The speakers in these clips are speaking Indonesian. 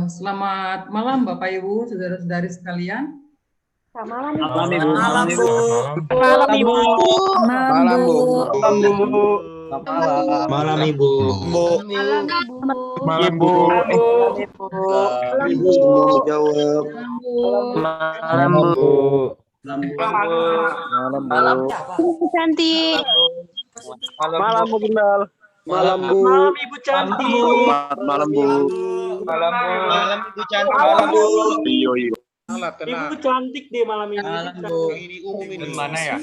Selamat malam Bapak Ibu, saudara-saudari sekalian. Selamat malam, Malam Ibu. Malam Bu. Malam Ibu. Malam Bu. Malam Bu. Malam Ibu. malam Ibu. Malam Bu. Malam Ibu. Jawab. Malam Bu. Malam Ibu cantik. Malam Bu Bundal. Malam Bu. Malam Ibu cantik. Malam Bu. Malam Bu. Malam Ibu cantik. Malam Bu. Iyo. Ibu cantik deh malam ini. Malam Bu. Ini umum ini. Mana ya?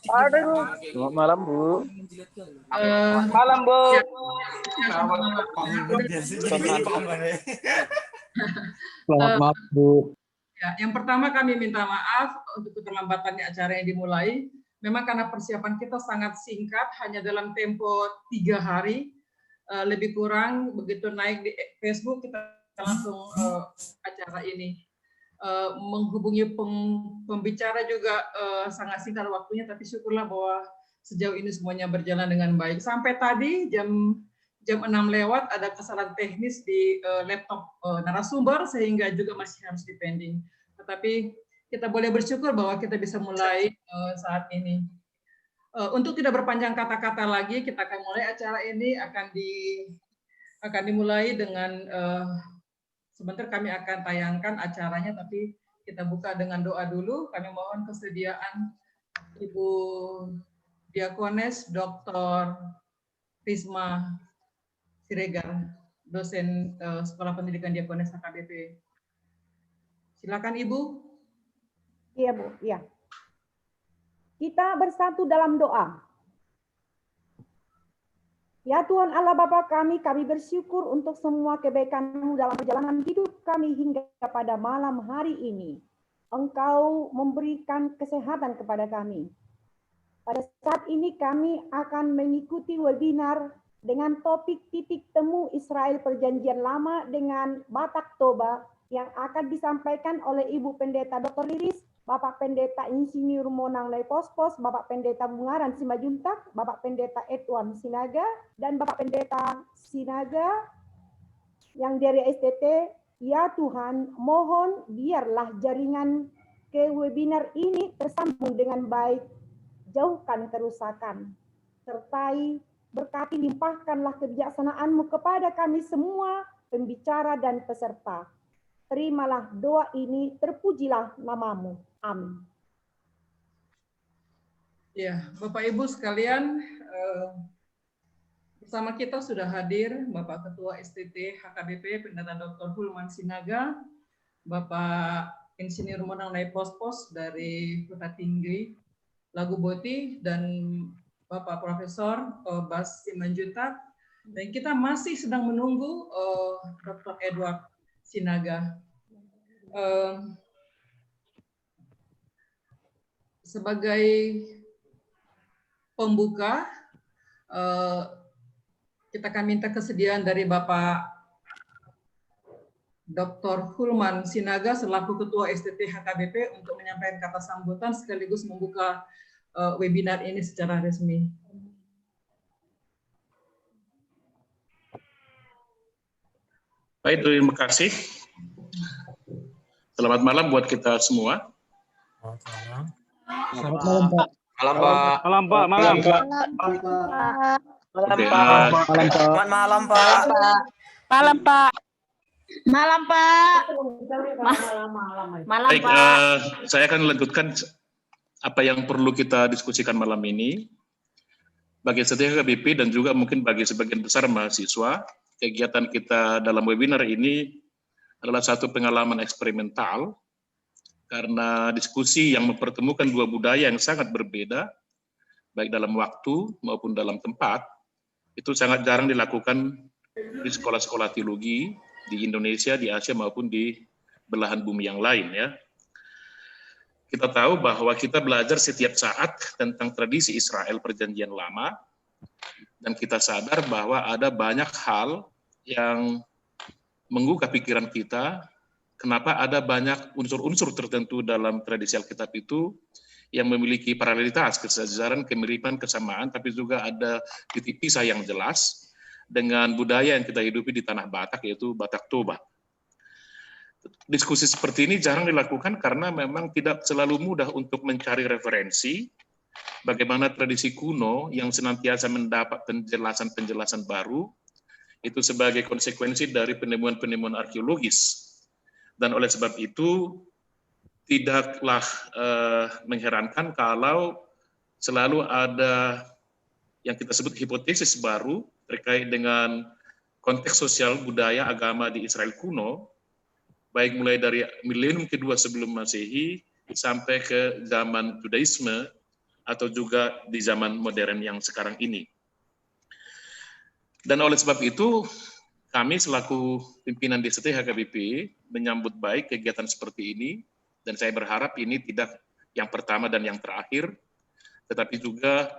Aduh. Selamat malam Bu. Malam Bu. Selamat malam Bu. Ya, yang pertama kami minta maaf untuk keterlambatannya acara yang dimulai. Memang karena persiapan kita sangat singkat, hanya dalam tempo 3 hari, lebih kurang begitu naik di Facebook kita langsung acara ini. Menghubungi pembicara juga sangat singkat waktunya, tapi syukurlah bahwa sejauh ini semuanya berjalan dengan baik. Sampai tadi jam 6 lewat ada kesalahan teknis di laptop narasumber sehingga juga masih harus dipending. Tetapi kita boleh bersyukur bahwa kita bisa mulai saat ini. Untuk tidak berpanjang kata-kata lagi, kita akan mulai acara ini akan dimulai dengan sebentar kami akan tayangkan acaranya, tapi kita buka dengan doa dulu. Kami mohon kesediaan Ibu Diakones Dr. Risma Siregar, dosen Sekolah Pendidikan Diakones HKBP. Silakan Ibu. Iya Bu, iya. Kita bersatu dalam doa. Ya Tuhan Allah Bapa kami bersyukur untuk semua kebaikan-Mu dalam perjalanan hidup kami hingga pada malam hari ini. Engkau memberikan kesehatan kepada kami. Pada saat ini kami akan mengikuti webinar dengan topik titik temu Israel Perjanjian Lama dengan Batak Toba yang akan disampaikan oleh Ibu Pendeta Dr. Liris, Bapak Pendeta Insinyur Monang Lepospos, Bapak Pendeta Bungaran Simajuntak, Bapak Pendeta Edwan Sinaga, dan Bapak Pendeta Sinaga yang dari STT. Ya Tuhan, mohon biarlah jaringan ke webinar ini tersambung dengan baik, jauhkan kerusakan, sertai berkati limpahkanlah kebijaksanaan-Mu kepada kami semua, pembicara dan peserta. Terimalah doa ini, terpujilah nama-Mu. Amin. Ya, Bapak Ibu sekalian, bersama kita sudah hadir Bapak Ketua STT HKBP Pendeta Dr. Hulman Sinaga, Bapak Insinyur Monang Lepospos dari Kota Tinggi, Lagu Boti, dan Bapak Profesor Bas Simanjuntak. Dan kita masih sedang menunggu Dr. Edward Sinaga. Sebagai pembuka, kita akan minta kesediaan dari Bapak Dr. Hulman Sinaga selaku Ketua STT HKBP untuk menyampaikan kata sambutan sekaligus membuka webinar ini secara resmi. Baik, terima kasih. Selamat malam buat kita semua. Selamat malam Pak. Malam Pak. Malam Pak. Malam Pak. Selamat malam Pak. Malam Pak. Malam Pak. Malam Baik, Pak. saya akan lanjutkan apa yang perlu kita diskusikan malam ini. Bagi STT HKBP dan juga mungkin bagi sebagian besar mahasiswa, kegiatan kita dalam webinar ini adalah satu pengalaman eksperimental karena diskusi yang mempertemukan dua budaya yang sangat berbeda, baik dalam waktu maupun dalam tempat, itu sangat jarang dilakukan di sekolah-sekolah teologi di Indonesia, di Asia maupun di belahan bumi yang lain ya. Kita tahu bahwa kita belajar setiap saat tentang tradisi Israel Perjanjian Lama, dan kita sadar bahwa ada banyak hal yang menggugah pikiran kita kenapa ada banyak unsur-unsur tertentu dalam tradisi Alkitab itu yang memiliki paralelitas, kesejaran, kemiripan, kesamaan, tapi juga ada titik pisah yang jelas dengan budaya yang kita hidupi di tanah Batak, yaitu Batak Toba. Diskusi seperti ini jarang dilakukan karena memang tidak selalu mudah untuk mencari referensi bagaimana tradisi kuno yang senantiasa mendapat penjelasan-penjelasan baru itu sebagai konsekuensi dari penemuan-penemuan arkeologis. Dan oleh sebab itu, tidaklah mengherankan kalau selalu ada yang kita sebut hipotesis baru terkait dengan konteks sosial, budaya, agama di Israel kuno, baik mulai dari milenium kedua sebelum Masehi sampai ke zaman Judaisme atau juga di zaman modern yang sekarang ini. Dan oleh sebab itu, kami selaku pimpinan DCT HKBP menyambut baik kegiatan seperti ini, dan saya berharap ini tidak yang pertama dan yang terakhir, tetapi juga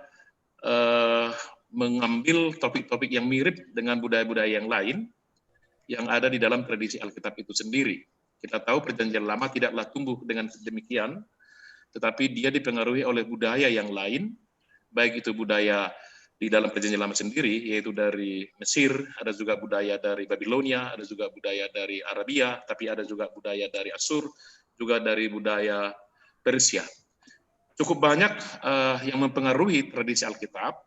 mengambil topik-topik yang mirip dengan budaya-budaya yang lain yang ada di dalam tradisi Alkitab itu sendiri. Kita tahu Perjanjian Lama tidaklah tumbuh dengan demikian, tetapi dia dipengaruhi oleh budaya yang lain, baik itu budaya di dalam Perjanjian Lama sendiri, yaitu dari Mesir, ada juga budaya dari Babilonia, ada juga budaya dari Arabia, tapi ada juga budaya dari Asur, juga dari budaya Persia. Cukup banyak yang mempengaruhi tradisi Alkitab,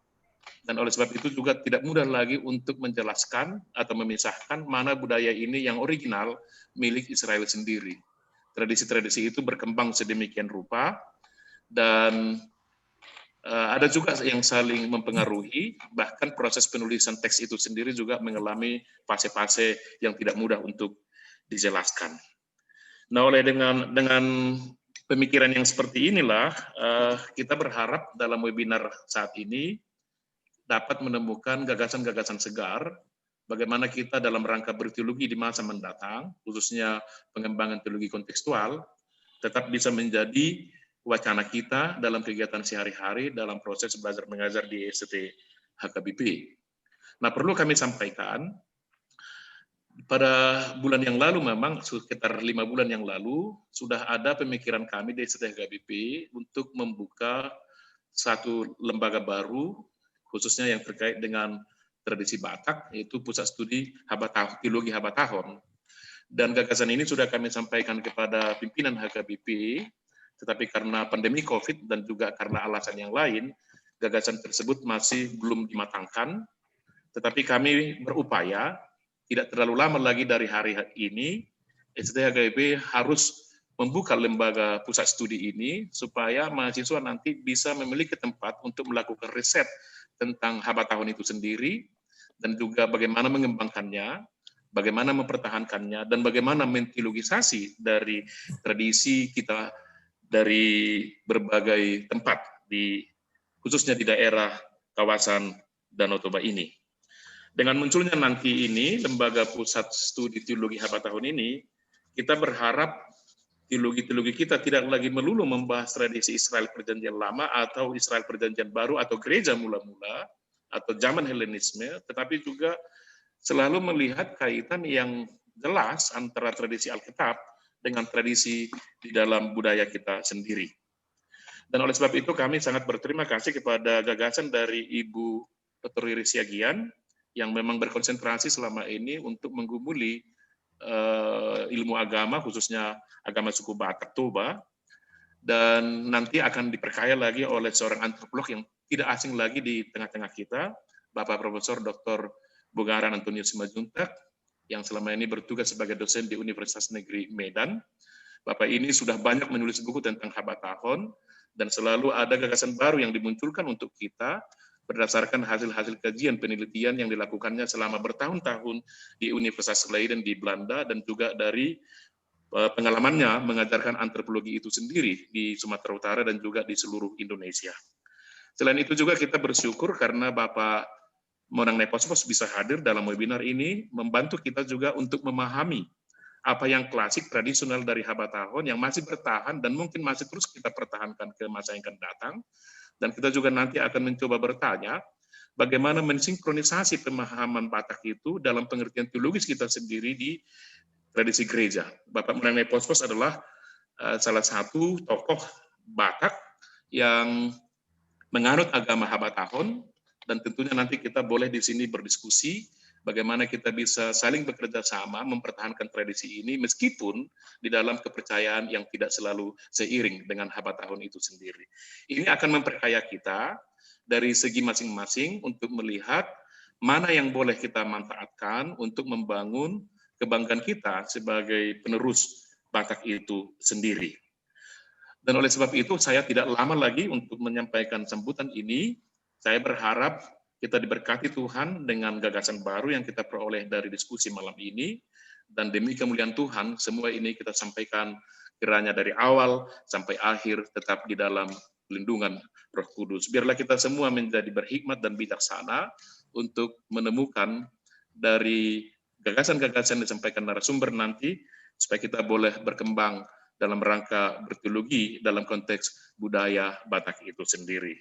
dan oleh sebab itu juga tidak mudah lagi untuk menjelaskan atau memisahkan mana budaya ini yang original milik Israel sendiri. Tradisi-tradisi itu berkembang sedemikian rupa, dan ada juga yang saling mempengaruhi, bahkan proses penulisan teks itu sendiri juga mengalami fase-fase yang tidak mudah untuk dijelaskan. Nah, oleh dengan pemikiran yang seperti inilah, kita berharap dalam webinar saat ini dapat menemukan gagasan-gagasan segar bagaimana kita dalam rangka berteologi di masa mendatang, khususnya pengembangan teologi kontekstual, tetap bisa menjadi wacana kita dalam kegiatan sehari-hari dalam proses belajar mengajar di ST HKBP. Nah, perlu kami sampaikan, pada bulan yang lalu memang sekitar 5 bulan yang lalu sudah ada pemikiran kami di ST HKBP untuk membuka satu lembaga baru khususnya yang terkait dengan tradisi Batak, yaitu Pusat Studi Teologi Habatahon. Dan gagasan ini sudah kami sampaikan kepada pimpinan HKBP, tetapi karena pandemi COVID dan juga karena alasan yang lain, gagasan tersebut masih belum dimatangkan, tetapi kami berupaya, tidak terlalu lama lagi dari hari ini, STHKBP harus membuka lembaga pusat studi ini, supaya mahasiswa nanti bisa memiliki tempat untuk melakukan riset tentang Habatahon itu sendiri, dan juga bagaimana mengembangkannya, bagaimana mempertahankannya, dan bagaimana menteologisasi dari tradisi kita dari berbagai tempat, khususnya di daerah kawasan Danau Toba ini. Dengan munculnya nanti ini, Lembaga Pusat Studi Teologi Habatahon ini, kita berharap teologi-teologi kita tidak lagi melulu membahas tradisi Israel Perjanjian Lama atau Israel Perjanjian Baru atau gereja mula-mula atau zaman Helenisme, tetapi juga selalu melihat kaitan yang jelas antara tradisi Alkitab dengan tradisi di dalam budaya kita sendiri. Dan oleh sebab itu kami sangat berterima kasih kepada gagasan dari Ibu Dr. Riri Siagian yang memang berkonsentrasi selama ini untuk menggumuli ilmu agama, khususnya agama suku Batak Toba, dan nanti akan diperkaya lagi oleh seorang antropolog yang tidak asing lagi di tengah-tengah kita, Bapak Profesor Dr. Bogaran Antonius Simajuntak, yang selama ini bertugas sebagai dosen di Universitas Negeri Medan. Bapak ini sudah banyak menulis buku tentang Habatahon, dan selalu ada gagasan baru yang dimunculkan untuk kita, berdasarkan hasil-hasil kajian penelitian yang dilakukannya selama bertahun-tahun di Universitas Leiden di Belanda, dan juga dari pengalamannya mengajarkan antropologi itu sendiri di Sumatera Utara dan juga di seluruh Indonesia. Selain itu juga kita bersyukur karena Bapak Monang Nepospos bisa hadir dalam webinar ini, membantu kita juga untuk memahami apa yang klasik tradisional dari Habatahon yang masih bertahan dan mungkin masih terus kita pertahankan ke masa yang akan datang. Dan kita juga nanti akan mencoba bertanya bagaimana mensinkronisasi pemahaman Batak itu dalam pengertian teologis kita sendiri di tradisi gereja. Bapak Murane Pospos adalah salah satu tokoh Batak yang menganut agama Habatahon, dan tentunya nanti kita boleh di sini berdiskusi bagaimana kita bisa saling bekerja sama mempertahankan tradisi ini meskipun di dalam kepercayaan yang tidak selalu seiring dengan Habatahon itu sendiri. Ini akan memperkaya kita dari segi masing-masing untuk melihat mana yang boleh kita manfaatkan untuk membangun kebanggaan kita sebagai penerus Batak itu sendiri. Dan oleh sebab itu saya tidak lama lagi untuk menyampaikan sambutan ini. Saya berharap kita diberkati Tuhan dengan gagasan baru yang kita peroleh dari diskusi malam ini. Dan demi kemuliaan Tuhan, semua ini kita sampaikan kiranya dari awal sampai akhir tetap di dalam lindungan Roh Kudus. Biarlah kita semua menjadi berhikmat dan bijaksana untuk menemukan dari gagasan-gagasan yang disampaikan narasumber nanti, supaya kita boleh berkembang dalam rangka berteologi dalam konteks budaya Batak itu sendiri.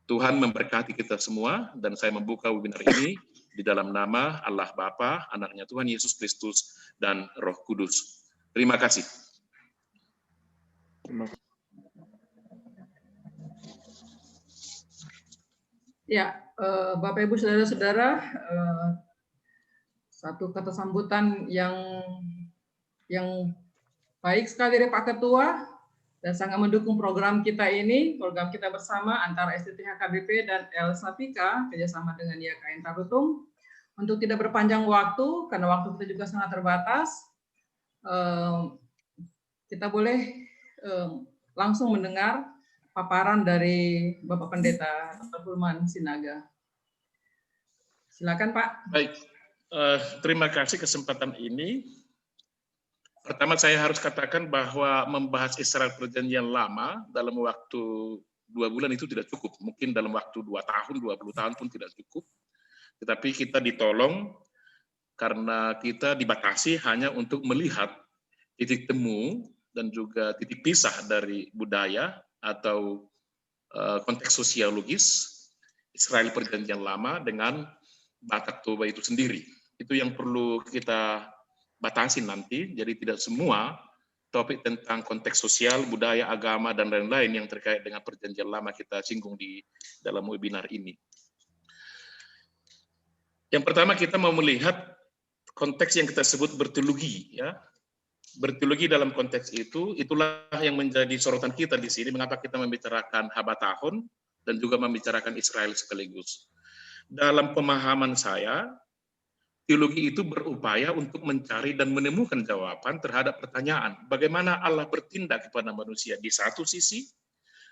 Tuhan memberkati kita semua, dan saya membuka webinar ini di dalam nama Allah Bapa, Anaknya Tuhan Yesus Kristus, dan Roh Kudus. Terima kasih. Ya, Bapak Ibu Saudara-saudara, satu kata sambutan yang baik sekali dari Pak Ketua dan sangat mendukung program kita ini, program kita bersama antara STTH KBP dan El Safika kerjasama dengan YKN Tarutung. Untuk tidak berpanjang waktu, karena waktu kita juga sangat terbatas, kita boleh langsung mendengar paparan dari Bapak Pendeta Dr. Fulman Sinaga. Silakan Pak. Baik, terima kasih kesempatan ini. Pertama saya harus katakan bahwa membahas Israel Perjanjian Lama dalam waktu 2 bulan itu tidak cukup. Mungkin dalam waktu 2 tahun, 20 tahun pun tidak cukup. Tetapi kita ditolong karena kita dibatasi hanya untuk melihat titik temu dan juga titik pisah dari budaya atau konteks sosiologis Israel Perjanjian Lama dengan Batak Toba itu sendiri. Itu yang perlu kita batasi nanti, jadi tidak semua topik tentang konteks sosial, budaya, agama, dan lain-lain yang terkait dengan Perjanjian Lama kita singgung di dalam webinar ini. Yang pertama kita mau melihat konteks yang kita sebut berteologi, ya. Berteologi dalam konteks itu, itulah yang menjadi sorotan kita di sini, mengapa kita membicarakan Habatahon dan juga membicarakan Israel sekaligus. Dalam pemahaman saya, teologi itu berupaya untuk mencari dan menemukan jawaban terhadap pertanyaan bagaimana Allah bertindak kepada manusia di satu sisi,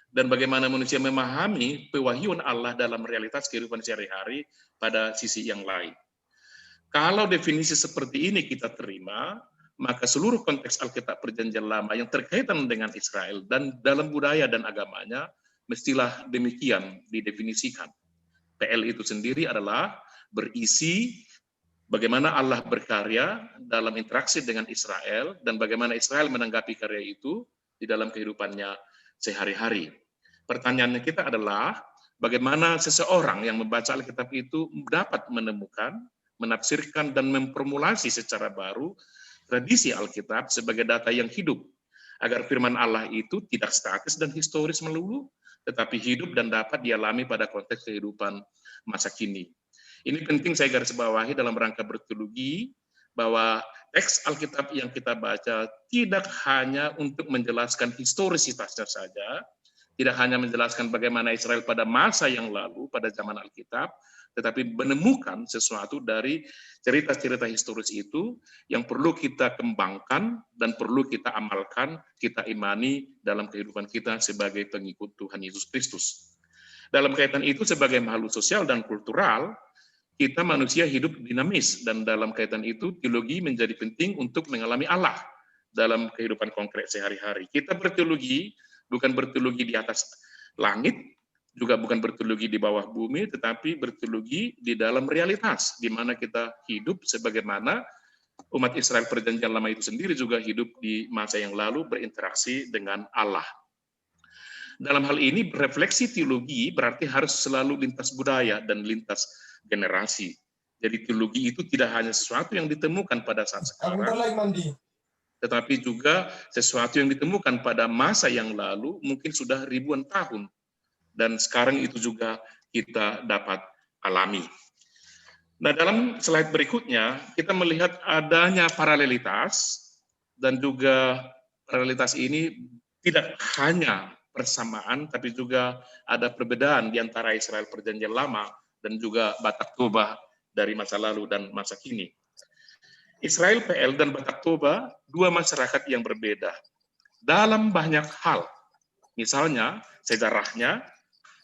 dan bagaimana manusia memahami pewahyuan Allah dalam realitas kehidupan sehari-hari pada sisi yang lain. Kalau definisi seperti ini kita terima, maka seluruh konteks Alkitab Perjanjian Lama yang terkaitan dengan Israel dan dalam budaya dan agamanya mestilah demikian didefinisikan. PL itu sendiri adalah berisi bagaimana Allah berkarya dalam interaksi dengan Israel dan bagaimana Israel menanggapi karya itu di dalam kehidupannya sehari-hari. Pertanyaannya kita adalah bagaimana seseorang yang membaca Alkitab itu dapat menemukan, menafsirkan, dan memformulasi secara baru tradisi Alkitab sebagai data yang hidup, agar firman Allah itu tidak statis dan historis melulu, tetapi hidup dan dapat dialami pada konteks kehidupan masa kini. Ini penting saya garis bawahi dalam rangka berteologi, bahwa teks Alkitab yang kita baca tidak hanya untuk menjelaskan historisitasnya saja, tidak hanya menjelaskan bagaimana Israel pada masa yang lalu, pada zaman Alkitab, tetapi menemukan sesuatu dari cerita-cerita historis itu yang perlu kita kembangkan dan perlu kita amalkan, kita imani dalam kehidupan kita sebagai pengikut Tuhan Yesus Kristus. Dalam kaitan itu sebagai makhluk sosial dan kultural, kita manusia hidup dinamis, dan dalam kaitan itu teologi menjadi penting untuk mengalami Allah dalam kehidupan konkret sehari-hari. Kita berteologi bukan berteologi di atas langit, juga bukan berteologi di bawah bumi, tetapi berteologi di dalam realitas, di mana kita hidup sebagaimana umat Israel Perjanjian Lama itu sendiri juga hidup di masa yang lalu berinteraksi dengan Allah. Dalam hal ini, refleksi teologi berarti harus selalu lintas budaya dan lintas generasi. Jadi teologi itu tidak hanya sesuatu yang ditemukan pada saat sekarang, tetapi juga sesuatu yang ditemukan pada masa yang lalu, mungkin sudah ribuan tahun. Dan sekarang itu juga kita dapat alami. Nah, dalam slide berikutnya, kita melihat adanya paralelitas, dan juga paralelitas ini tidak hanya persamaan, tapi juga ada perbedaan di antara Israel Perjanjian Lama dan juga Batak Toba dari masa lalu dan masa kini. Israel PL dan Batak Toba, dua masyarakat yang berbeda dalam banyak hal. Misalnya, sejarahnya,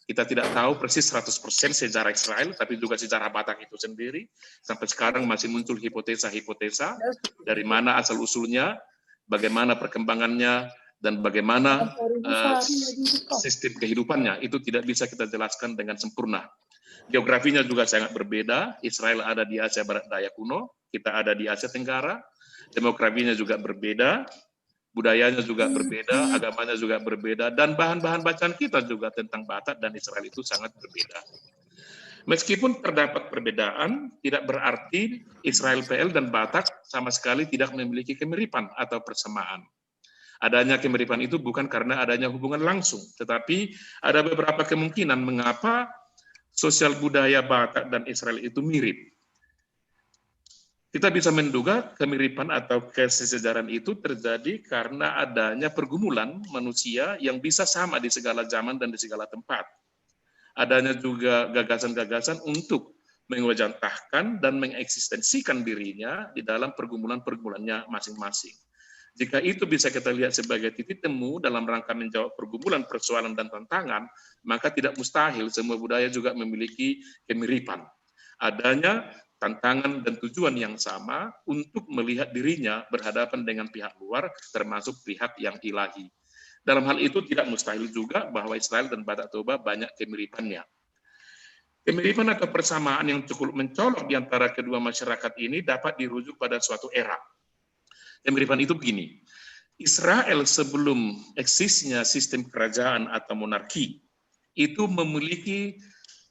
kita tidak tahu persis 100% sejarah Israel, tapi juga sejarah Batak itu sendiri. Sampai sekarang masih muncul hipotesa-hipotesa dari mana asal-usulnya, bagaimana perkembangannya, dan bagaimana sistem kehidupannya. Itu tidak bisa kita jelaskan dengan sempurna. Geografinya juga sangat berbeda. Israel ada di Asia Barat Daya kuno, kita ada di Asia Tenggara. Demografinya juga berbeda, budayanya juga berbeda, agamanya juga berbeda, dan bahan-bahan bacaan kita juga tentang Batak dan Israel itu sangat berbeda. Meskipun terdapat perbedaan, tidak berarti Israel PL dan Batak sama sekali tidak memiliki kemiripan atau persamaan. Adanya kemiripan itu bukan karena adanya hubungan langsung, tetapi ada beberapa kemungkinan mengapa sosial budaya Batak dan Israel itu mirip. Kita bisa menduga kemiripan atau kesejajaran itu terjadi karena adanya pergumulan manusia yang bisa sama di segala zaman dan di segala tempat. Adanya juga gagasan-gagasan untuk mengwajantahkan dan mengeksistensikan dirinya di dalam pergumulan-pergumulannya masing-masing. Jika itu bisa kita lihat sebagai titik temu dalam rangka menjawab pergumulan, persoalan, dan tantangan, maka tidak mustahil semua budaya juga memiliki kemiripan. Adanya tantangan dan tujuan yang sama untuk melihat dirinya berhadapan dengan pihak luar, termasuk pihak yang ilahi. Dalam hal itu tidak mustahil juga bahwa Israel dan Batak Toba banyak kemiripannya. Kemiripan atau persamaan yang cukup mencolok di antara kedua masyarakat ini dapat dirujuk pada suatu era. Kemiripan itu begini, Israel sebelum eksisnya sistem kerajaan atau monarki, itu memiliki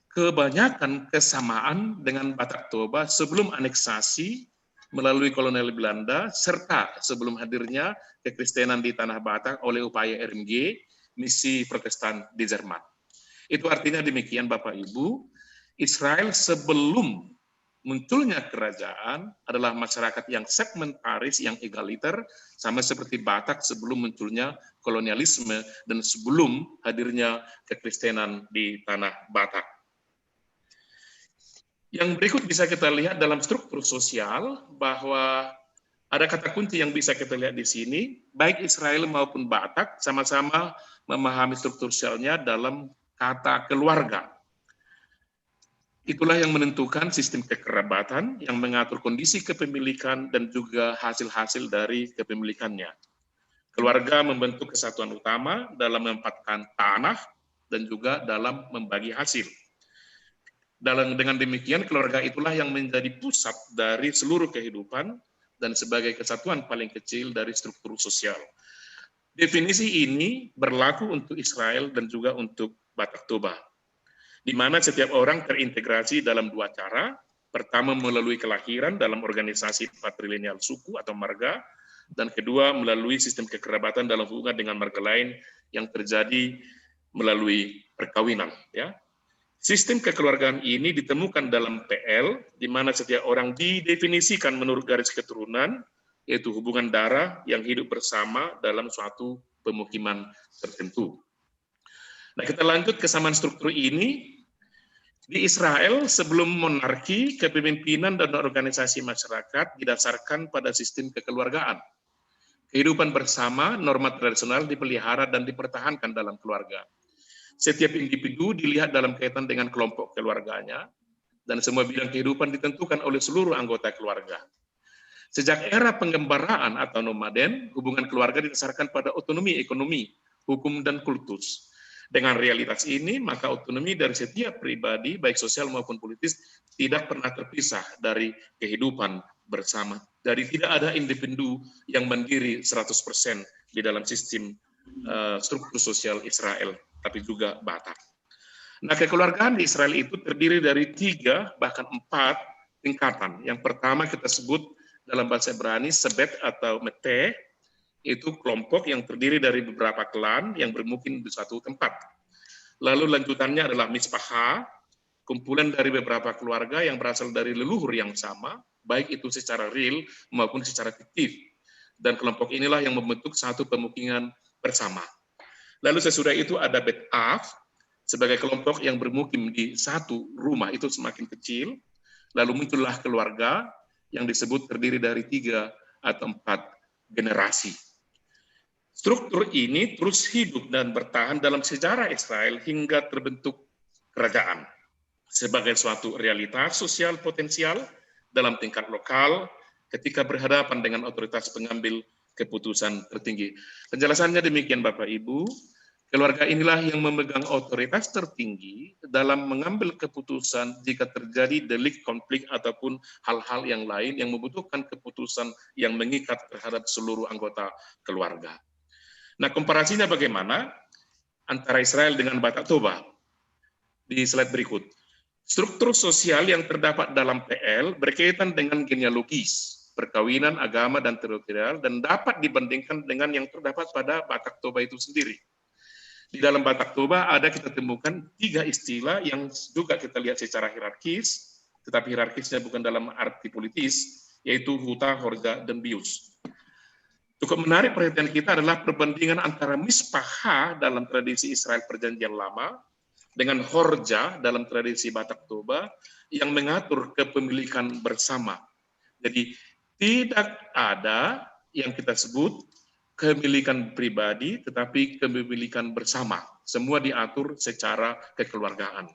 kebanyakan kesamaan dengan Batak Toba sebelum aneksasi melalui kolonial Belanda, serta sebelum hadirnya kekristenan di tanah Batak oleh upaya RMG, misi Protestan di Jerman. Itu artinya demikian Bapak Ibu, Israel sebelum munculnya kerajaan adalah masyarakat yang segmentaris, yang egaliter, sama seperti Batak sebelum munculnya kolonialisme dan sebelum hadirnya kekristenan di tanah Batak. Yang berikut bisa kita lihat dalam struktur sosial bahwa ada kata kunci yang bisa kita lihat di sini, baik Israel maupun Batak sama-sama memahami struktur sosialnya dalam kata keluarga. Itulah yang menentukan sistem kekerabatan yang mengatur kondisi kepemilikan dan juga hasil-hasil dari kepemilikannya. Keluarga membentuk kesatuan utama dalam menempatkan tanah dan juga dalam membagi hasil. Dengan demikian, keluarga itulah yang menjadi pusat dari seluruh kehidupan dan sebagai kesatuan paling kecil dari struktur sosial. Definisi ini berlaku untuk Israel dan juga untuk Batak Toba, di mana setiap orang terintegrasi dalam dua cara. Pertama, melalui kelahiran dalam organisasi patrilineal suku atau marga, dan kedua, melalui sistem kekerabatan dalam hubungan dengan marga lain yang terjadi melalui perkawinan. Ya. Sistem kekeluargaan ini ditemukan dalam PL, di mana setiap orang didefinisikan menurut garis keturunan, yaitu hubungan darah yang hidup bersama dalam suatu pemukiman tertentu. Nah, kita lanjut kesamaan struktur ini. Di Israel, sebelum monarki, kepemimpinan dan organisasi masyarakat didasarkan pada sistem kekeluargaan. Kehidupan bersama, norma tradisional dipelihara dan dipertahankan dalam keluarga. Setiap individu dilihat dalam kaitan dengan kelompok keluarganya, dan semua bidang kehidupan ditentukan oleh seluruh anggota keluarga. Sejak era penggembaraan atau nomaden, hubungan keluarga didasarkan pada otonomi ekonomi, hukum, dan kultus. Dengan realitas ini, maka otonomi dari setiap pribadi, baik sosial maupun politis, tidak pernah terpisah dari kehidupan bersama. Dari tidak ada individu yang mandiri 100% di dalam sistem struktur sosial Israel, tapi juga Batak. Nah, kekeluargaan di Israel itu terdiri dari 3, bahkan 4 tingkatan. Yang pertama kita sebut dalam bahasa Ibrani sebet atau mete, itu kelompok yang terdiri dari beberapa klan yang bermukim di suatu tempat. Lalu lanjutannya adalah mispaha, kumpulan dari beberapa keluarga yang berasal dari leluhur yang sama, baik itu secara real maupun secara fiktif. Dan kelompok inilah yang membentuk satu pemukiman bersama. Lalu sesudah itu ada Bet-Av, sebagai kelompok yang bermukim di satu rumah, itu semakin kecil. Lalu muncullah keluarga yang disebut terdiri dari 3 atau 4 generasi. Struktur ini terus hidup dan bertahan dalam sejarah Israel hingga terbentuk kerajaan sebagai suatu realitas sosial potensial dalam tingkat lokal ketika berhadapan dengan otoritas pengambil keputusan tertinggi. Penjelasannya demikian Bapak Ibu, keluarga inilah yang memegang otoritas tertinggi dalam mengambil keputusan jika terjadi delik, konflik, ataupun hal-hal yang lain yang membutuhkan keputusan yang mengikat terhadap seluruh anggota keluarga. Nah, komparasinya bagaimana antara Israel dengan Batak Toba? Di slide berikut. Struktur sosial yang terdapat dalam PL berkaitan dengan genealogis, perkawinan, agama, dan teritorial, dan dapat dibandingkan dengan yang terdapat pada Batak Toba itu sendiri. Di dalam Batak Toba ada kita temukan 3 istilah yang juga kita lihat secara hierarkis, tetapi hierarkisnya bukan dalam arti politis, yaitu Huta, Horja, dan Bius. Cukup menarik perhatian kita adalah perbandingan antara mispaha dalam tradisi Israel Perjanjian Lama dengan Horja dalam tradisi Batak Toba yang mengatur kepemilikan bersama. Jadi tidak ada yang kita sebut kepemilikan pribadi, tetapi kepemilikan bersama. Semua diatur secara kekeluargaan.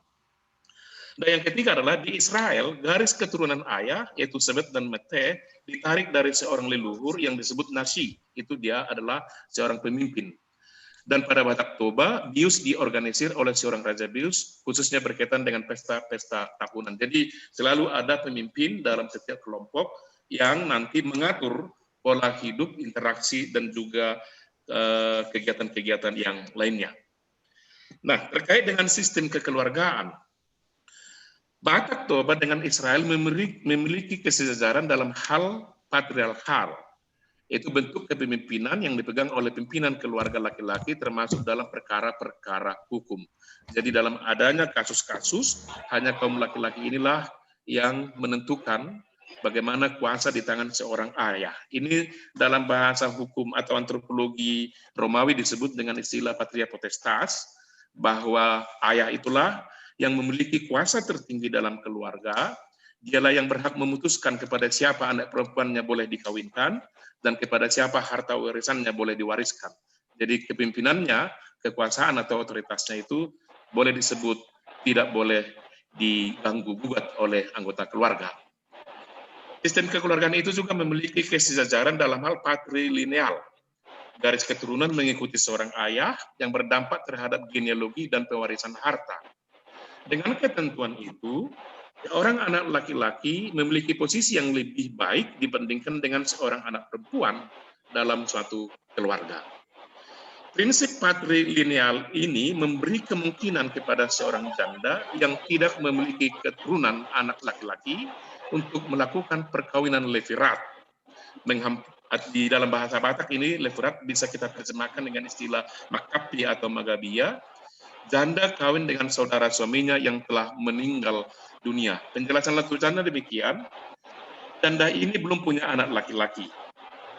Dan yang ketiga adalah di Israel, garis keturunan ayah, yaitu Sebet dan Mete, ditarik dari seorang leluhur yang disebut Nasi. Itu dia adalah seorang pemimpin. Dan pada Batak Toba, Bius diorganisir oleh seorang Raja Bius, khususnya berkaitan dengan pesta-pesta tahunan. Jadi selalu ada pemimpin dalam setiap kelompok yang nanti mengatur pola hidup, interaksi, dan juga kegiatan-kegiatan yang lainnya. Nah, terkait dengan sistem kekeluargaan, Batak Toba dengan Israel memiliki kesejajaran dalam hal patriarkal, yaitu bentuk kepemimpinan yang dipegang oleh pimpinan keluarga laki-laki termasuk dalam perkara-perkara hukum. Jadi dalam adanya kasus-kasus, hanya kaum laki-laki inilah yang menentukan bagaimana kuasa di tangan seorang ayah. Ini dalam bahasa hukum atau antropologi Romawi disebut dengan istilah patria potestas, bahwa ayah itulah yang memiliki kuasa tertinggi dalam keluarga, dialah yang berhak memutuskan kepada siapa anak perempuannya boleh dikawinkan, dan kepada siapa harta warisannya boleh diwariskan. Jadi kepimpinannya, kekuasaan atau otoritasnya itu boleh disebut tidak boleh diganggu-gugat oleh anggota keluarga. Sistem kekeluargaan itu juga memiliki kesejajaran dalam hal patrilineal. Garis keturunan mengikuti seorang ayah yang berdampak terhadap genealogi dan pewarisan harta. Dengan ketentuan itu, seorang anak laki-laki memiliki posisi yang lebih baik dibandingkan dengan seorang anak perempuan dalam suatu keluarga. Prinsip patrilineal ini memberi kemungkinan kepada seorang janda yang tidak memiliki keturunan anak laki-laki untuk melakukan perkawinan levirat. Di dalam bahasa Batak ini, levirat bisa kita terjemahkan dengan istilah makapi atau magabia. Janda kawin dengan saudara suaminya yang telah meninggal dunia. Penjelasan lanjutannya demikian, janda ini belum punya anak laki-laki.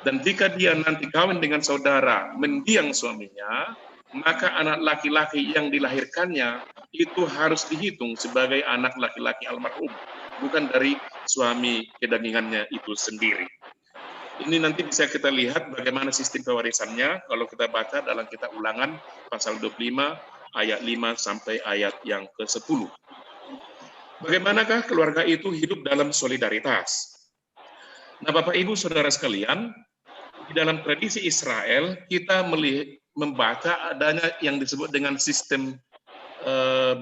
Dan jika dia nanti kawin dengan saudara mendiang suaminya, maka anak laki-laki yang dilahirkannya itu harus dihitung sebagai anak laki-laki almarhum, bukan dari suami kedagingannya itu sendiri. Ini nanti bisa kita lihat bagaimana sistem pewarisannya kalau kita baca dalam kitab Ulangan pasal 25 ayat 5 sampai ayat yang ke-10. Bagaimanakah keluarga itu hidup dalam solidaritas? Nah, Bapak Ibu Saudara sekalian, di dalam tradisi Israel kita membaca adanya yang disebut dengan sistem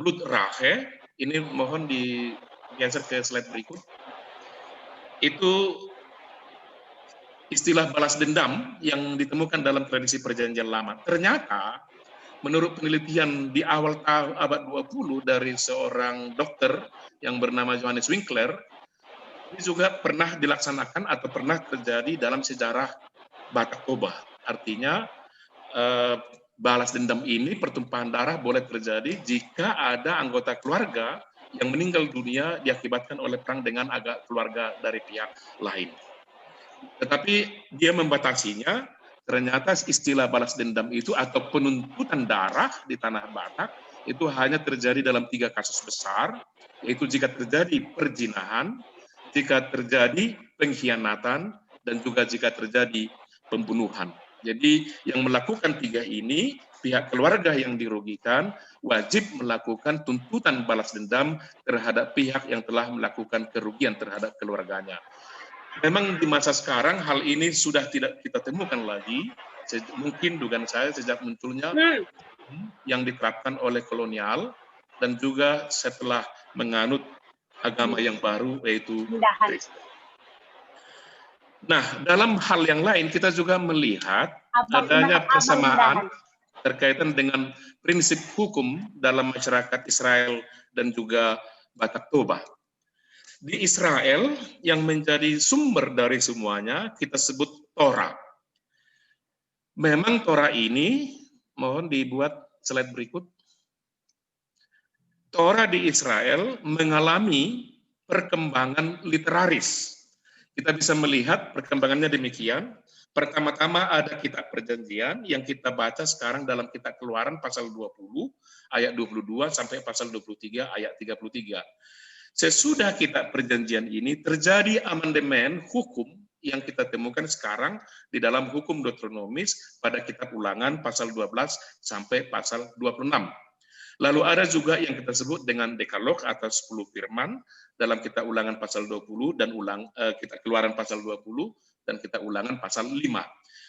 Blut Rache. Ini mohon digeser ke slide berikut. Itu istilah balas dendam yang ditemukan dalam tradisi Perjanjian Lama. Ternyata menurut penelitian di awal abad 20 dari seorang dokter yang bernama Johannes Winkler, ini juga pernah dilaksanakan atau pernah terjadi dalam sejarah Batak Toba. Artinya balas dendam ini, pertumpahan darah boleh terjadi jika ada anggota keluarga yang meninggal dunia diakibatkan oleh perang dengan keluarga dari pihak lain. Tetapi dia membatasinya, ternyata istilah balas dendam itu atau penuntutan darah di tanah Batak itu hanya terjadi dalam 3 kasus besar, yaitu jika terjadi perzinahan, jika terjadi pengkhianatan, dan juga jika terjadi pembunuhan. Jadi yang melakukan 3 ini, pihak keluarga yang dirugikan wajib melakukan tuntutan balas dendam terhadap pihak yang telah melakukan kerugian terhadap keluarganya. Memang di masa sekarang hal ini sudah tidak kita temukan lagi, mungkin dugaan saya sejak munculnya yang diterapkan oleh kolonial dan juga setelah menganut agama yang baru yaitu Kristen. Nah, dalam hal yang lain kita juga melihat adanya persamaan terkaitan dengan prinsip hukum dalam masyarakat Israel dan juga Batak Toba. Di Israel yang menjadi sumber dari semuanya kita sebut Torah. Memang Torah ini, mohon dibuat slide berikut. Torah di Israel mengalami perkembangan literaris. Kita bisa melihat perkembangannya demikian. Pertama-tama ada kitab perjanjian yang kita baca sekarang dalam kitab Keluaran pasal 20 ayat 22 sampai pasal 23 ayat 33. Sesudah kitab perjanjian ini terjadi amandemen hukum yang kita temukan sekarang di dalam hukum Deuteronomis pada kitab Ulangan pasal 12 sampai pasal 26. Lalu ada juga yang kita sebut dengan Dekalog atau 10 firman dalam kitab Ulangan pasal 20 dan kitab Keluaran pasal 20 dan kitab Ulangan pasal 5.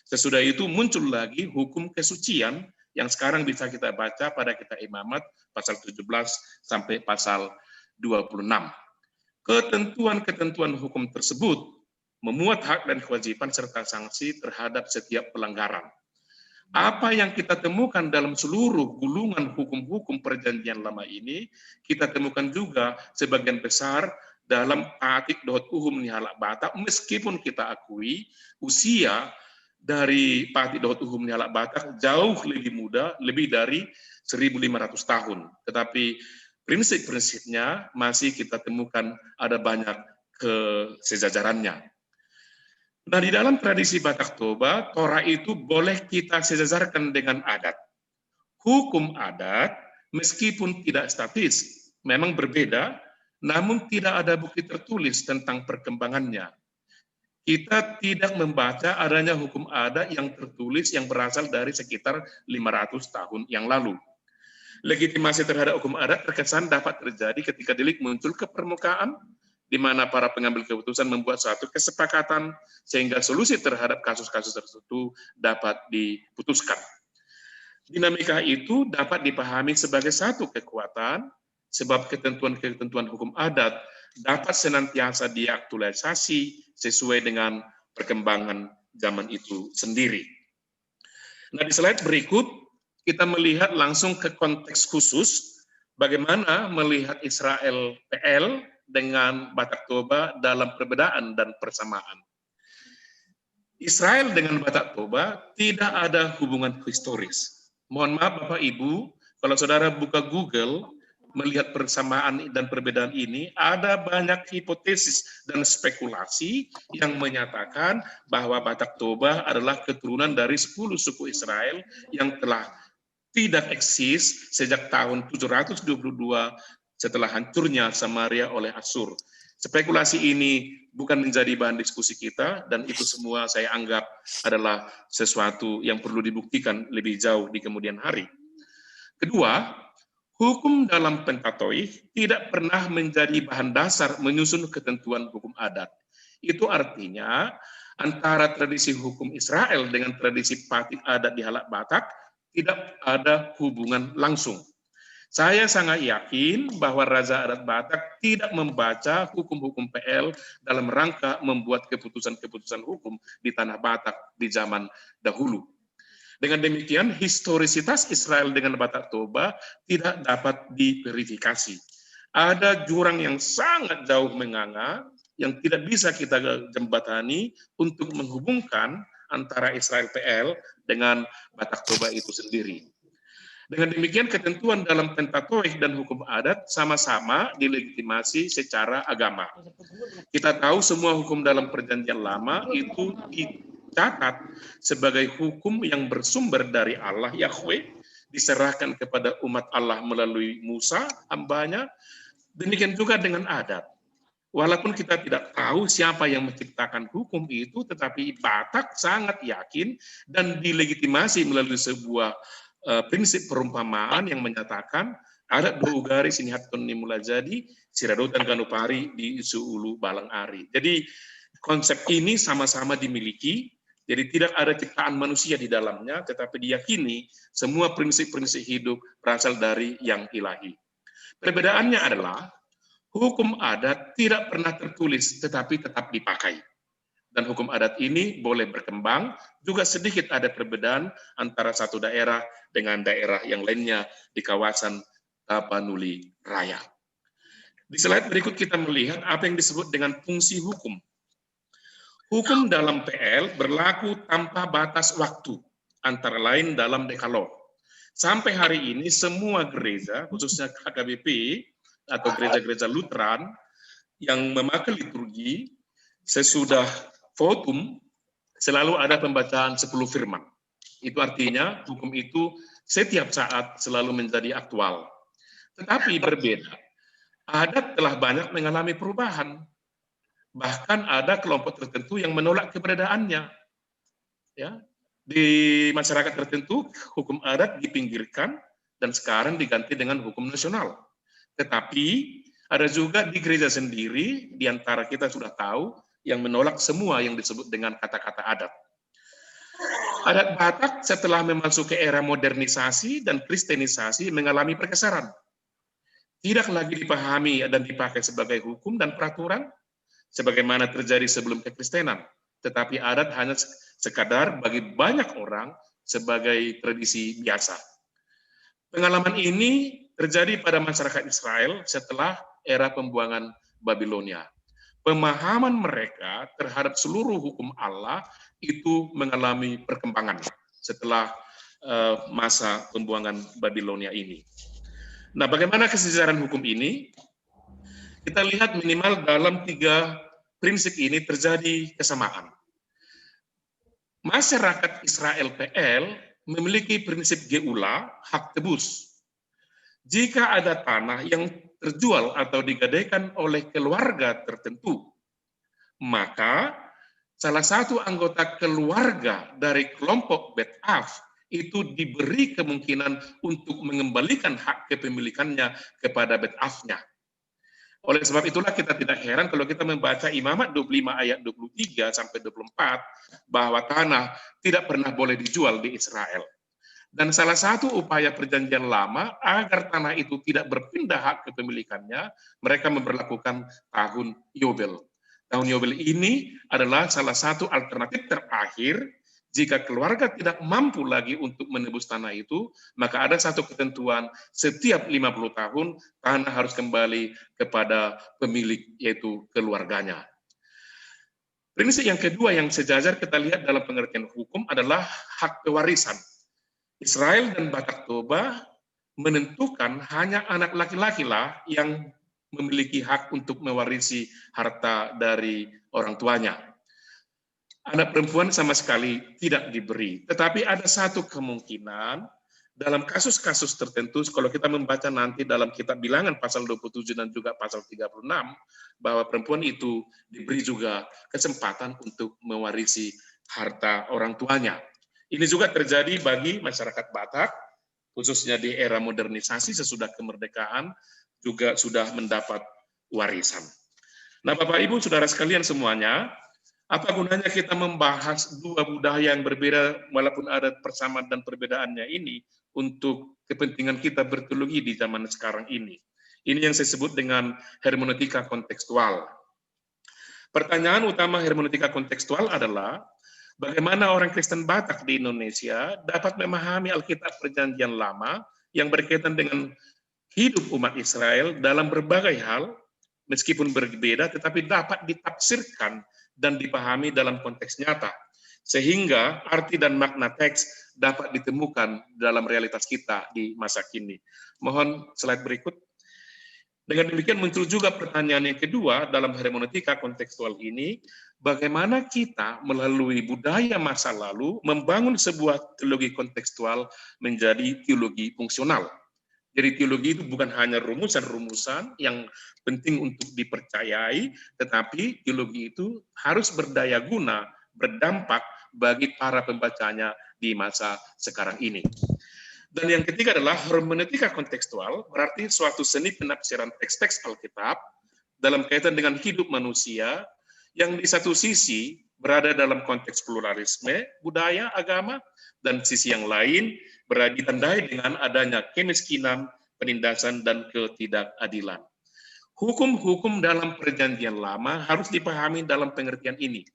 Sesudah itu muncul lagi hukum kesucian yang sekarang bisa kita baca pada kitab Imamat pasal 17 sampai pasal 26. Ketentuan-ketentuan hukum tersebut memuat hak dan kewajiban serta sanksi terhadap setiap pelanggaran. Apa yang kita temukan dalam seluruh gulungan hukum-hukum perjanjian lama ini, kita temukan juga sebagian besar dalam Atik Dohot Uhum Nihalak Batak, meskipun kita akui usia dari Atik Dohot Uhum Nihalak Batak jauh lebih muda, lebih dari 1.500 tahun. Tetapi prinsip-prinsipnya masih kita temukan ada banyak kesejajarannya. Nah, di dalam tradisi Batak Toba, Torah itu boleh kita sejajarkan dengan adat. Hukum adat, meskipun tidak statis, memang berbeda, namun tidak ada bukti tertulis tentang perkembangannya. Kita tidak membaca adanya hukum adat yang tertulis yang berasal dari sekitar 500 tahun yang lalu. Legitimasi terhadap hukum adat terkesan dapat terjadi ketika delik muncul ke permukaan, di mana para pengambil keputusan membuat suatu kesepakatan sehingga solusi terhadap kasus-kasus tertentu dapat diputuskan. Dinamika itu dapat dipahami sebagai satu kekuatan, sebab ketentuan-ketentuan hukum adat dapat senantiasa diaktualisasi sesuai dengan perkembangan zaman itu sendiri. Nah, di slide berikut, kita melihat langsung ke konteks khusus, bagaimana melihat Israel PL dengan Batak Toba dalam perbedaan dan persamaan. Israel dengan Batak Toba tidak ada hubungan historis. Mohon maaf Bapak Ibu, kalau saudara buka Google, melihat persamaan dan perbedaan ini, ada banyak hipotesis dan spekulasi yang menyatakan bahwa Batak Toba adalah keturunan dari 10 suku Israel yang telah tidak eksis sejak tahun 722 setelah hancurnya Samaria oleh Asyur. Spekulasi ini bukan menjadi bahan diskusi kita, dan itu semua saya anggap adalah sesuatu yang perlu dibuktikan lebih jauh di kemudian hari. Kedua, hukum dalam Pentateuch tidak pernah menjadi bahan dasar menyusun ketentuan hukum adat. Itu artinya antara tradisi hukum Israel dengan tradisi Patik adat di Halak Batak tidak ada hubungan langsung. Saya sangat yakin bahwa Raja Adat Batak tidak membaca hukum-hukum PL dalam rangka membuat keputusan-keputusan hukum di tanah Batak di zaman dahulu. Dengan demikian, historisitas Israel dengan Batak Toba tidak dapat diverifikasi. Ada jurang yang sangat jauh menganga yang tidak bisa kita jembatani untuk menghubungkan antara Israel PL dengan Batak Toba itu sendiri. Dengan demikian, ketentuan dalam Pentateuch dan hukum adat sama-sama dilegitimasi secara agama. Kita tahu semua hukum dalam Perjanjian Lama itu dicatat sebagai hukum yang bersumber dari Allah Yahweh, diserahkan kepada umat Allah melalui Musa, hambanya. Demikian juga dengan adat. Walaupun kita tidak tahu siapa yang menciptakan hukum itu, tetapi Batak sangat yakin dan dilegitimasi melalui sebuah prinsip perumpamaan yang menyatakan ada 2 garis ini hatun nimula jadi siradotan ganupari di isu ulu balang ari. Jadi konsep ini sama-sama dimiliki, jadi tidak ada ciptaan manusia di dalamnya, tetapi diyakini semua prinsip-prinsip hidup berasal dari yang ilahi. Perbedaannya adalah hukum adat tidak pernah tertulis tetapi tetap dipakai. Dan hukum adat ini boleh berkembang, juga sedikit ada perbedaan antara satu daerah dengan daerah yang lainnya di kawasan Tapanuli Raya. Di slide berikut kita melihat apa yang disebut dengan fungsi hukum. Hukum dalam PL berlaku tanpa batas waktu, antara lain dalam Dekalog. Sampai hari ini semua gereja, khususnya HKBP atau gereja-gereja Lutheran yang memakai liturgi sesudah votum selalu ada pembacaan 10 firman. Itu artinya hukum itu setiap saat selalu menjadi aktual. Tetapi berbeda, adat telah banyak mengalami perubahan. Bahkan ada kelompok tertentu yang menolak keberadaannya. Ya, di masyarakat tertentu hukum adat dipinggirkan dan sekarang diganti dengan hukum nasional. Tetapi ada juga di gereja sendiri, di antara kita sudah tahu, yang menolak semua yang disebut dengan kata-kata adat. Adat Batak setelah memasuki era modernisasi dan kristenisasi mengalami pergeseran. Tidak lagi dipahami dan dipakai sebagai hukum dan peraturan, sebagaimana terjadi sebelum kekristenan. Tetapi adat hanya sekadar bagi banyak orang sebagai tradisi biasa. Pengalaman ini terjadi pada masyarakat Israel setelah era pembuangan Babilonia. Pemahaman mereka terhadap seluruh hukum Allah itu mengalami perkembangan setelah masa pembuangan Babilonia ini. Nah, bagaimana kesejaran hukum ini? Kita lihat minimal dalam 3 prinsip ini terjadi kesamaan. Masyarakat Israel PL memiliki prinsip geula, hak tebus. Jika ada tanah yang terjual atau digadaikan oleh keluarga tertentu, maka salah satu anggota keluarga dari kelompok Bet-Af itu diberi kemungkinan untuk mengembalikan hak kepemilikannya kepada Bet-Af-nya. Oleh sebab itulah kita tidak heran kalau kita membaca Imamat 25 ayat 23 sampai 24 bahwa tanah tidak pernah boleh dijual di Israel. Dan salah satu upaya perjanjian lama agar tanah itu tidak berpindah hak kepemilikannya, mereka memberlakukan tahun Yobel. Tahun Yobel ini adalah salah satu alternatif terakhir jika keluarga tidak mampu lagi untuk menebus tanah itu, maka ada satu ketentuan setiap 50 tahun tanah harus kembali kepada pemilik, yaitu keluarganya. Prinsip yang kedua yang sejajar kita lihat dalam pengertian hukum adalah hak pewarisan. Israel dan Batak Toba menentukan hanya anak laki-laki lah yang memiliki hak untuk mewarisi harta dari orang tuanya. Anak perempuan sama sekali tidak diberi. Tetapi ada satu kemungkinan dalam kasus-kasus tertentu, kalau kita membaca nanti dalam kitab Bilangan pasal 27 dan juga pasal 36, bahwa perempuan itu diberi juga kesempatan untuk mewarisi harta orang tuanya. Ini juga terjadi bagi masyarakat Batak, khususnya di era modernisasi sesudah kemerdekaan, juga sudah mendapat warisan. Nah, Bapak Ibu, Saudara sekalian semuanya, apa gunanya kita membahas 2 budaya yang berbeda walaupun ada persamaan dan perbedaannya ini untuk kepentingan kita berteologi di zaman sekarang ini? Ini yang saya sebut dengan hermeneutika kontekstual. Pertanyaan utama hermeneutika kontekstual adalah bagaimana orang Kristen Batak di Indonesia dapat memahami Alkitab Perjanjian Lama yang berkaitan dengan hidup umat Israel dalam berbagai hal, meskipun berbeda tetapi dapat ditafsirkan dan dipahami dalam konteks nyata, sehingga arti dan makna teks dapat ditemukan dalam realitas kita di masa kini. Mohon slide berikut. Dengan demikian muncul juga pertanyaan yang kedua dalam hermeneutika kontekstual ini, bagaimana kita melalui budaya masa lalu membangun sebuah teologi kontekstual menjadi teologi fungsional. Jadi teologi itu bukan hanya rumusan-rumusan yang penting untuk dipercayai, tetapi teologi itu harus berdaya guna, berdampak bagi para pembacanya di masa sekarang ini. Dan yang ketiga adalah hermeneutika kontekstual, berarti suatu seni penafsiran teks-teks Alkitab dalam kaitan dengan hidup manusia yang di satu sisi berada dalam konteks pluralisme, budaya, agama, dan sisi yang lain berada ditandai dengan adanya kemiskinan, penindasan, dan ketidakadilan. Hukum-hukum dalam Perjanjian Lama harus dipahami dalam pengertian ini.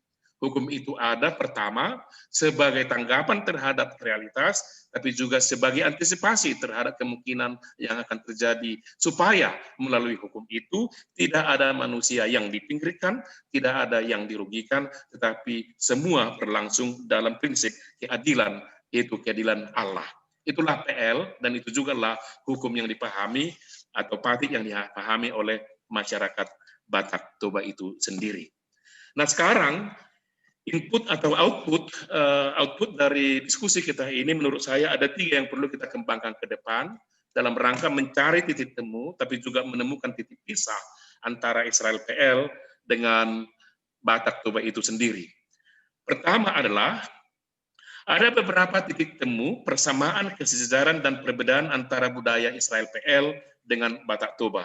Hukum itu ada pertama sebagai tanggapan terhadap realitas, tapi juga sebagai antisipasi terhadap kemungkinan yang akan terjadi, supaya melalui hukum itu tidak ada manusia yang dipinggirkan, tidak ada yang dirugikan, tetapi semua berlangsung dalam prinsip keadilan, yaitu keadilan Allah. Itulah PL, dan itu juga lah hukum yang dipahami atau patik yang dipahami oleh masyarakat Batak Toba itu sendiri. Nah sekarang, input atau output dari diskusi kita ini menurut saya ada 3 yang perlu kita kembangkan ke depan dalam rangka mencari titik temu, tapi juga menemukan titik pisah antara Israel PL dengan Batak Toba itu sendiri. Pertama adalah ada beberapa titik temu persamaan kesejaran dan perbedaan antara budaya Israel PL dengan Batak Toba.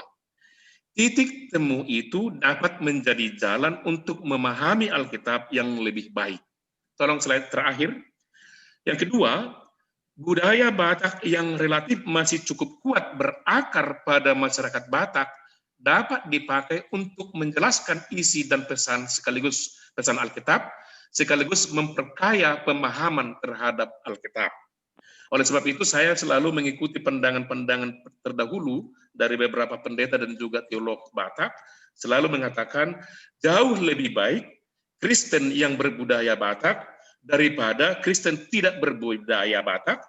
Titik temu itu dapat menjadi jalan untuk memahami Alkitab yang lebih baik. Tolong slide terakhir. Yang kedua, budaya Batak yang relatif masih cukup kuat berakar pada masyarakat Batak dapat dipakai untuk menjelaskan isi dan pesan sekaligus pesan Alkitab, sekaligus memperkaya pemahaman terhadap Alkitab. Oleh sebab itu saya selalu mengikuti pandangan-pandangan terdahulu dari beberapa pendeta dan juga teolog Batak, selalu mengatakan jauh lebih baik Kristen yang berbudaya Batak daripada Kristen tidak berbudaya Batak,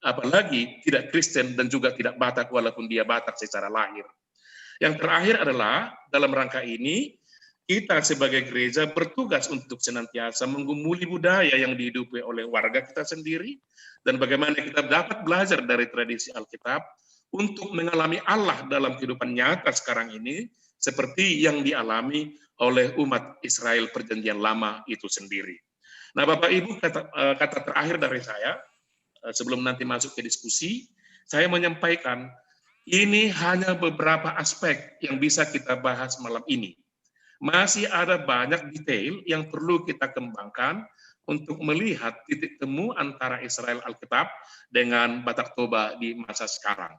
apalagi tidak Kristen dan juga tidak Batak walaupun dia Batak secara lahir. Yang terakhir adalah dalam rangka ini kita sebagai gereja bertugas untuk senantiasa menggumuli budaya yang dihidupi oleh warga kita sendiri, dan bagaimana kita dapat belajar dari tradisi Alkitab untuk mengalami Allah dalam kehidupan nyata sekarang ini, seperti yang dialami oleh umat Israel Perjanjian Lama itu sendiri. Nah Bapak Ibu, kata terakhir dari saya, sebelum nanti masuk ke diskusi, saya menyampaikan, ini hanya beberapa aspek yang bisa kita bahas malam ini. Masih ada banyak detail yang perlu kita kembangkan untuk melihat titik temu antara Israel Alkitab dengan Batak Toba di masa sekarang.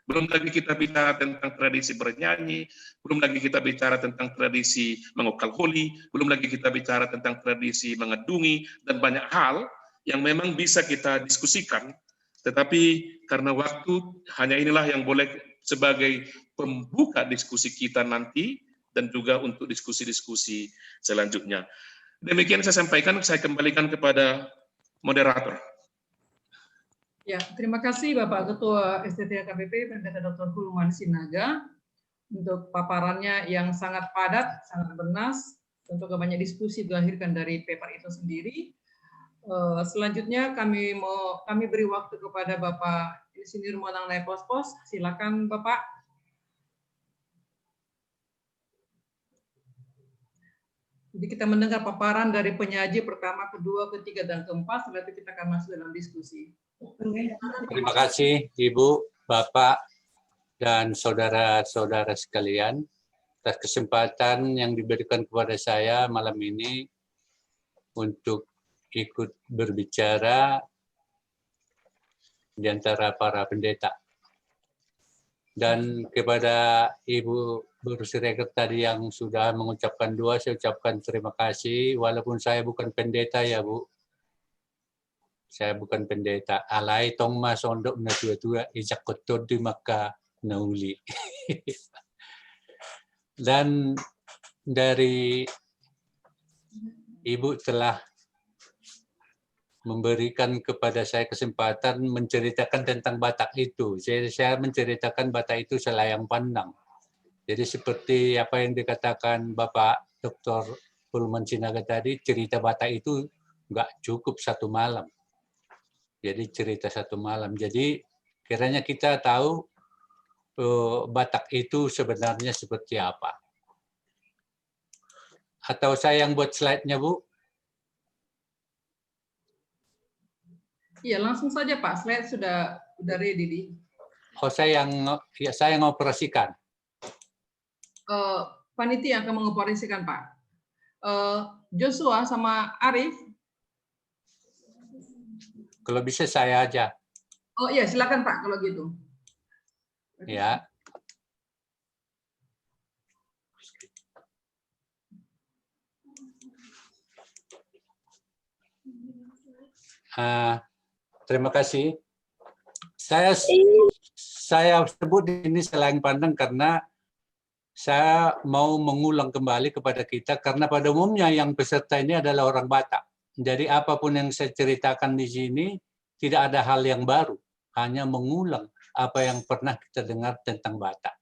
Belum lagi kita bicara tentang tradisi bernyanyi, belum lagi kita bicara tentang tradisi mengokal holi, belum lagi kita bicara tentang tradisi mengedungi, dan banyak hal yang memang bisa kita diskusikan, tetapi karena waktu, hanya inilah yang boleh sebagai pembuka diskusi kita nanti, dan juga untuk diskusi-diskusi selanjutnya. Demikian saya sampaikan, saya kembalikan kepada moderator. Ya, terima kasih Bapak Ketua STT KBP, Pendeta Dr. Huluman Sinaga, untuk paparannya yang sangat padat, sangat bernas, tentu banyak diskusi dilahirkan dari paper itu sendiri. Selanjutnya kami beri waktu kepada Bapak Insinyur Monang Naipospos. Silakan Bapak. Jadi kita mendengar paparan dari penyaji pertama, kedua, ketiga, dan keempat. Setelah itu kita akan masuk dalam diskusi. Terima kasih Ibu, Bapak, dan saudara-saudara sekalian atas kesempatan yang diberikan kepada saya malam ini untuk ikut berbicara di antara para pendeta. Dan kepada Ibu Guru Siregar tadi yang sudah mengucapkan doa, saya ucapkan terima kasih. Walaupun saya bukan pendeta ya Bu. Saya bukan pendeta. Alai tong mas ondok na tua-tua ijak kotod di maka nauli. Dan dari Ibu telah memberikan kepada saya kesempatan menceritakan tentang Batak itu. Jadi saya menceritakan Batak itu selayang pandang. Jadi seperti apa yang dikatakan Bapak Dr. Pulman Sinaga tadi, cerita Batak itu nggak cukup satu malam. Jadi cerita satu malam. Jadi kiranya kita tahu Batak itu sebenarnya seperti apa. Atau saya yang buat slide-nya, Bu? Iya, langsung saja Pak. Slide sudah ready di. Oh, saya yang operasikan. Panitia yang akan mengoperasikan Pak. Joshua sama Arif. Kalau bisa saya aja. Oh iya, silakan Pak kalau gitu. Ya. Terima kasih. Saya sebut ini selayang pandang karena saya mau mengulang kembali kepada kita, karena pada umumnya yang peserta ini adalah orang Batak. Jadi apapun yang saya ceritakan di sini tidak ada hal yang baru, hanya mengulang apa yang pernah kita dengar tentang Batak.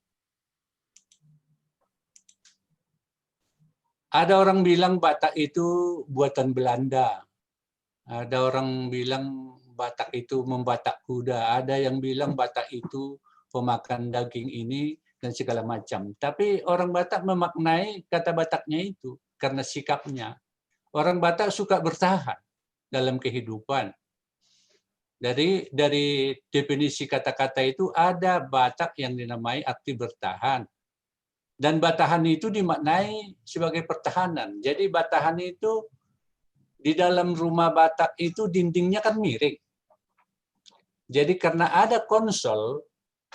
Ada orang bilang Batak itu buatan Belanda. Ada orang bilang Batak itu membatak kuda. Ada yang bilang Batak itu pemakan daging ini dan segala macam. Tapi orang Batak memaknai kata Bataknya itu karena sikapnya. Orang Batak suka bertahan dalam kehidupan. Dari definisi kata-kata itu ada Batak yang dinamai arti bertahan. Dan batahan itu dimaknai sebagai pertahanan. Jadi batahan itu di dalam rumah Batak itu dindingnya kan miring. Jadi karena ada konsol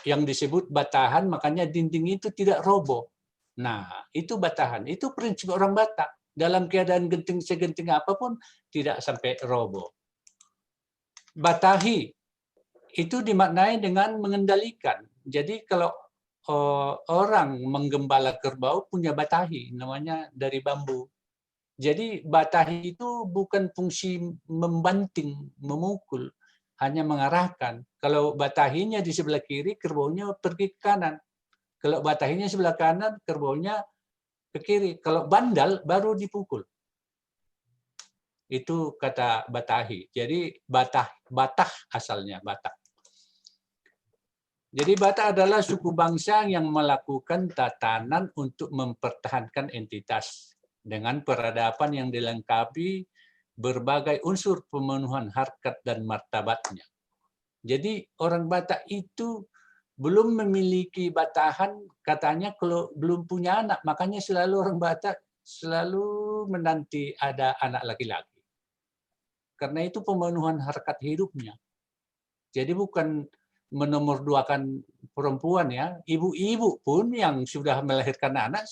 yang disebut batahan, makanya dinding itu tidak roboh. Nah, itu batahan. Itu prinsip orang Batak. Dalam keadaan genting segenting apapun tidak sampai roboh. Batahi itu dimaknai dengan mengendalikan. Jadi kalau orang menggembala kerbau punya batahi, namanya dari bambu. Jadi batahi itu bukan fungsi membanting, memukul, hanya mengarahkan. Kalau batahinya di sebelah kiri, kerbaunya pergi ke kanan. Kalau batahinya sebelah kanan, kerbaunya ke kiri. Kalau bandal baru dipukul. Itu kata batahi. Jadi batah asalnya Batak. Jadi Batak adalah suku bangsa yang melakukan tatanan untuk mempertahankan entitas dengan peradaban yang dilengkapi berbagai unsur pemenuhan harkat dan martabatnya. Jadi orang Batak itu belum memiliki batahan, katanya kalau belum punya anak, makanya selalu orang Batak selalu menanti ada anak laki-laki. Karena itu pemenuhan harkat hidupnya. Jadi bukan menomorduakan perempuan ya, ibu-ibu pun yang sudah melahirkan anak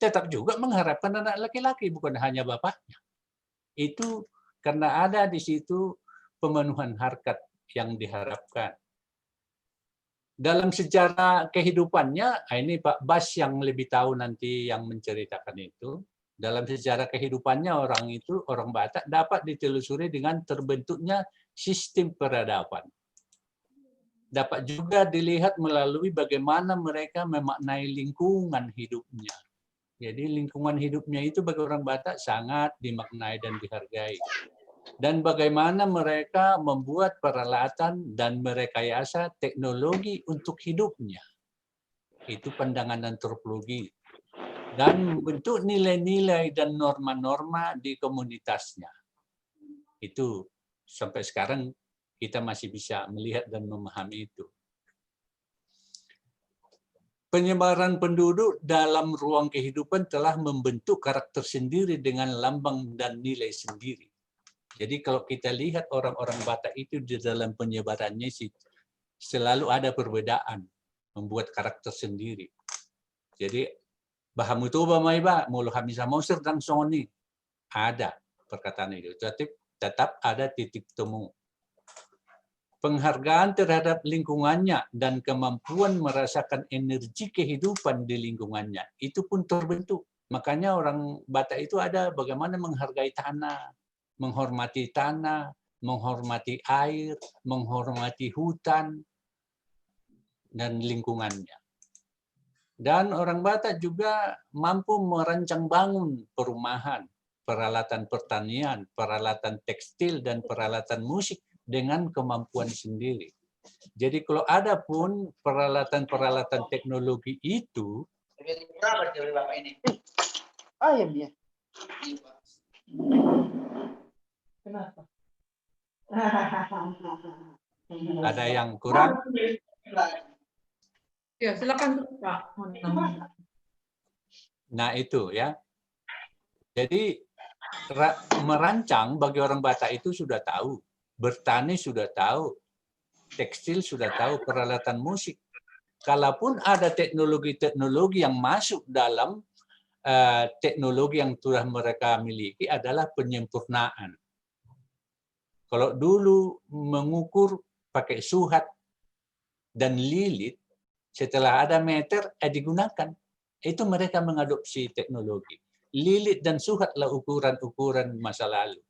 tetap juga mengharapkan anak laki-laki, bukan hanya bapaknya. Itu karena ada di situ pemenuhan harkat yang diharapkan. Dalam sejarah kehidupannya, ini Pak Bas yang lebih tahu nanti yang menceritakan itu. Dalam sejarah kehidupannya orang itu, orang Batak dapat ditelusuri dengan terbentuknya sistem peradaban. Dapat juga dilihat melalui bagaimana mereka memaknai lingkungan hidupnya. Jadi lingkungan hidupnya itu bagi orang Batak sangat dimaknai dan dihargai. Dan bagaimana mereka membuat peralatan dan merekayasa teknologi untuk hidupnya. Itu pandangan antropologi. Dan bentuk nilai-nilai dan norma-norma di komunitasnya. Itu sampai sekarang kita masih bisa melihat dan memahami itu. Penyebaran penduduk dalam ruang kehidupan telah membentuk karakter sendiri dengan lambang dan nilai sendiri. Jadi kalau kita lihat orang-orang Batak itu di dalam penyebarannya selalu ada perbedaan, membuat karakter sendiri. Jadi bahamu itu bamaiba, mulu hamisa mausir dan soni. Ada perkataan itu, tetap ada titik temu. penghargaan terhadap lingkungannya dan kemampuan merasakan energi kehidupan di lingkungannya itu pun terbentuk. Makanya orang Batak itu ada bagaimana menghargai tanah, menghormati air, menghormati hutan dan lingkungannya. Dan orang Batak juga mampu merancang bangun perumahan, peralatan pertanian, peralatan tekstil, dan peralatan musik dengan kemampuan sendiri. Jadi kalau ada pun peralatan-peralatan teknologi itu, Kenapa? ada yang kurang. Ya, silakan Pak. Nah itu ya. Jadi merancang bagi orang Batak itu sudah tahu, bertani sudah tahu, tekstil sudah tahu, peralatan musik. Kalaupun ada teknologi-teknologi yang masuk dalam teknologi yang sudah mereka miliki adalah penyempurnaan. Kalau dulu mengukur pakai suhat dan lilit, setelah ada meter digunakan. Itu mereka mengadopsi teknologi. Lilit dan suhatlah ukuran-ukuran masa lalu.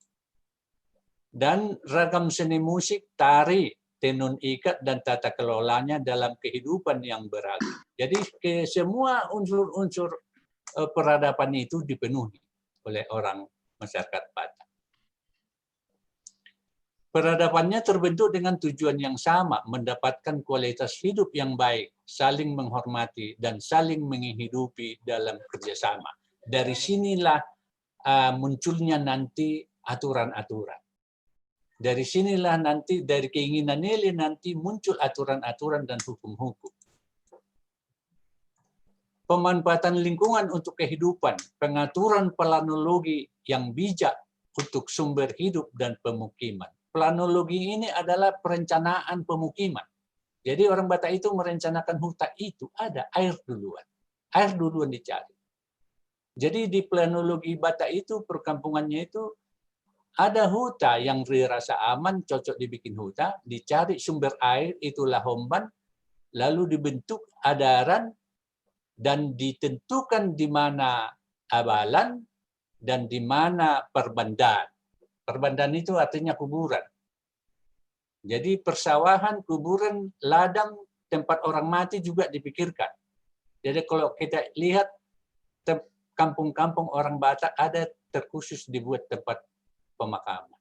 Dan ragam seni musik, tari, tenun ikat, dan tata kelolanya dalam kehidupan yang beragam. Jadi semua unsur-unsur peradaban itu dipenuhi oleh orang masyarakat Batak. Peradabannya terbentuk dengan tujuan yang sama, mendapatkan kualitas hidup yang baik, saling menghormati, dan saling menghidupi dalam kerjasama. Dari sinilah munculnya nanti aturan-aturan. Dari sinilah nanti, dari keinginan ini nanti muncul aturan-aturan dan hukum-hukum. Pemanfaatan lingkungan untuk kehidupan, pengaturan planologi yang bijak untuk sumber hidup dan pemukiman. Planologi ini adalah perencanaan pemukiman. Jadi orang Batak itu merencanakan hutan itu ada air duluan. Air duluan dicari. Jadi di planologi Batak itu perkampungannya itu ada hutan yang dirasa aman, cocok dibikin hutan, dicari sumber air, itulah homban, lalu dibentuk adaran dan ditentukan di mana abalan dan di mana perbandan. Perbandan itu artinya kuburan. Jadi persawahan, kuburan, ladang, tempat orang mati juga dipikirkan. Jadi kalau kita lihat kampung-kampung orang Batak ada terkhusus dibuat tempat pemakaman.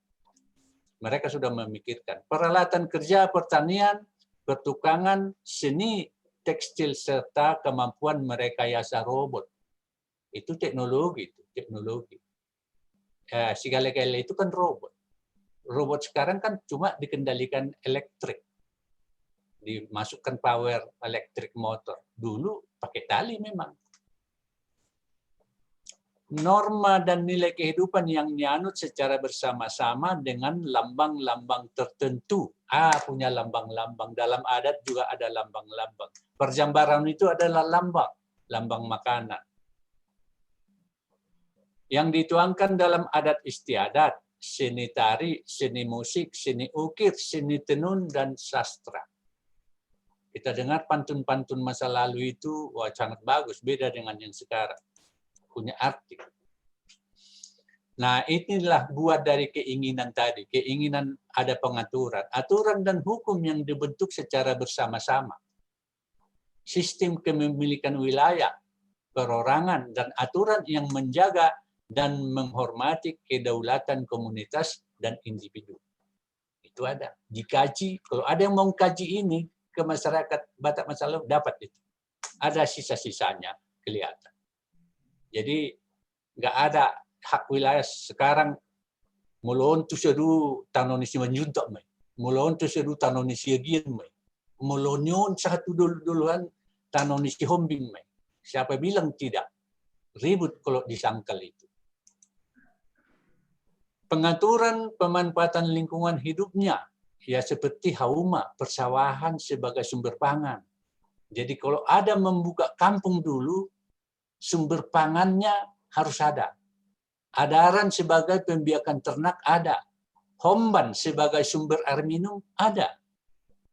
Mereka sudah memikirkan peralatan kerja pertanian, pertukangan, seni, tekstil, serta kemampuan merekayasa robot. Itu teknologi. Segala-gala itu kan robot. Robot sekarang kan cuma dikendalikan elektrik. Dimasukkan power elektrik motor. Dulu pakai tali memang. Norma dan nilai kehidupan yang dianut secara bersama-sama dengan lambang-lambang tertentu. Punya lambang-lambang. Dalam adat juga ada lambang-lambang. Perjambaran itu adalah lambang makanan. Yang dituangkan dalam adat istiadat, seni tari, seni musik, seni ukir, seni tenun, dan sastra. Kita dengar pantun-pantun masa lalu itu sangat bagus, beda dengan yang sekarang. Punya arti. Nah, inilah buat dari keinginan tadi. Keinginan ada pengaturan. Aturan dan hukum yang dibentuk secara bersama-sama. Sistem kepemilikan wilayah, perorangan, dan aturan yang menjaga dan menghormati kedaulatan komunitas dan individu. Itu ada. Dikaji. Kalau ada yang mau kaji ini ke masyarakat Batak masa lalu, dapat itu. Ada sisa-sisanya kelihatan. Jadi nggak ada hak wilayah sekarang. Mulon tu seru tanonisi menjuntak mai. Mulon tu seru tanonisi agian mai. Mulonyon satu duluan tanonisi hombing mai. Siapa bilang tidak? Ribut kalau disangkal itu. Pengaturan pemanfaatan lingkungan hidupnya, ya seperti hauma, persawahan sebagai sumber pangan. Jadi kalau ada membuka kampung dulu, sumber pangannya harus ada. Adaran sebagai pembiakan ternak ada. Homban sebagai sumber air minum ada.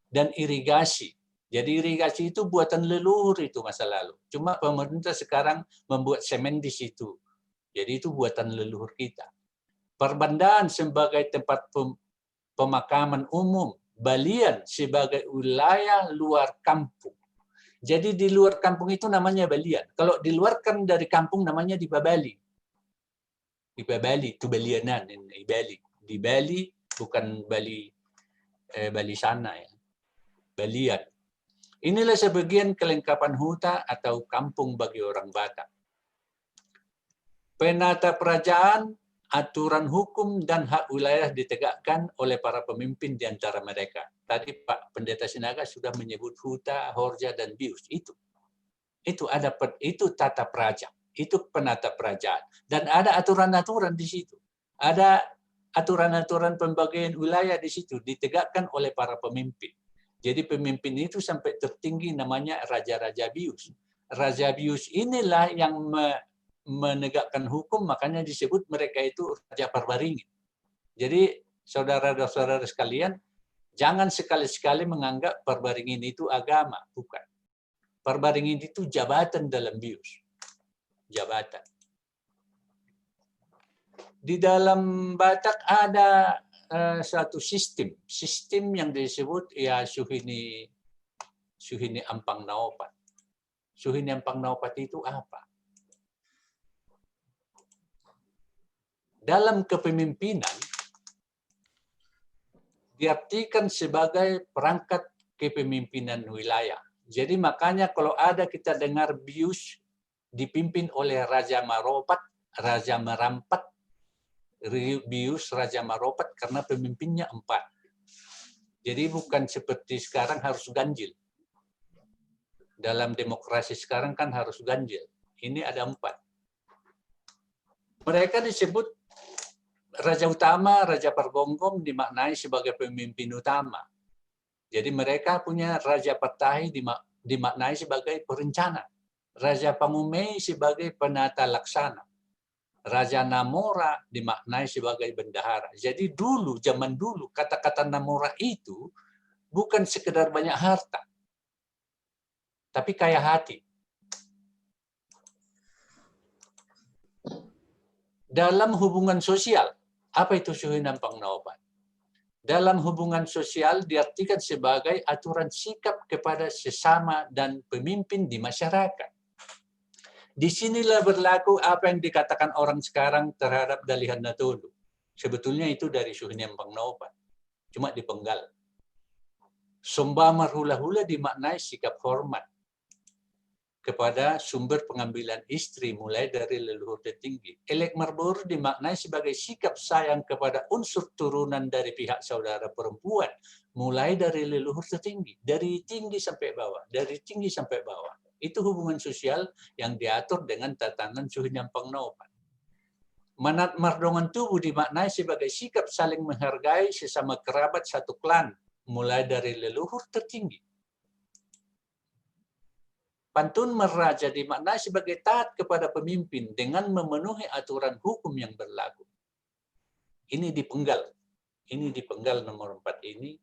dan irigasi. Jadi irigasi itu buatan leluhur itu masa lalu. Cuma pemerintah sekarang membuat semen di situ. Jadi itu buatan leluhur kita. Perbandaan sebagai tempat pemakaman umum, Balian sebagai wilayah luar kampung. Jadi di luar kampung itu namanya Balian. Kalau diluarkan dari kampung namanya di Babali. Di Babali, itu Balianan, di Bali. Di Bali, bukan Bali, Bali sana ya. Balian. Inilah sebagian kelengkapan huta atau kampung bagi orang Batak. Penata kerajaan, aturan hukum, dan hak wilayah ditegakkan oleh para pemimpin di antara mereka. Tadi Pak Pendeta Sinaga sudah menyebut huta, horja, dan bius. Itu tata praja, itu penata kerajaan. Dan ada aturan-aturan di situ. Ada aturan-aturan pembagian wilayah di situ ditegakkan oleh para pemimpin. Jadi pemimpin itu sampai tertinggi namanya Raja-Raja Bius. Raja Bius inilah yang menegakkan hukum, makanya disebut mereka itu Raja Parbaringin. Jadi saudara-saudara sekalian, jangan sekali-sekali menganggap Parbaringin itu agama, bukan. Parbaringin itu jabatan dalam Bius. Jabatan. Di dalam Batak ada satu sistem yang disebut ya Suhini Ampang Naopat. Suhini Ampang Naopat itu apa? Dalam kepemimpinan diartikan sebagai perangkat kepemimpinan wilayah. Jadi makanya kalau ada kita dengar Bius dipimpin oleh Raja Maropat, Raja Merampat, Bius Raja Maropat karena pemimpinnya 4. Jadi bukan seperti sekarang harus ganjil. Dalam demokrasi sekarang kan harus ganjil. Ini ada 4. Mereka disebut Raja Utama, Raja Pargonggom dimaknai sebagai pemimpin utama. Jadi mereka punya Raja Patahi dimaknai sebagai perencana. Raja Pangumei sebagai penata laksana. Raja Namora dimaknai sebagai bendahara. Jadi dulu, zaman dulu, kata-kata Namora itu bukan sekedar banyak harta, tapi kaya hati. Dalam hubungan sosial, apa itu Suhini Ampang Naopat? Dalam hubungan sosial diartikan sebagai aturan sikap kepada sesama dan pemimpin di masyarakat. Disinilah berlaku apa yang dikatakan orang sekarang terhadap Dalihan Natolu. Sebetulnya itu dari Suhini Ampang Naopat, cuma dipenggal. Sombamar hula-hula dimaknai sikap hormat kepada sumber pengambilan istri mulai dari leluhur tertinggi. Elek Marbor dimaknai sebagai sikap sayang kepada unsur turunan dari pihak saudara perempuan mulai dari leluhur tertinggi, dari tinggi sampai bawah, dari tinggi sampai bawah. Itu hubungan sosial yang diatur dengan tatanan Suhini Ampang Naopat. Manat Mardongan Tubuh dimaknai sebagai sikap saling menghargai sesama kerabat satu klan, mulai dari leluhur tertinggi. Pantun Meraja dimaknai sebagai taat kepada pemimpin dengan memenuhi aturan hukum yang berlaku. Ini dipenggal. Ini dipenggal nomor 4 ini.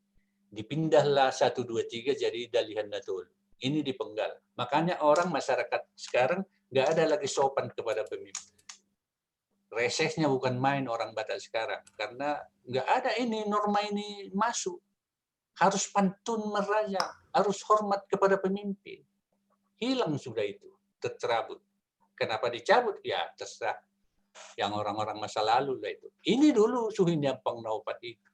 Dipindahlah 1, 2, 3 jadi Dalihan Natolu. Ini dipenggal. Makanya orang masyarakat sekarang nggak ada lagi sopan kepada pemimpin. Resesnya bukan main orang Batak sekarang. Karena nggak ada ini, norma ini masuk. Harus pantun meraja, harus hormat kepada pemimpin. Hilang sudah itu, tercerabut. Kenapa dicabut? Ya terserah. Yang orang-orang masa lalu lah itu. Ini dulu Suhini Ampang Naopat itu.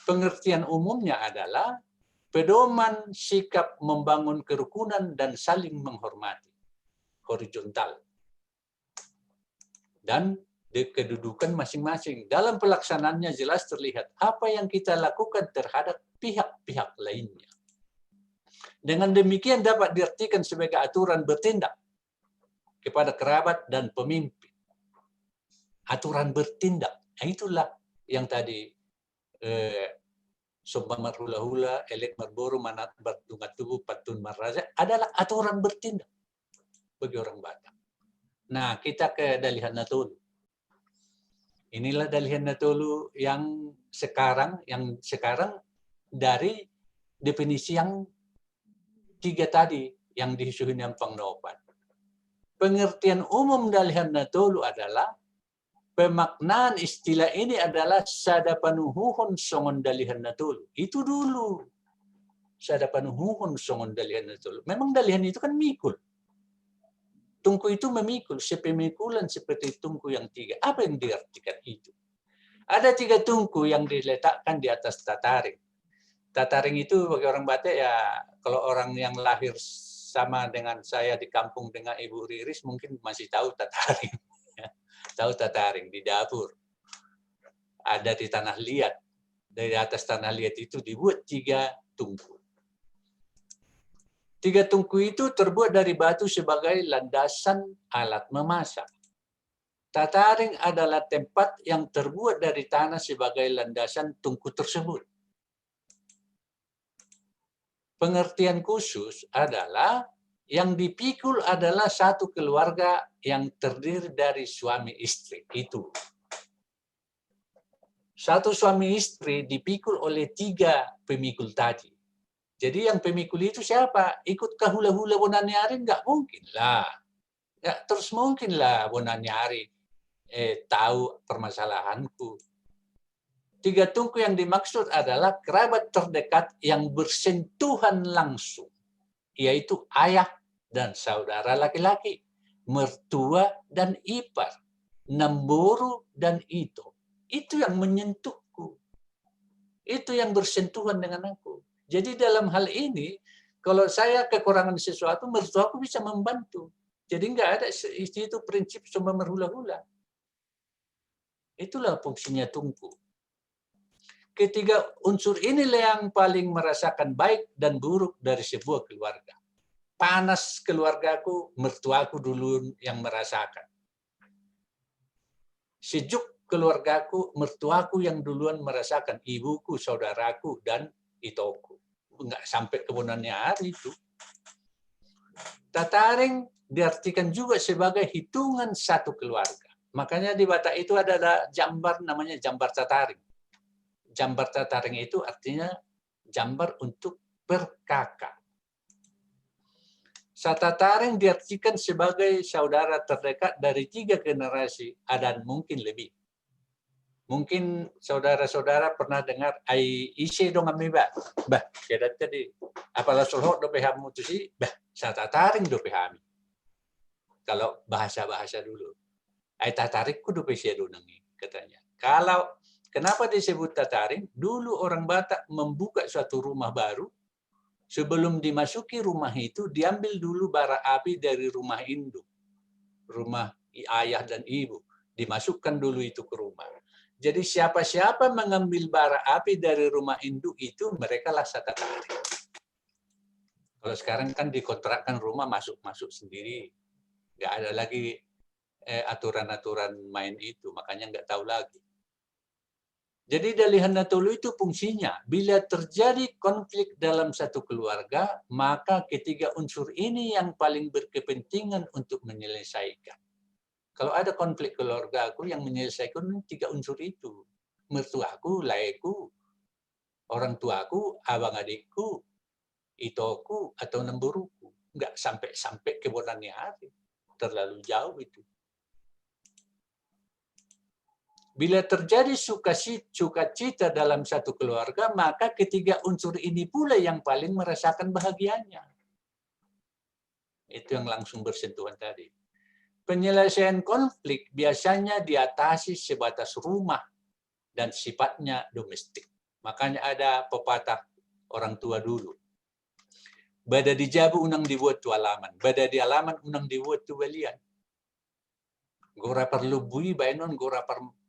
Pengertian umumnya adalah pedoman sikap membangun kerukunan dan saling menghormati. Horizontal. Dan kedudukan masing-masing. Dalam pelaksanaannya jelas terlihat apa yang kita lakukan terhadap pihak-pihak lainnya. Dengan demikian dapat diartikan sebagai aturan bertindak kepada kerabat dan pemimpin. Aturan bertindak. Nah, itulah yang tadi Sombamar hula-hula, Elek Marboro, Manat Bardungan Tubuh, Pantun Meraja adalah aturan bertindak bagi orang Batak. Nah, kita ke Dalihan Natolu. Inilah Dalihan Natolu yang sekarang dari definisi yang 3 tadi yang disusun yang pengnopat. Pengertian umum dalihan natolu adalah pemaknaan istilah ini adalah sadapanuhuhon songon dalihan natolu. Itu dulu. Sadapanuhuhon songon dalihan natolu. Memang dalihan itu kan mikul. Tungku itu memikul, sepemikulan seperti tungku yang 3. Apa yang diartikan itu? Ada 3 tungku yang diletakkan di atas tataring. Tataring itu bagi orang Batak ya, kalau orang yang lahir sama dengan saya di kampung dengan Ibu Riris mungkin masih tahu tataring. Tahu tataring di dapur. Ada di tanah liat. Dari atas tanah liat itu dibuat 3 tungku. 3 tungku itu terbuat dari batu sebagai landasan alat memasak. Tataring adalah tempat yang terbuat dari tanah sebagai landasan tungku tersebut. Pengertian khusus adalah yang dipikul adalah satu keluarga yang terdiri dari suami istri. Itu. Satu suami istri dipikul oleh 3 pemikul tadi. Jadi yang pemikul itu siapa? Ikut ke hula-hula Bonanyari? Nggak mungkin lah. Nggak terus mungkin lah Bonanyari tahu permasalahanku. 3 tungku yang dimaksud adalah kerabat terdekat yang bersentuhan langsung, yaitu ayah dan saudara laki-laki, mertua dan ipar, namburu dan ito. Itu yang menyentuhku. Itu yang bersentuhan dengan aku. Jadi dalam hal ini, kalau saya kekurangan sesuatu, mertuaku bisa membantu. Jadi nggak ada itu prinsip cuma berhula-hula. Itulah fungsinya tungku. Ketiga unsur inilah yang paling merasakan baik dan buruk dari sebuah keluarga. Panas keluargaku, mertuaku dulu yang merasakan. Sejuk keluargaku, mertuaku yang duluan merasakan. Ibuku, saudaraku, dan itoku. Enggak sampai ke Bonanyari itu. Tataring diartikan juga sebagai hitungan satu keluarga. Makanya di Batak itu ada jambar namanya jambar tataring. Jambar tataring itu artinya jambar untuk berkakak. Satataring diartikan sebagai saudara terdekat dari 3 generasi dan mungkin lebih. Mungkin saudara-saudara pernah dengar ai isi dong kami bah kira tadi apalah sulhok do pehamu tu si bah satataring do pehami. Kalau bahasa-bahasa dulu. Ai tatarikku do pesia do nangi katanya. Kalau kenapa disebut tataring? Dulu orang Batak membuka suatu rumah baru. Sebelum dimasuki rumah itu, diambil dulu bara api dari rumah induk. Rumah ayah dan ibu. Dimasukkan dulu itu ke rumah. Jadi siapa-siapa mengambil bara api dari rumah induk itu, mereka lah satataring. Kalau sekarang kan dikontrakkan rumah masuk-masuk sendiri. Nggak ada lagi aturan-aturan main itu, makanya nggak tahu lagi. Jadi dalihan natolu itu fungsinya, bila terjadi konflik dalam satu keluarga, maka ketiga unsur ini yang paling berkepentingan untuk menyelesaikan. Kalau ada konflik keluarga aku yang menyelesaikan 3 unsur itu. Mertuaku, laeku, orang tuaku, abang adikku, itoku, atau nemburuku. Nggak sampai ke Bonanyari. Terlalu jauh itu. Bila terjadi sukacita dalam satu keluarga, maka ketiga unsur ini pula yang paling merasakan bahagianya. Itu yang langsung bersentuhan tadi. Penyelesaian konflik biasanya diatasi sebatas rumah dan sifatnya domestik. Makanya ada pepatah orang tua dulu. Bada di jabu unang dibuat tu alaman. Bada di alaman unang dibuat tu balian. Gora perlubui bainon gora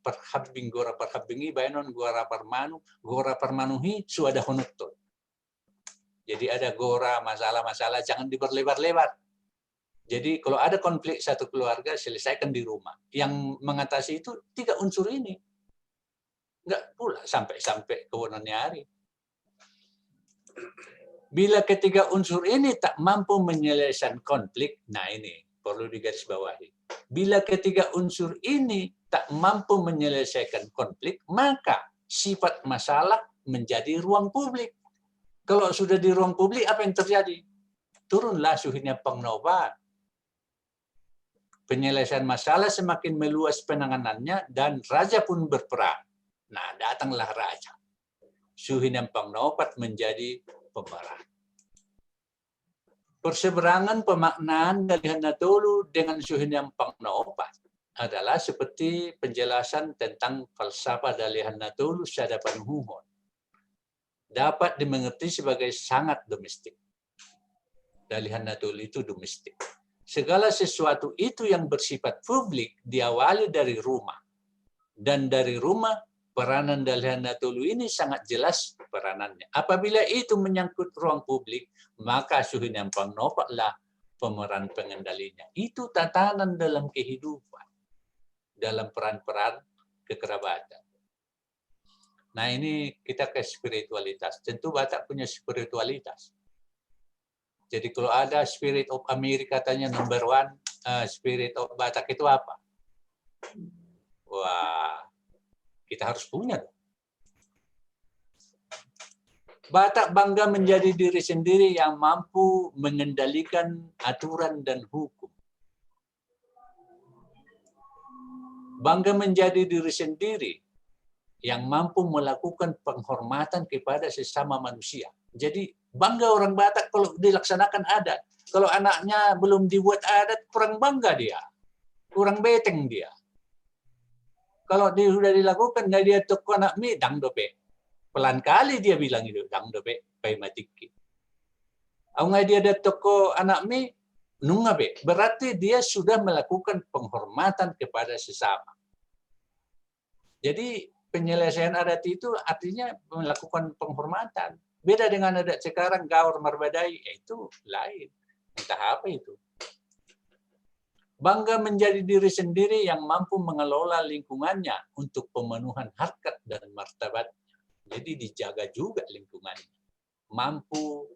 perhabing gora perhabingi bainon gora permanuhi suada honutun. Jadi ada gora masalah-masalah jangan diperlebar-lebar. Jadi kalau ada konflik satu keluarga selesaikan di rumah. Yang mengatasi itu 3 unsur ini. Enggak pula sampai ke Bonanyari. Bila ketiga unsur ini tak mampu menyelesaikan konflik, nah ini perlu digarisbawahi. Bila ketiga unsur ini tak mampu menyelesaikan konflik, maka sifat masalah menjadi ruang publik. Kalau sudah di ruang publik, apa yang terjadi? Turunlah suhunya pengnobat. Penyelesaian masalah semakin meluas penanganannya dan raja pun berperan. Nah, datanglah raja. Suhunya pengnobat menjadi pemeran. Perseberangan pemaknaan dari Nahdlatul dengan Suhunya pengnobat adalah seperti penjelasan tentang falsafah dari Nahdlatul Sadapan Huhon. Dapat dimengerti sebagai sangat domestik. Dari Nahdlatul itu domestik. Segala sesuatu itu yang bersifat publik diawali dari rumah. Dan dari rumah, peranan dari Nahdlatul ini sangat jelas peranannya. Apabila itu menyangkut ruang publik, maka Suhunya pengnobatlah pemeran pengendalinya. Itu tatanan dalam kehidupan. Dalam peran-peran kekerabatan. Nah, ini kita ke spiritualitas. Tentu Batak punya spiritualitas. Jadi kalau ada Spirit of America katanya number one, Spirit of Batak itu apa? Wah, kita harus punya. Batak bangga menjadi diri sendiri yang mampu mengendalikan aturan dan hukum. Bangga menjadi diri sendiri yang mampu melakukan penghormatan kepada sesama manusia. Jadi bangga orang Batak kalau dilaksanakan adat. Kalau anaknya belum dibuat adat, kurang bangga dia. Kurang beteng dia. Kalau dia sudah dilakukan, nggak dia toko anak mi, dang dope. Pelan kali dia bilang itu, dang dope, pay matiki. Au nggak dia ada toko anak mi, nunga be. Berarti dia sudah melakukan penghormatan kepada sesama. Jadi penyelesaian adat itu artinya melakukan penghormatan. Beda dengan adat sekarang, gaur marbadai, itu lain. Entah apa itu. Bangga menjadi diri sendiri yang mampu mengelola lingkungannya untuk pemenuhan harkat dan martabatnya. Jadi dijaga juga lingkungannya. Mampu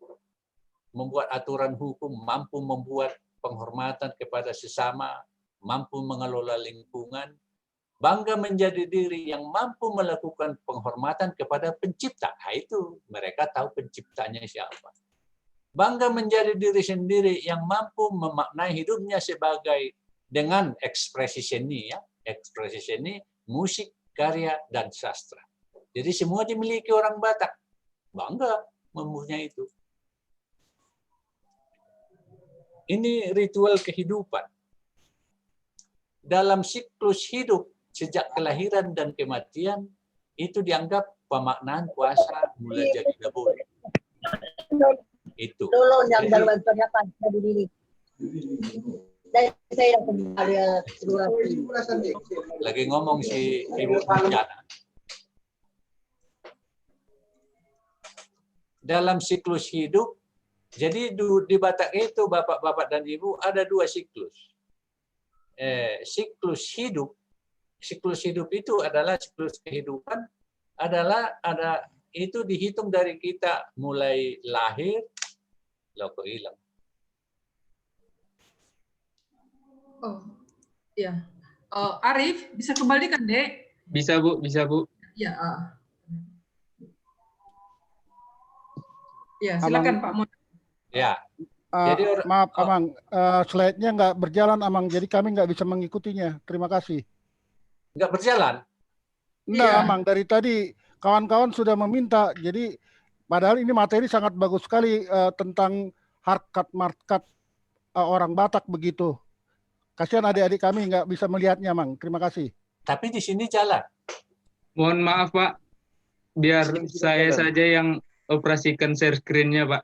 membuat aturan hukum, mampu membuat penghormatan kepada sesama, mampu mengelola lingkungan. Bangga menjadi diri yang mampu melakukan penghormatan kepada pencipta. Nah, itu mereka tahu penciptanya siapa. Bangga menjadi diri sendiri yang mampu memaknai hidupnya sebagai dengan ekspresi seni, ya, ekspresi seni, musik, karya, dan sastra. Jadi semua dimiliki orang Batak. Bangga mempunyai itu. Ini ritual kehidupan. Dalam siklus hidup, sejak kelahiran dan kematian, itu dianggap pemaknaan puasa mulai jadi tidak boleh. Itu. Yang dalam pernyataan tadi ini. Dan saya kembali lagi ngomong si Ibu Jana. Dalam siklus hidup, jadi di Batak itu bapak-bapak dan ibu ada dua siklus. Siklus hidup itu adalah siklus kehidupan ada itu dihitung dari kita mulai lahir loh kok hilang. Oh, iya. Arif, bisa kembalikan, Dek? Bisa, Bu. Bisa, Bu. Ya. Ya, silakan Pak Mon. Ya. Jadi maaf, Amang, slide-nya nggak berjalan, Amang. Jadi kami nggak bisa mengikutinya. Terima kasih. Nggak berjalan? Enggak, Iya. Amang. Dari tadi kawan-kawan sudah meminta. Jadi padahal ini materi sangat bagus sekali tentang harkat markat orang Batak begitu. Kasihan adik-adik kami nggak bisa melihatnya, Mang. Terima kasih. Tapi di sini jalan. Mohon maaf, Pak. Biar saya saja yang operasikan share screen-nya, Pak.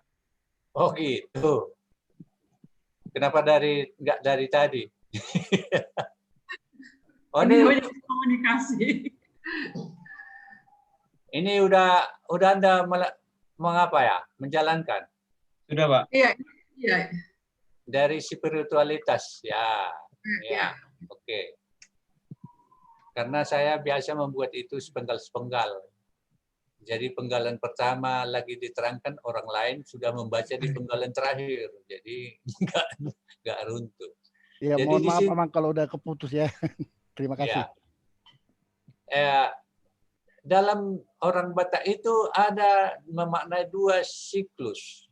Oh gitu. Kenapa nggak dari tadi? Oh, ini komunikasi. Ini udah Anda mengapa ya? Menjalankan? Sudah, Pak. Iya, iya. Dari spiritualitas, ya. Oke. Karena saya biasa membuat itu sepenggal-sepenggal. Jadi penggalan pertama lagi diterangkan, orang lain sudah membaca di penggalan terakhir. Jadi nggak runtuh. Ya, jadi mohon maaf, Amang, kalau udah keputus ya. Terima kasih. Ya. dalam orang Batak itu ada memaknai dua siklus.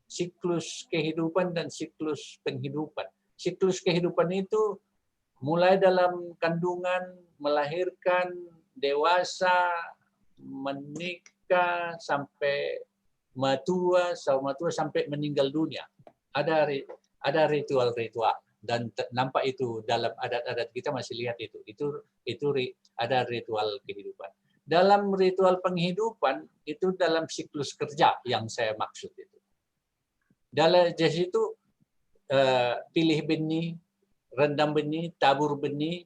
Siklus kehidupan dan siklus penghidupan. Siklus kehidupan itu mulai dalam kandungan, melahirkan, dewasa, menikah, sampai matua sampai meninggal dunia. Ada ritual-ritual dan nampak itu dalam adat-adat kita masih lihat itu ada ritual kehidupan. Dalam ritual penghidupan itu dalam siklus kerja yang saya maksud itu. Dalam situ pilih benih, rendam benih, tabur benih,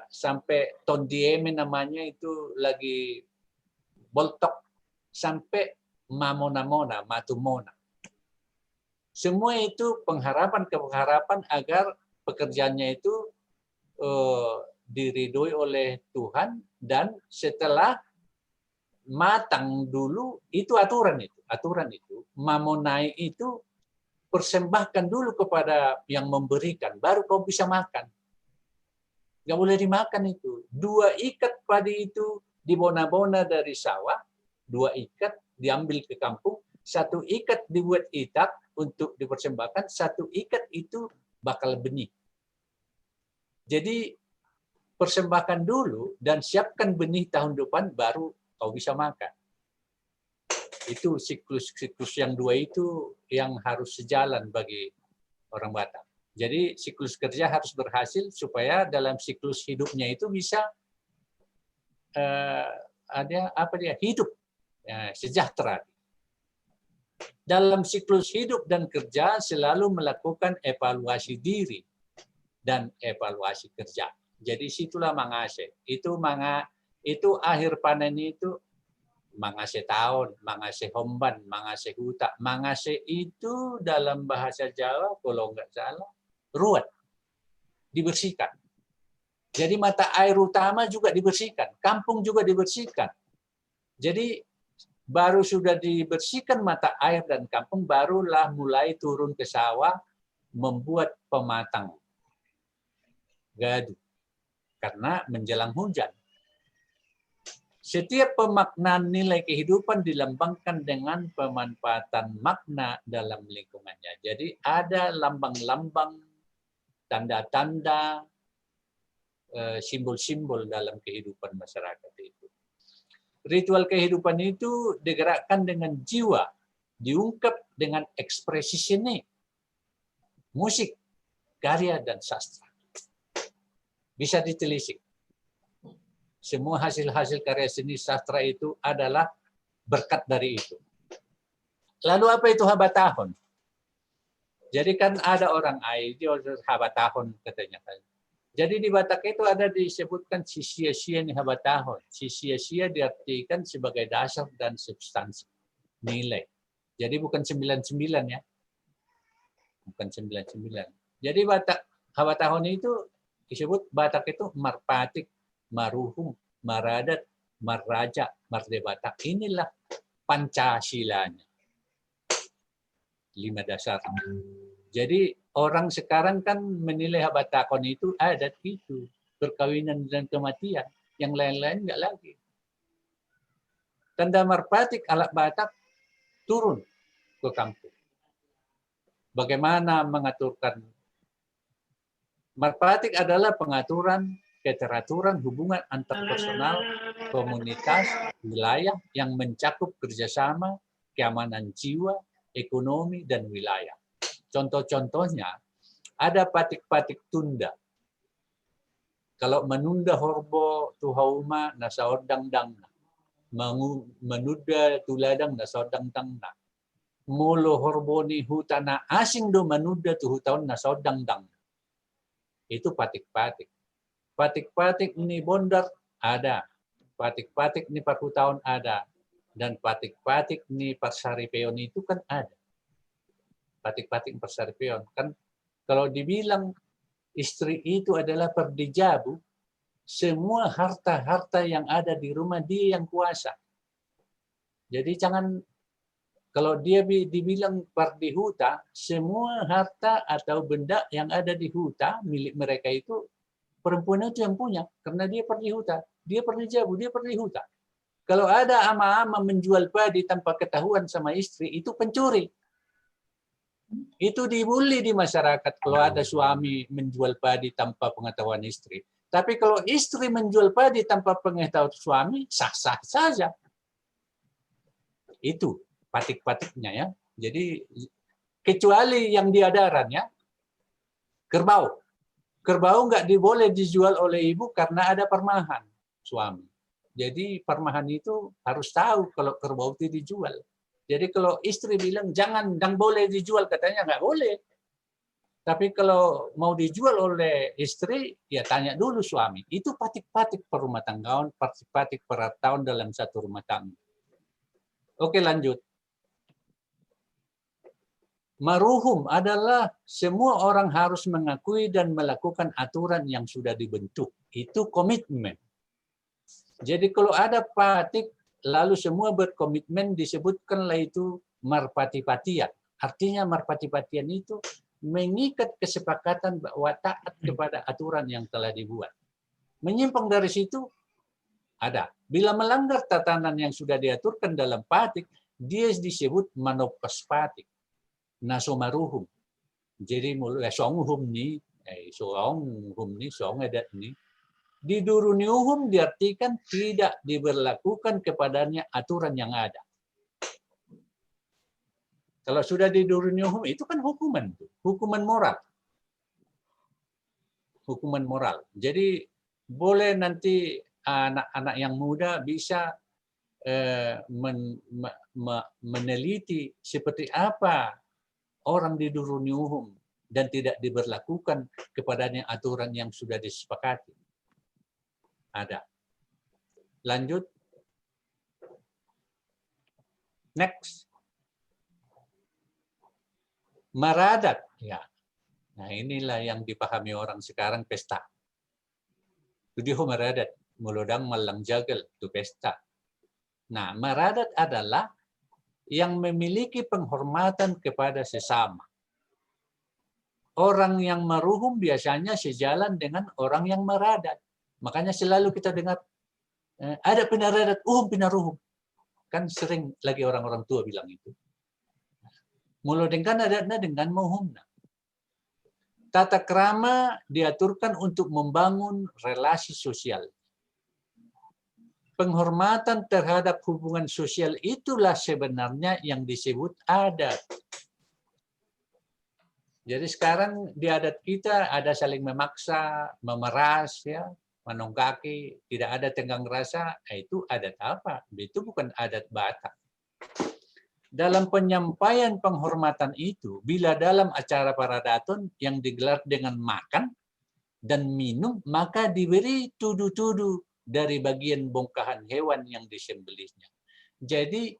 sampai tondieme namanya itu lagi boltok, sampai mamona-mona, matumona. Semua itu pengharapan agar pekerjaannya itu diridhoi oleh Tuhan, dan setelah matang dulu itu aturan itu mamonai itu persembahkan dulu kepada yang memberikan, baru kau bisa makan. Nggak boleh dimakan itu. 2 ikat padi itu dibona-bona dari sawah, 2 ikat diambil ke kampung, 1 ikat dibuat itak untuk dipersembahkan, 1 ikat itu bakal benih. Jadi persembahkan dulu dan siapkan benih tahun depan, baru kau bisa makan. Itu siklus-siklus yang 2 itu yang harus sejalan bagi orang Batak. Jadi siklus kerja harus berhasil supaya dalam siklus hidupnya itu bisa hidup sejahtera. Dalam siklus hidup dan kerja selalu melakukan evaluasi diri dan evaluasi kerja. Jadi situlah mangase. Itu akhir panen itu mangase tahun, mangase homban, mangase huta. Mangase itu dalam bahasa Jawa kalau nggak salah ruwet, dibersihkan. Jadi mata air utama juga dibersihkan, kampung juga dibersihkan. Jadi baru sudah dibersihkan mata air dan kampung, barulah mulai turun ke sawah membuat pematang gaduh karena menjelang hujan. Setiap pemaknaan nilai kehidupan dilambangkan dengan pemanfaatan makna dalam lingkungannya. Jadi ada lambang-lambang, tanda-tanda, simbol-simbol dalam kehidupan masyarakat itu. Ritual kehidupan itu digerakkan dengan jiwa, diungkap dengan ekspresi seni, musik, karya, dan sastra. Bisa ditelisik. Semua hasil-hasil karya seni sastra itu adalah berkat dari itu. Lalu apa itu habatahon? Jadi kan ada orang ideal habatahon katanya. Jadi di Batak itu ada disebutkan sisia-sia nih habatahon. Sisia-sia diartikan sebagai dasar dan substansi nilai. Jadi bukan 99 ya. Bukan 99. Jadi Batak habatahon itu disebut Batak itu marpatik, maruhum, maradat, maraja, mardebata. Inilah Pancasilanya. 5 dasar. Jadi orang sekarang kan menilai habatakon itu adat itu, perkawinan dan kematian. Yang lain-lain enggak lagi. Tanda marpatik alat Batak turun ke kampung. Bagaimana mengaturkan? Marpatik adalah pengaturan keteraturan hubungan antarpersonal, komunitas, wilayah yang mencakup kerjasama, keamanan jiwa, ekonomi, dan wilayah. Contoh-contohnya, ada patik-patik tunda. Kalau menunda horbo tuhauma nasaordang dangna. Menunda tuladang nasaordang tangna. Mulu horbo ni hutana asing do menunda tuhutaun nasaordang dangna. Itu patik-patik. Patik-patik ni bondar ada. Patik-patik ni parhutaun ada. Dan patik-patik ni parsaripeon itu kan ada. Patik-patik parsaripeon. Kan kalau dibilang istri itu adalah perdijabu, semua harta-harta yang ada di rumah dia yang kuasa. Jadi jangan, kalau dia dibilang pardihuta, semua harta atau benda yang ada di huta milik mereka itu perempuan itu yang punya, karena dia pergi hutan, dia pergi jabu, dia pergi hutan. Kalau ada ama-ama menjual padi tanpa ketahuan sama istri, itu pencuri. Itu dibully di masyarakat kalau ada suami menjual padi tanpa pengetahuan istri. Tapi kalau istri menjual padi tanpa pengetahuan suami, sah-sah saja. Itu patik-patiknya ya. Jadi kecuali yang di adaran ya, kerbau. Kerbau nggak boleh dijual oleh ibu karena ada permahan suami. Jadi permahan itu harus tahu kalau kerbau itu dijual. Jadi kalau istri bilang jangan boleh dijual, katanya nggak boleh. Tapi kalau mau dijual oleh istri, ya tanya dulu suami. Itu patik-patik perumah tanggaan, patik-patik perataun dalam satu rumah tangga. Oke, lanjut. Maruhum adalah semua orang harus mengakui dan melakukan aturan yang sudah dibentuk. Itu komitmen. Jadi kalau ada patik, lalu semua berkomitmen, disebutkanlah itu marpati-patian. Artinya marpati-patian itu mengikat kesepakatan bahwa taat kepada aturan yang telah dibuat. Menyimpang dari situ, ada. Bila melanggar tatanan yang sudah diaturkan dalam patik, dia disebut manopas patik. Nasomaruhum. Jadi mulai songhum ni, song edat ni. Diduruniuhum diartikan tidak diberlakukan kepadanya aturan yang ada. Kalau sudah diduruniuhum itu kan hukuman moral. Hukuman moral. Jadi boleh nanti anak-anak yang muda bisa meneliti seperti apa orang diduruniuhum dan tidak diberlakukan kepadanya aturan yang sudah disepakati. Ada. Lanjut. Next. Maradat. Ya. Nah inilah yang dipahami orang sekarang pesta. Tudiho maradat. Mulodang malang jagal. Itu pesta. Nah maradat adalah yang memiliki penghormatan kepada sesama. Orang yang maruhum biasanya sejalan dengan orang yang maradat. Makanya selalu kita dengar, ada pinaradat, pinaruhum. Kan sering lagi orang-orang tua bilang itu. Mulodengkan adatnya dengan muhumna. Tata krama diaturkan untuk membangun relasi sosial. Penghormatan terhadap hubungan sosial itulah sebenarnya yang disebut adat. Jadi sekarang di adat kita ada saling memaksa, memeras, ya, menonggaki, tidak ada tenggang rasa, itu adat apa? Itu bukan adat Batak. Dalam penyampaian penghormatan itu, bila dalam acara paradaton yang digelar dengan makan dan minum, maka diberi tudu-tudu dari bagian bongkahan hewan yang disembelihnya. Jadi,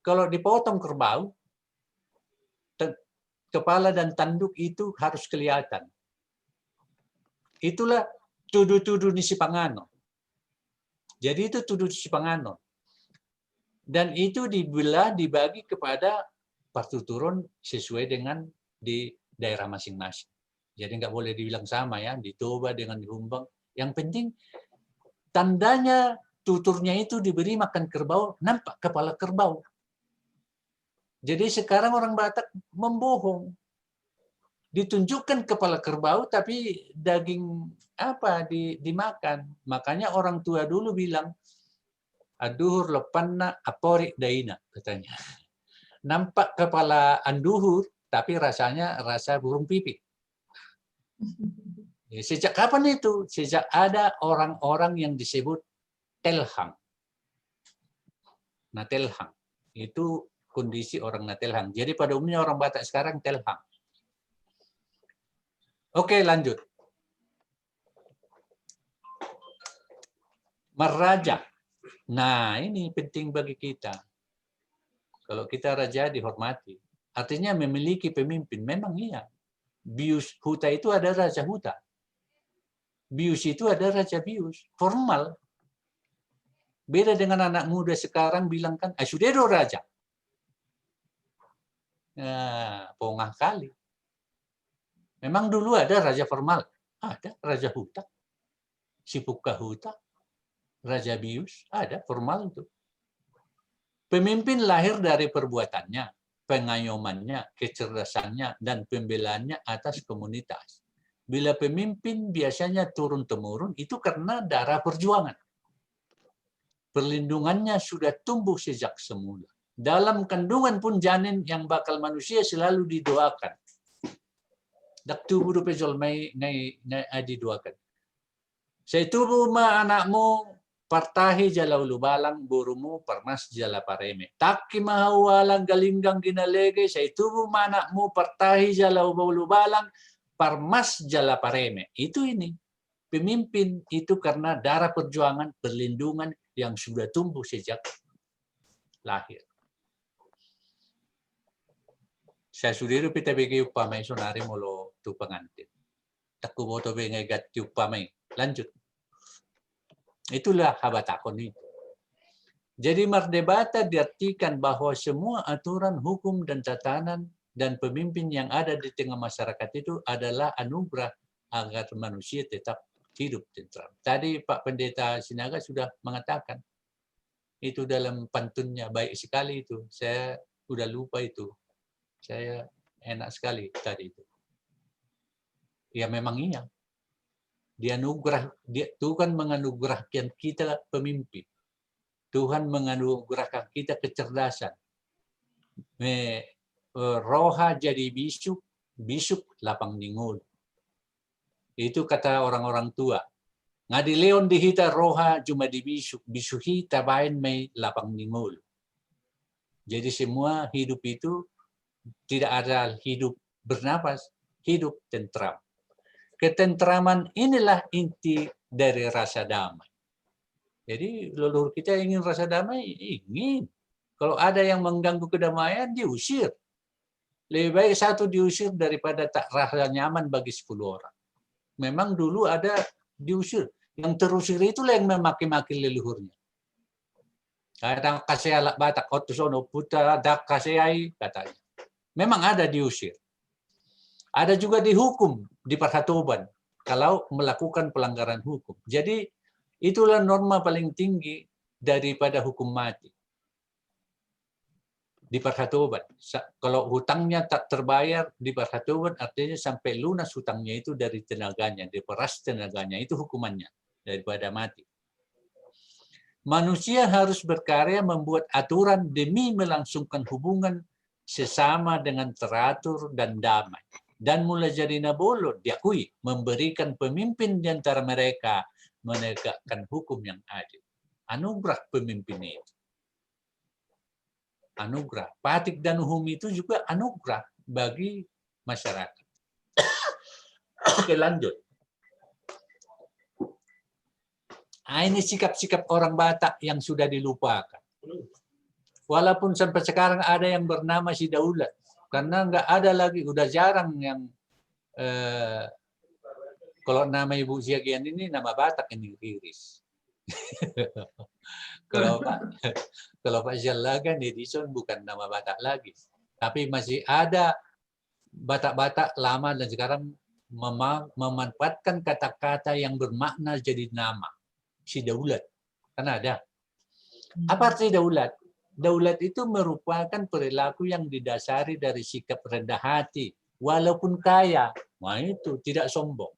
kalau dipotong kerbau, kepala dan tanduk itu harus kelihatan. Itulah tudu-tudu Nisipangano. Jadi itu tudu Nisipangano. Dan itu dibelah, dibagi kepada partuturun sesuai dengan di daerah masing-masing. Jadi nggak boleh dibilang sama ya, di Toba dengan di Humbang. Yang penting tandanya tuturnya itu diberi makan kerbau, nampak kepala kerbau. Jadi sekarang orang Batak membohong. Ditunjukkan kepala kerbau tapi daging apa dimakan. Makanya orang tua dulu bilang, aduhur lepanna apori daina, katanya. Nampak kepala anduhur tapi rasanya rasa burung pipit. Sejak kapan itu? Sejak ada orang-orang yang disebut telhang. Nah, telhang itu kondisi orang Natelhang. Jadi pada umumnya orang Batak sekarang telhang. Oke, lanjut. Meraja. Nah, ini penting bagi kita. Kalau kita raja dihormati, artinya memiliki pemimpin. Memang iya. Bius Huta itu ada Raja Huta. Bius itu ada Raja Bius. Formal. Beda dengan anak muda sekarang bilang kan, Sudero Raja. Nah, pongah kali. Memang dulu ada raja formal, Ada Raja Huta, Sipuka Huta, Raja Bius, ada formal itu. Pemimpin lahir dari perbuatannya, pengayomannya, kecerdasannya, dan pembelaannya atas komunitas. Bila pemimpin biasanya turun-temurun, itu karena darah perjuangan. Perlindungannya sudah tumbuh sejak semula. Dalam kandungan pun janin yang bakal manusia selalu didoakan. Dak tubuh do pejol mai didoakan. Saya tubuh ma anakmu partahi jala ulu balang burumu parmas jala pareme. Taki mahawalang galinggang ginalege saya tubuh ma anakmu partahi jala ulu balang parmas jala pareme. Itu ini. Pemimpin itu karena darah perjuangan perlindungan yang sudah tumbuh sejak lahir. Saya sudah kita bagi upamai sonari molo tu pengantin. Takku boto bengai gati upamai. Lanjut. Itulah habatakon itu. Jadi merdebata diartikan bahwa semua aturan hukum dan tatanan dan pemimpin yang ada di tengah masyarakat itu adalah anugerah agar manusia tetap hidup tentram. Tadi Pak Pendeta Sinaga sudah mengatakan itu dalam pantunnya baik sekali itu. Saya sudah lupa itu. Saya enak sekali tadi itu. Ya memang iya. Tuhan menganugerahkan kita pemimpin. Tuhan menganugerahkan kita kecerdasan. Roha jadi bisuk lapang ningul. Itu kata orang-orang tua. Ngadi leon dihita roha cuma di bisuhi tabain may lapang ningul. Jadi semua hidup itu tidak ada hidup bernapas, hidup tentram. Ketentraman inilah inti dari rasa damai. Jadi leluhur kita ingin rasa damai, ingin. Kalau ada yang mengganggu kedamaian, diusir. Lebih baik satu diusir daripada tak rasa nyaman bagi 10 orang. Memang dulu ada diusir. Yang terusir itulah yang memaki-maki leluhurnya. Kadang kasih alak batak, otusono putra, dak kasih katanya. Memang ada diusir. Ada juga dihukum di Parhatoban kalau melakukan pelanggaran hukum. Jadi itulah norma paling tinggi daripada hukum mati. Di Parhatoban. Kalau hutangnya tak terbayar di Parhatoban artinya sampai lunas hutangnya itu dari tenaganya, diperas tenaganya, itu hukumannya daripada mati. Manusia harus berkarya membuat aturan demi melangsungkan hubungan sesama dengan teratur dan damai. Dan mulai jadi nabolot diakui memberikan pemimpin di antara mereka menegakkan hukum yang adil. Anugerah pemimpin itu. Anugerah. Patik dan Uhum itu juga anugerah bagi masyarakat. Oke, lanjut. Ini sikap-sikap orang Batak yang sudah dilupakan. Walaupun sampai sekarang ada yang bernama si Daulat. Karena nggak ada lagi, udah jarang yang kalau nama Ibu Ziagian ini nama Batak ini Riris. kalau Pak Jalagan Edison bukan nama Batak lagi, tapi masih ada Batak-Batak lama dan sekarang memanfaatkan kata-kata yang bermakna jadi nama. Si Daulat, kan ada. Apa arti Daulat? Daulat itu merupakan perilaku yang didasari dari sikap rendah hati, walaupun kaya. Nah itu tidak sombong.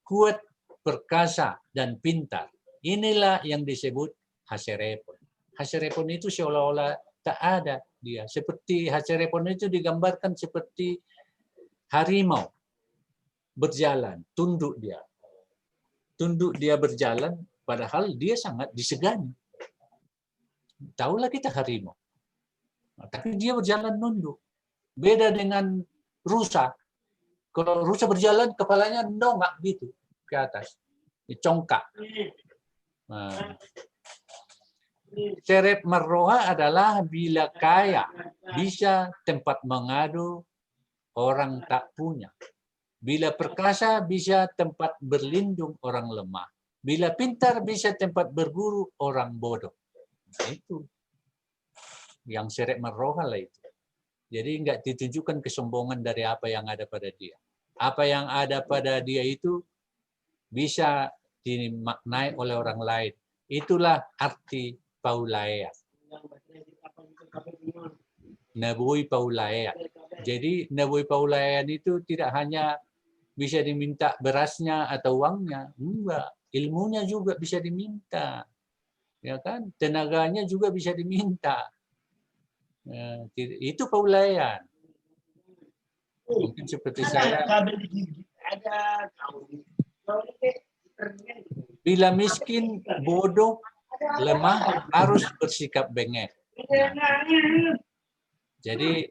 Kuat, perkasa, dan pintar. Inilah yang disebut Haserepon. Haserepon itu seolah-olah tak ada dia. Seperti Haserepon itu digambarkan seperti harimau berjalan, tunduk dia. Tunduk dia berjalan, padahal dia sangat disegani. Tahulah kita harimau. Tapi dia berjalan nunduk. Beda dengan rusa. Kalau rusa berjalan, kepalanya nongak gitu ke atas. Congkak. Nah. Serep marroha adalah bila kaya, bisa tempat mengadu orang tak punya. Bila perkasa, bisa tempat berlindung orang lemah. Bila pintar, bisa tempat berguru orang bodoh. Itu yang serep marroha lah itu. Jadi enggak ditunjukkan kesombongan dari apa yang ada pada dia. Apa yang ada pada dia itu bisa dimaknai oleh orang lain. Itulah arti Paulaea. Nabui Paulaea. Jadi Nabui Paulaea itu tidak hanya bisa diminta berasnya atau uangnya, enggak. Ilmunya juga bisa diminta. Ya kan? Tenaganya juga bisa diminta. Itu Paulaea. Mungkin seperti saya. Bila miskin, bodoh, lemah, harus bersikap bengek. Jadi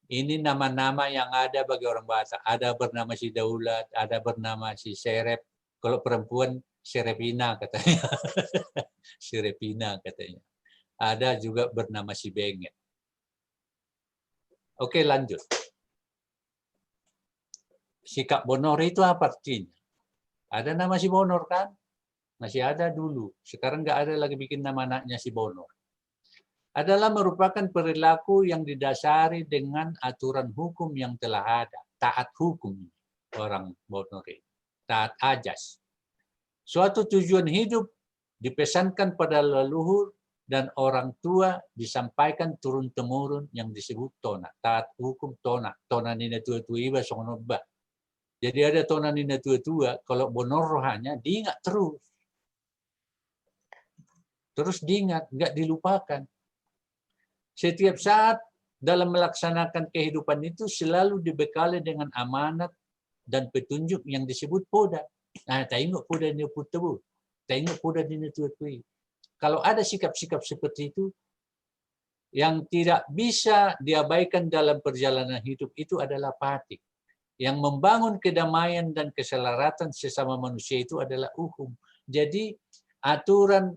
ini nama-nama yang ada bagi orang Batak. Ada bernama si Daulat, ada bernama si Serep. Kalau perempuan, Serepina katanya. Serepina katanya. Ada juga bernama si Bengek. Oke, lanjut. Sikap Bonor itu apa artinya? Ada nama si Bonor kan? Masih ada dulu. Sekarang nggak ada lagi bikin nama anaknya si Bonor. Adalah merupakan perilaku yang didasari dengan aturan hukum yang telah ada. Taat hukum orang Bonor ini. Taat ajas. Suatu tujuan hidup dipesankan pada leluhur dan orang tua disampaikan turun-temurun yang disebut tona. Taat hukum tona. Tona nina tua-tua iba songonoba. Jadi ada tona nina tua-tua, kalau Bonor rohanya diingat terus. Terus diingat, nggak dilupakan. Setiap saat dalam melaksanakan kehidupan itu selalu dibekali dengan amanat dan petunjuk yang disebut poda. Nah, tengok poda ni putu, tengok poda ni tua-tua. Kalau ada sikap-sikap seperti itu, yang tidak bisa diabaikan dalam perjalanan hidup itu adalah patik. Yang membangun kedamaian dan keselaratan sesama manusia itu adalah uhum. Jadi aturan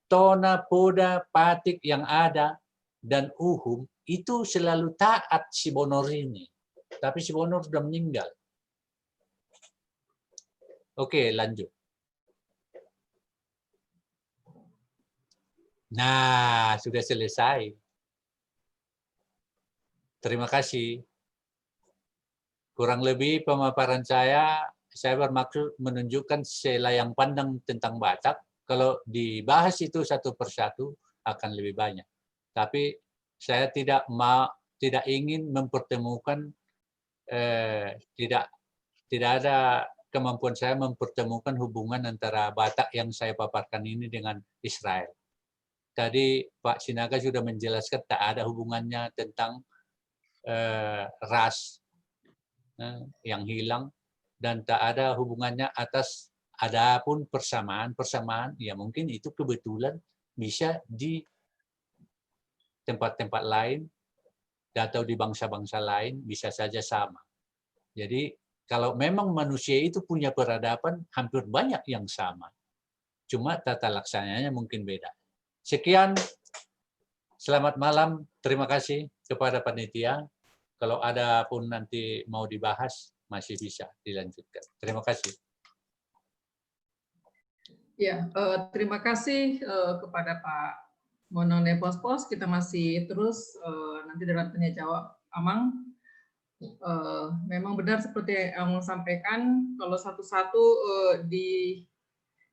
tona, poda, patik yang ada dan uhum itu selalu taat si Bonor ini. Tapi si Bonor sudah meninggal. Oke, lanjut. Nah, sudah selesai. Terima kasih. Kurang lebih pemaparan saya bermaksud menunjukkan selayang pandang tentang Batak. Kalau dibahas itu satu persatu akan lebih banyak. Tapi saya tidak ingin mempertemukan, tidak ada kemampuan saya mempertemukan hubungan antara Batak yang saya paparkan ini dengan Israel. Tadi Pak Sinaga sudah menjelaskan tak ada hubungannya tentang ras yang hilang dan tak ada hubungannya atas adapun persamaan ya mungkin itu kebetulan bisa di tempat-tempat lain atau di bangsa-bangsa lain bisa saja sama. Jadi kalau memang manusia itu punya peradaban hampir banyak yang sama. Cuma tata laksananya mungkin beda. Sekian, selamat malam, terima kasih kepada panitia. Kalau ada pun nanti mau dibahas, masih bisa dilanjutkan. Terima kasih. Ya, terima kasih kepada Pak Monone Pospos. Kita masih terus nanti dalam tanya jawab Amang. Memang benar seperti yang Amang sampaikan, kalau satu-satu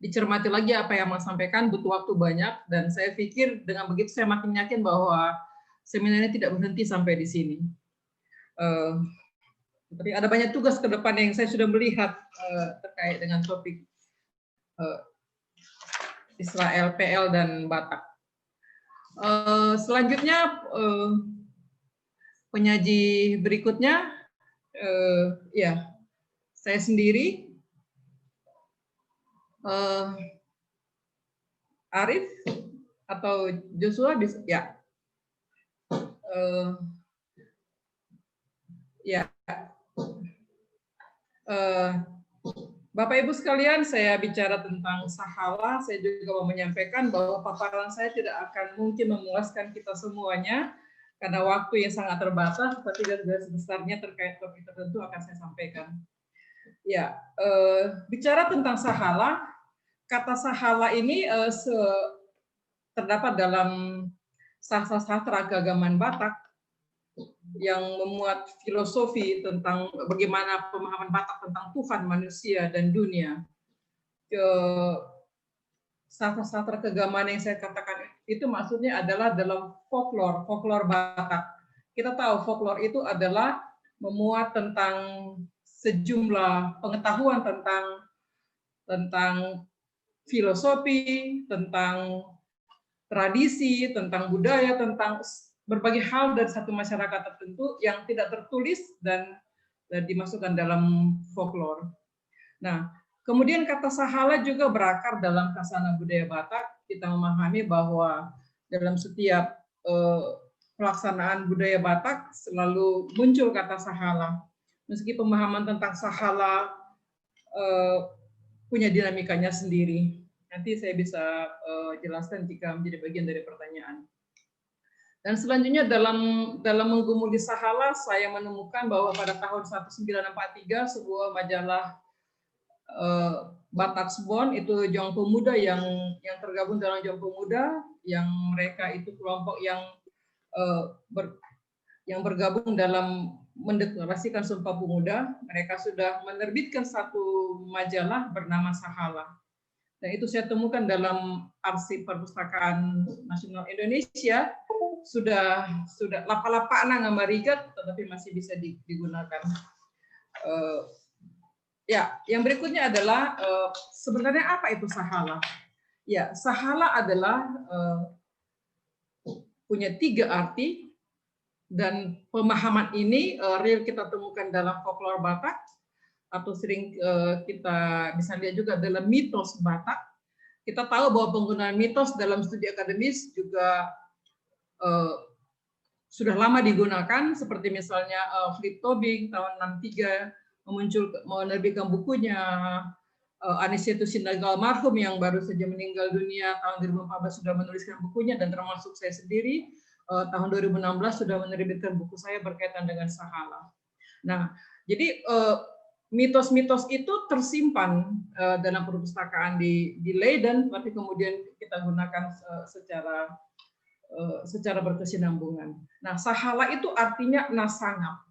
dicermati lagi apa yang Amang sampaikan butuh waktu banyak, dan saya pikir dengan begitu saya makin yakin bahwa seminar ini tidak berhenti sampai di sini. Tapi ada banyak tugas ke depan yang saya sudah melihat terkait dengan topik Israel, PL, dan Batak. Selanjutnya penyaji berikutnya, ya saya sendiri, Arif atau Joshua, ya. Ya, Bapak Ibu sekalian, saya bicara tentang Sahala. Saya juga mau menyampaikan bahwa paparan saya tidak akan mungkin memuaskan kita semuanya karena waktu yang sangat terbatas, tapi garis besarnya terkait topik tertentu akan saya sampaikan. Ya, bicara tentang Sahala, kata Sahala ini terdapat dalam sastra keagamaan Batak. yang memuat filosofi tentang bagaimana pemahaman Batak tentang Tuhan, manusia, dan dunia. Sastra keagamaan yang saya katakan itu maksudnya adalah dalam folklore Batak. Kita tahu folklore itu adalah memuat tentang sejumlah pengetahuan tentang filosofi, tentang tradisi, tentang budaya, tentang berbagai hal dari satu masyarakat tertentu yang tidak tertulis dan dimasukkan dalam folklore. Nah, kemudian kata sahala juga berakar dalam kasana budaya Batak. Kita memahami bahwa dalam setiap pelaksanaan budaya Batak selalu muncul kata sahala. Meski pemahaman tentang sahala punya dinamikanya sendiri. Nanti saya bisa jelaskan jika menjadi bagian dari pertanyaan. Dan selanjutnya dalam menggumuli sahala, saya menemukan bahwa pada tahun 1943 sebuah majalah Batak Sbon, itu Jong Pemuda yang tergabung dalam Jong Pemuda, yang mereka itu kelompok yang bergabung dalam mendeklarasikan Sumpah Pemuda. Mereka sudah menerbitkan satu majalah bernama Sahala. Dan itu saya temukan dalam arsip Perpustakaan Nasional Indonesia, sudah lapa-lapa nang Amerika, tetapi masih bisa digunakan. Ya, yang berikutnya adalah sebenarnya apa itu sahala? Ya, sahala adalah punya 3 arti, dan pemahaman ini real kita temukan dalam folklore Batak, atau sering kita bisa lihat juga dalam mitos Batak. Kita tahu bahwa penggunaan mitos dalam studi akademis juga sudah lama digunakan, seperti misalnya Philip Tobing tahun 63 menerbitkan bukunya, Anisetus Sindagal marhum yang baru saja meninggal dunia tahun 2014 sudah menuliskan bukunya, dan termasuk saya sendiri tahun 2016 sudah menerbitkan buku saya berkaitan dengan sahala. Nah, jadi mitos-mitos itu tersimpan dalam perpustakaan di Leiden, tapi kemudian kita gunakan secara berkesinambungan. Nah, sahala itu artinya nasangap.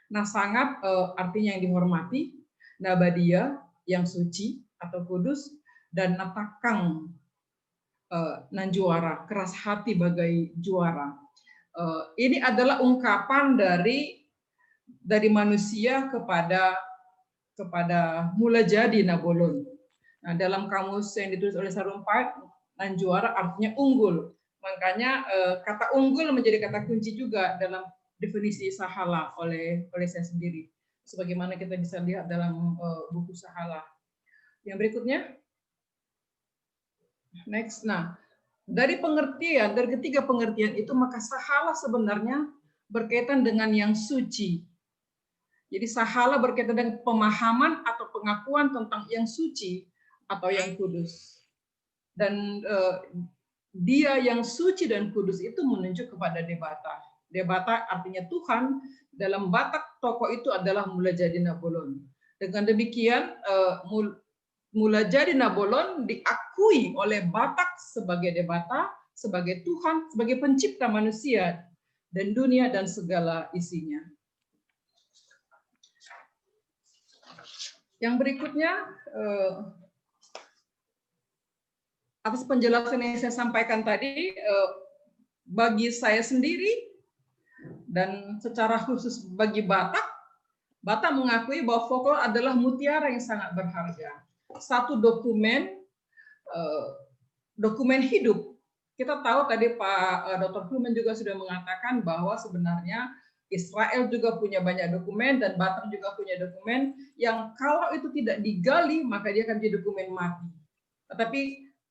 Nasangap artinya yang dihormati, nabadia yang suci atau kudus, dan natakang nan juara, keras hati bagai juara. Ini adalah ungkapan dari manusia kepada mula jadi Nabolon. Nah, dalam kamus yang ditulis oleh Sarumpait, nan juara artinya unggul. Makanya kata unggul menjadi kata kunci juga dalam definisi sahala oleh saya sendiri. Sebagaimana kita bisa lihat dalam buku Sahala. Yang berikutnya. Next. Nah, dari ketiga pengertian itu, maka sahala sebenarnya berkaitan dengan yang suci. Jadi sahala berkaitan dengan pemahaman atau pengakuan tentang yang suci atau yang kudus. Dan dia yang suci dan kudus itu menunjuk kepada Debata. Debata artinya Tuhan, dalam Batak tokoh itu adalah mula jadi Nabolon. Dengan demikian mula jadi Nabolon diakui oleh Batak sebagai Debata, sebagai Tuhan, sebagai pencipta manusia dan dunia dan segala isinya. Yang berikutnya, atas penjelasan yang saya sampaikan tadi, bagi saya sendiri dan secara khusus bagi Batak mengakui bahwa folklore adalah mutiara yang sangat berharga. Satu dokumen hidup. Kita tahu tadi Pak Dr. Kluman juga sudah mengatakan bahwa sebenarnya Israel juga punya banyak dokumen dan Batak juga punya dokumen yang kalau itu tidak digali maka dia akan menjadi dokumen mati. Tetapi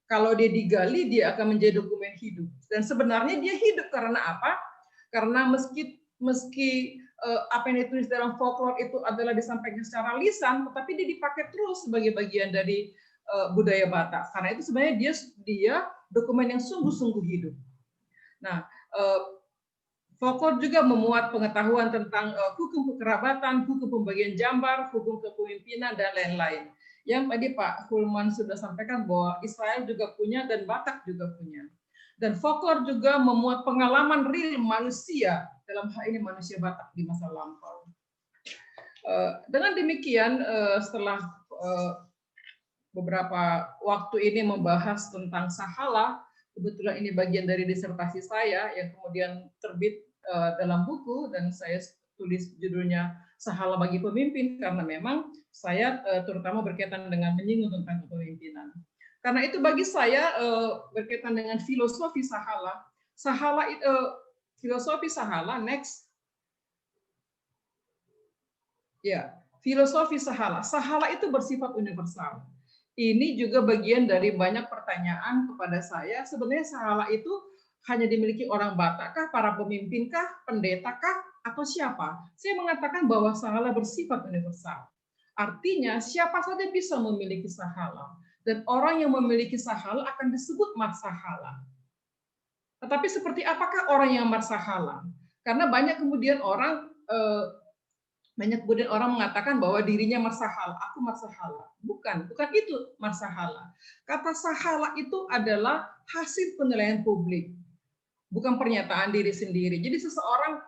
kalau dia digali dia akan menjadi dokumen hidup. Dan sebenarnya dia hidup karena apa? Karena meski apa yang ditulis dalam folklore itu adalah disampaikan secara lisan, tetapi dia dipakai terus sebagai bagian dari budaya Batak. Karena itu sebenarnya dia dokumen yang sungguh-sungguh hidup. Nah, folklore juga memuat pengetahuan tentang hukum kekerabatan, hukum pembagian jambar, hukum kepemimpinan, dan lain-lain. Yang tadi Pak Kulman sudah sampaikan bahwa Israel juga punya dan Batak juga punya. Dan folklore juga memuat pengalaman real manusia, dalam hal ini manusia Batak di masa lampau. Dengan demikian, setelah beberapa waktu ini membahas tentang Sahala, kebetulan ini bagian dari disertasi saya yang kemudian terbit dalam buku, dan saya tulis judulnya Sahala bagi Pemimpin, karena memang saya terutama berkaitan dengan menyinggung tentang kepemimpinan. Karena itu bagi saya berkaitan dengan filosofi Sahala, filosofi Sahala, next. Ya, filosofi Sahala. Sahala itu bersifat universal. Ini juga bagian dari banyak pertanyaan kepada saya. Sebenarnya Sahala itu hanya dimiliki orang Batak kah, para pemimpin kah, pendeta kah, atau siapa? Saya mengatakan bahwa Sahala bersifat universal. Artinya siapa saja bisa memiliki Sahala. Dan orang yang memiliki Sahala akan disebut marsahala. Tetapi seperti apakah orang yang marsahala? Karena banyak kemudian orang mengatakan bahwa dirinya marsahala, aku marsahala. Bukan itu marsahala. Kata sahala itu adalah hasil penilaian publik, bukan pernyataan diri sendiri. Jadi seseorang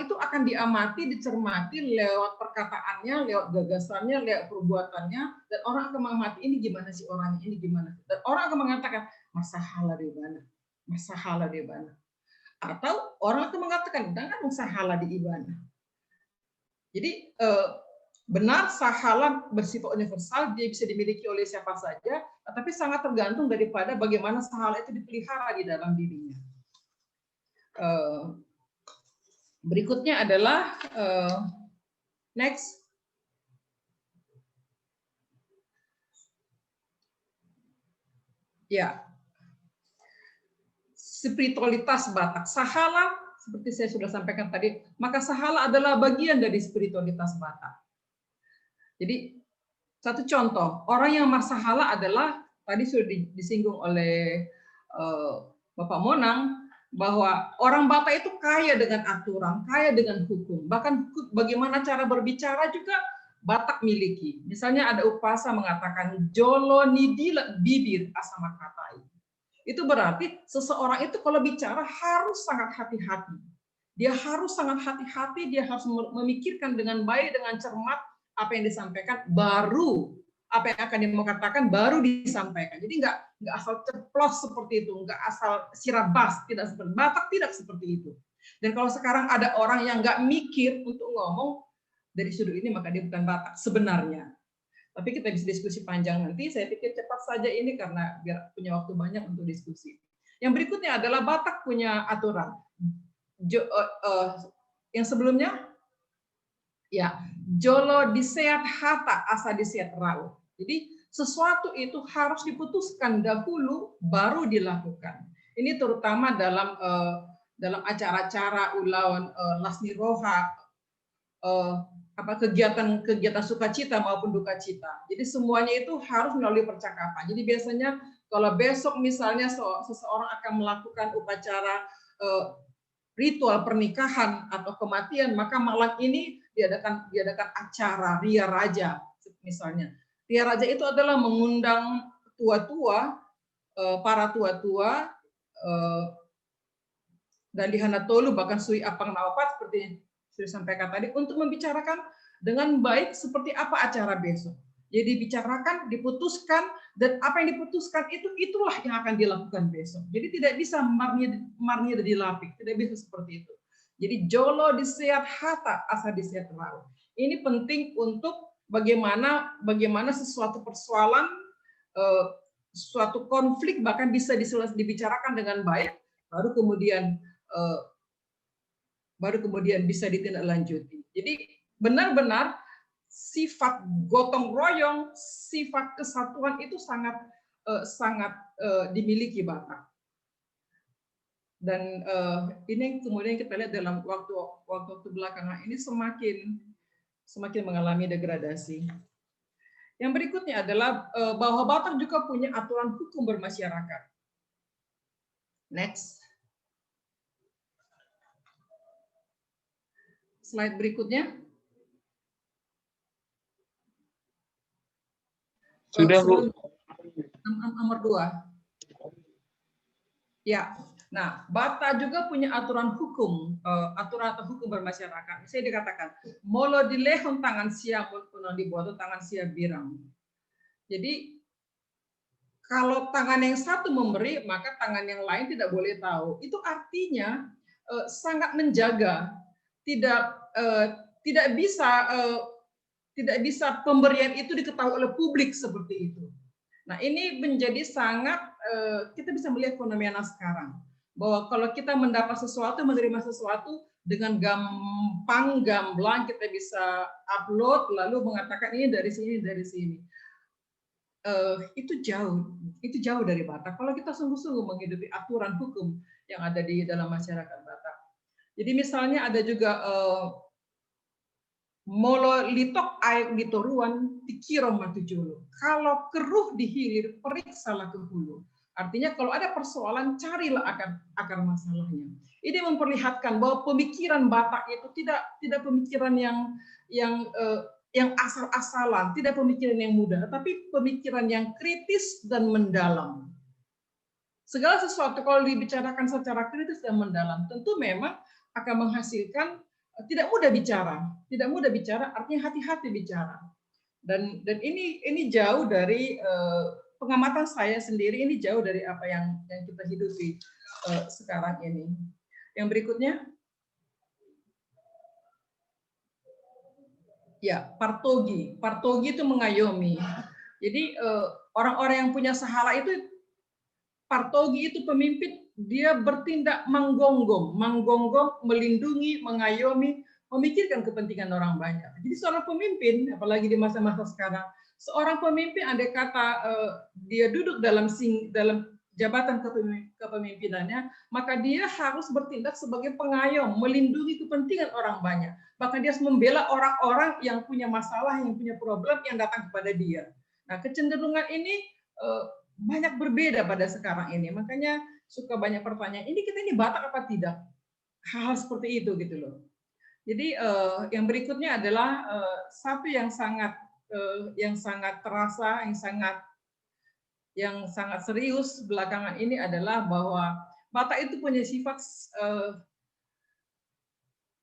itu akan diamati, dicermati lewat perkataannya, lewat gagasannya, lewat perbuatannya, dan orang akan mengamati ini gimana sih orangnya, ini gimana. Dan orang akan mengatakan, masahala di mana? Masahala di mana? Atau orang akan mengatakan, jangan masahala di mana. Jadi benar sahala bersifat universal, dia bisa dimiliki oleh siapa saja, tapi sangat tergantung daripada bagaimana sahala itu dipelihara di dalam dirinya. Berikutnya adalah next. Ya, spiritualitas Batak. Sahala, seperti saya sudah sampaikan tadi, maka sahala adalah bagian dari spiritualitas Batak. Jadi satu contoh, orang yang marsahala adalah tadi sudah disinggung oleh Bapak Monang, bahwa orang Batak itu kaya dengan aturan, kaya dengan hukum. Bahkan bagaimana cara berbicara juga Batak miliki. Misalnya ada upasa mengatakan jolo nidila bibir asama katai. Itu berarti seseorang itu kalau bicara harus sangat hati-hati. Dia harus sangat hati-hati, dia harus memikirkan dengan baik, dengan cermat apa yang disampaikan, baru apa yang akan dia katakan baru disampaikan. Jadi nggak asal ceplos seperti itu, nggak asal sirabas, tidak seperti Batak, tidak seperti itu. Dan kalau sekarang ada orang yang nggak mikir untuk ngomong dari sudut ini, maka dia bukan Batak sebenarnya. Tapi kita bisa diskusi panjang nanti. Saya pikir cepat saja ini karena biar punya waktu banyak untuk diskusi. Yang berikutnya adalah Batak punya aturan. Yang sebelumnya, ya, jolo diseat hata asa diseat rau. Jadi sesuatu itu harus diputuskan dahulu baru dilakukan. Ini terutama dalam acara-acara ulawan lasni roha, kegiatan sukacita maupun duka cita. Jadi semuanya itu harus melalui percakapan. Jadi biasanya kalau besok misalnya seseorang akan melakukan upacara ritual pernikahan atau kematian, maka malam ini diadakan acara Ria Raja misalnya. Ria Raja itu adalah mengundang tua-tua, para tua-tua dan di Hanatolu bahkan Sui Apang Nawapat seperti sudah sampaikan tadi, untuk membicarakan dengan baik seperti apa acara besok. Jadi dibicarakan, diputuskan, dan apa yang diputuskan itulah yang akan dilakukan besok. Jadi tidak bisa marnya dilapik, tidak bisa seperti itu. Jadi jolo diseat hata asa diseat rau. Ini penting untuk bagaimana sesuatu persoalan, suatu konflik bahkan bisa dibicarakan dengan baik, baru kemudian bisa ditindaklanjuti. Jadi benar-benar sifat gotong royong, sifat kesatuan itu sangat dimiliki Batak. Dan ini kemudian kita lihat dalam waktu belakangan ini semakin mengalami degradasi. Yang berikutnya adalah bahwa Batak juga punya aturan hukum bermasyarakat. Next. Slide berikutnya. Sudah, Bu. Nomor 2. Ya, nah Batak juga punya aturan hukum, aturan atau hukum bermasyarakat. Saya dikatakan, molo dilehon tangan siap puno dibuat tangan siap birang. Jadi kalau tangan yang satu memberi, maka tangan yang lain tidak boleh tahu. Itu artinya sangat menjaga, tidak bisa pemberian itu diketahui oleh publik seperti itu. Nah, ini menjadi sangat kita bisa melihat fenomena sekarang bahwa kalau kita mendapat sesuatu, menerima sesuatu dengan gampang, gamblang kita bisa upload lalu mengatakan ini dari sini, dari sini. Itu jauh dari Batak. Kalau kita sungguh-sungguh menghidupi aturan hukum yang ada di dalam masyarakat Batak. Jadi misalnya ada juga molo litok air di toruan tikiro matujulu. Kalau keruh di hilir, periksalah ke hulu. Artinya kalau ada persoalan, carilah akar masalahnya. Ini memperlihatkan bahwa pemikiran Batak itu tidak pemikiran yang asal-asalan, tidak pemikiran yang mudah, tapi pemikiran yang kritis dan mendalam. Segala sesuatu kalau dibicarakan secara kritis dan mendalam, tentu memang akan menghasilkan tidak mudah bicara, artinya hati-hati bicara. Dan ini jauh dari pengamatan saya sendiri, ini jauh dari apa yang kita hidupi sekarang ini. Yang berikutnya, ya partogi. Partogi itu mengayomi. Jadi orang-orang yang punya sahala itu, partogi itu pemimpin, dia bertindak menggonggong, melindungi, mengayomi, memikirkan kepentingan orang banyak. Jadi seorang pemimpin, apalagi di masa-masa sekarang, seorang pemimpin andai kata dia duduk dalam jabatan kepemimpinannya, maka dia harus bertindak sebagai pengayom, melindungi kepentingan orang banyak. Bahkan dia harus membela orang-orang yang punya masalah, yang punya problem, yang datang kepada dia. Nah, kecenderungan ini banyak berbeda pada sekarang ini. Makanya suka banyak pertanyaan, ini kita ini Batak apa tidak? Hal-hal seperti itu gitu loh. Jadi yang berikutnya adalah satu yang sangat terasa, yang sangat serius belakangan ini adalah bahwa Batak itu punya sifat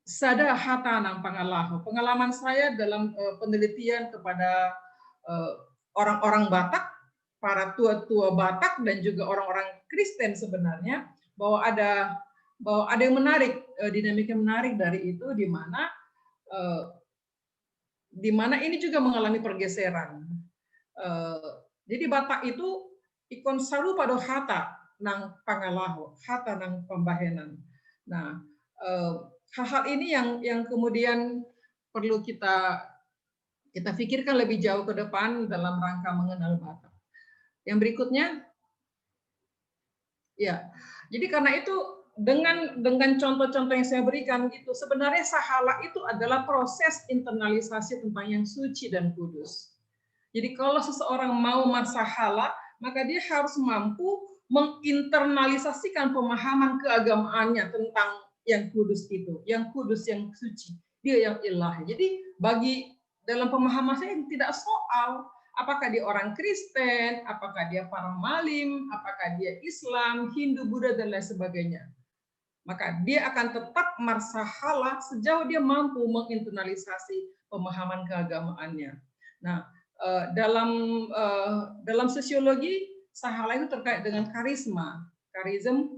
sada hatanang pangalaho. Pengalaman saya dalam penelitian kepada orang-orang Batak, para tua-tua Batak dan juga orang-orang Kristen sebenarnya, bahwa ada yang menarik, dinamika menarik dari itu, di mana ini juga mengalami pergeseran. Jadi Batak itu ikon saru pada hata nang pangalaho, hata nang pembahenan. Nah, hal-hal ini yang kemudian perlu kita pikirkan lebih jauh ke depan dalam rangka mengenal Batak. Yang berikutnya, ya. Jadi karena itu dengan contoh-contoh yang saya berikan itu, sebenarnya sahala itu adalah proses internalisasi tentang yang suci dan kudus. Jadi kalau seseorang mau masahala, maka dia harus mampu menginternalisasikan pemahaman keagamaannya tentang yang kudus itu, yang kudus, yang suci, dia yang ilahi. Jadi bagi dalam pemahaman saya tidak soal apakah dia orang Kristen, apakah dia Paramalim, apakah dia Islam, Hindu, Buddha, dan lain sebagainya. Maka dia akan tetap marsahala sejauh dia mampu menginternalisasi pemahaman keagamaannya. Nah, dalam sosiologi, sahala itu terkait dengan karisma. Karism,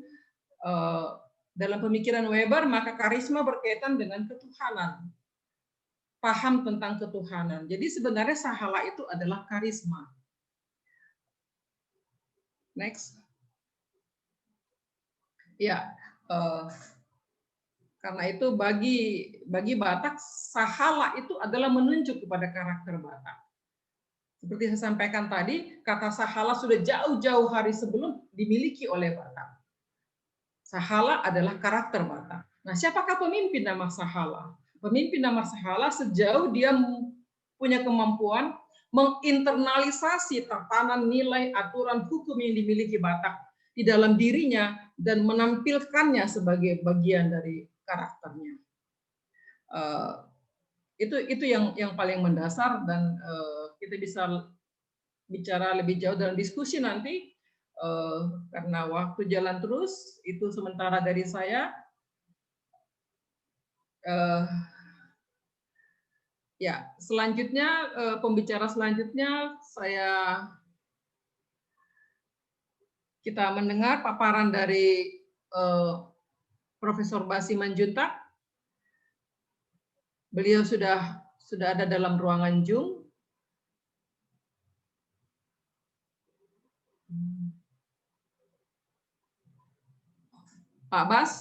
dalam pemikiran Weber, maka karisma berkaitan dengan ketuhanan. Paham tentang ketuhanan. Jadi sebenarnya sahala itu adalah karisma. Next. Ya, karena itu bagi Batak, sahala itu adalah menunjuk kepada karakter Batak. Seperti saya sampaikan tadi, kata sahala sudah jauh-jauh hari sebelum dimiliki oleh Batak. Sahala adalah karakter Batak. Nah, siapakah pemimpin nama sahala? Pemimpin nama sahala sejauh dia punya kemampuan menginternalisasi tatanan nilai aturan hukum yang dimiliki Batak di dalam dirinya dan menampilkannya sebagai bagian dari karakternya. Itu yang paling mendasar, dan kita bisa bicara lebih jauh dalam diskusi nanti Karena waktu jalan terus, itu sementara dari saya. Ya, selanjutnya pembicara selanjutnya kita mendengar paparan dari Profesor Basi Manjuntak. Beliau sudah ada dalam ruangan Zoom. Pak Bas.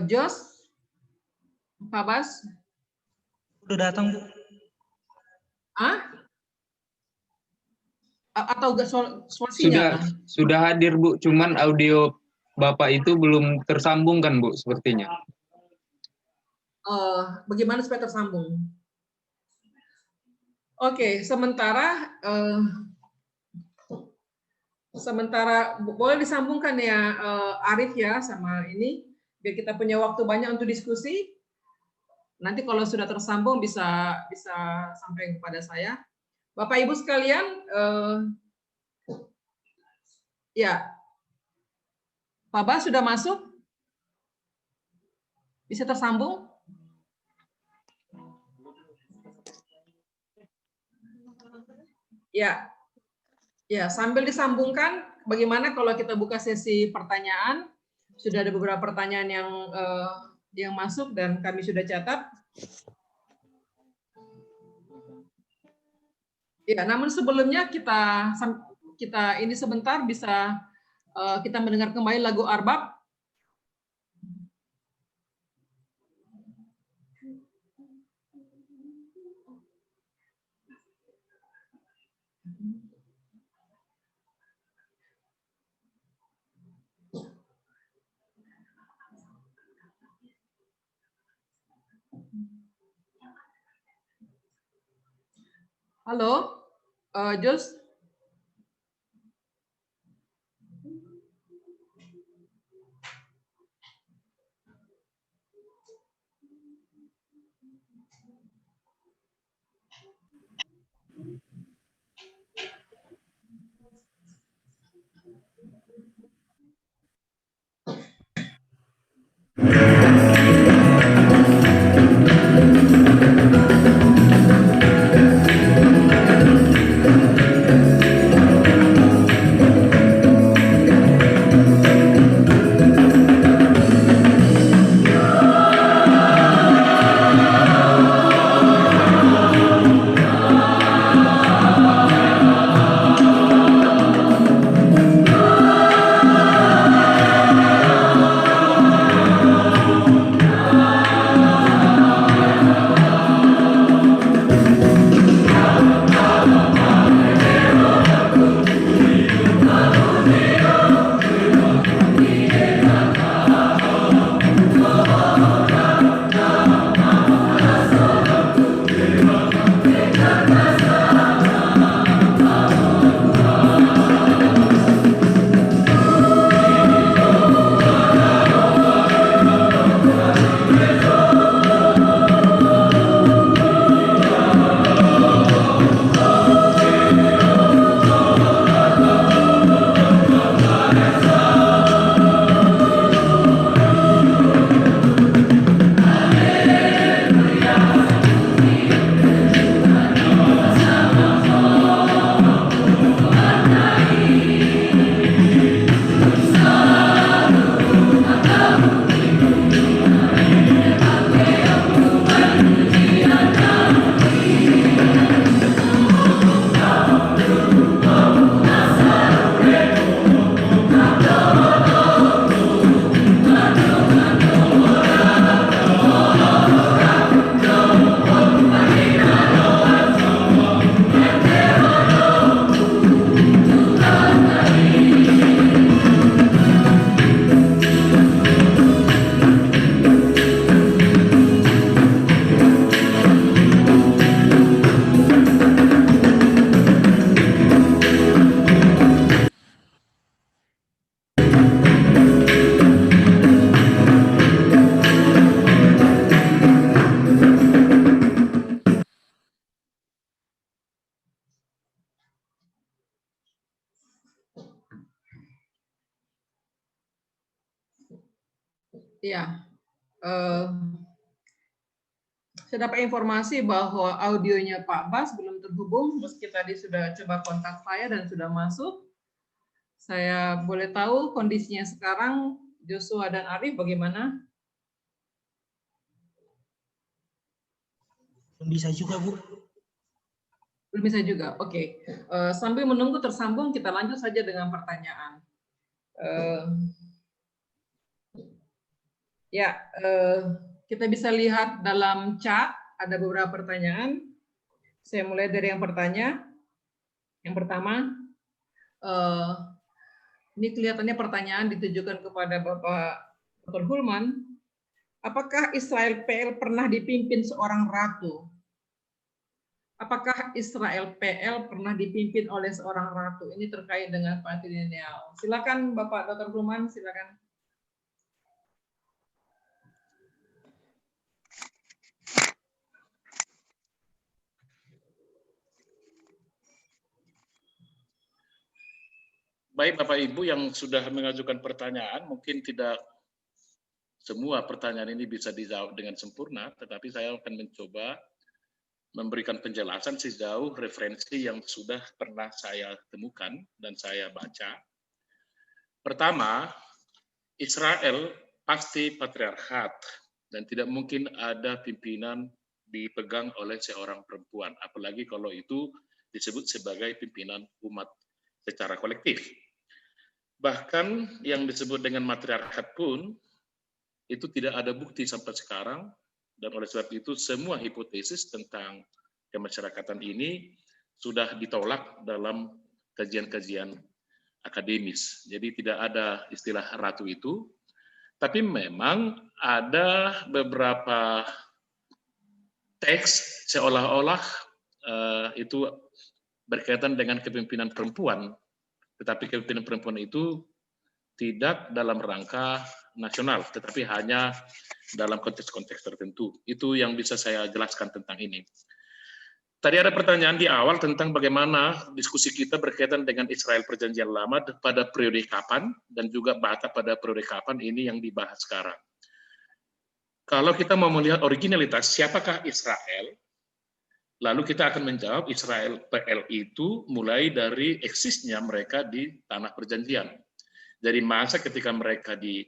Jos, Pak Bas. Udah datang, Bu. Atau suaranya? Sudah hadir, Bu. Cuman audio Bapak itu belum tersambung kan, Bu, sepertinya. Bagaimana supaya tersambung? Oke, sementara boleh disambungkan ya Arif ya sama ini. Biar kita punya waktu banyak untuk diskusi. Nanti kalau sudah tersambung bisa sampai kepada saya. Bapak Ibu sekalian, ya, Pak Bas sudah masuk? Bisa tersambung? Ya, sambil disambungkan, bagaimana kalau kita buka sesi pertanyaan? Sudah ada beberapa pertanyaan yang masuk dan kami sudah catat. Ya, namun sebelumnya kita ini sebentar bisa kita mendengar kembali lagu Arbab. Halo, Jos. Ya, saya dapat informasi bahwa audionya Pak Bas belum terhubung, meski tadi sudah coba kontak saya dan sudah masuk. Saya boleh tahu kondisinya sekarang, Joshua dan Arif bagaimana? Belum bisa juga, Bu. Belum bisa juga, oke. Sambil menunggu tersambung, kita lanjut saja dengan pertanyaan. Kita bisa lihat dalam chat, ada beberapa pertanyaan. Saya mulai dari yang pertama, ini kelihatannya pertanyaan ditujukan kepada Bapak Dr. Hulman. Apakah Israel PL pernah dipimpin seorang ratu? Apakah Israel PL pernah dipimpin oleh seorang ratu? Ini terkait dengan patrilineal. Silakan Bapak Dr. Hulman, silakan. Baik Bapak Ibu yang sudah mengajukan pertanyaan, mungkin tidak semua pertanyaan ini bisa dijawab dengan sempurna, tetapi saya akan mencoba memberikan penjelasan sejauh referensi yang sudah pernah saya temukan dan saya baca. Pertama, Israel pasti patriarkat dan tidak mungkin ada pimpinan dipegang oleh seorang perempuan, apalagi kalau itu disebut sebagai pimpinan umat secara kolektif. Bahkan yang disebut dengan matriarkat pun itu tidak ada bukti sampai sekarang, dan oleh sebab itu semua hipotesis tentang kemasyarakatan ini sudah ditolak dalam kajian-kajian akademis. Jadi tidak ada istilah ratu itu, tapi memang ada beberapa teks seolah-olah itu berkaitan dengan kepemimpinan perempuan, tetapi kepemimpinan perempuan itu tidak dalam rangka nasional, tetapi hanya dalam konteks-konteks tertentu. Itu yang bisa saya jelaskan tentang ini. Tadi ada pertanyaan di awal tentang bagaimana diskusi kita berkaitan dengan Israel Perjanjian Lama pada periode kapan, dan juga Batak pada periode kapan, ini yang dibahas sekarang. Kalau kita mau melihat originalitas, siapakah Israel? Lalu kita akan menjawab Israel PL itu mulai dari eksisnya mereka di tanah perjanjian. Dari masa ketika mereka di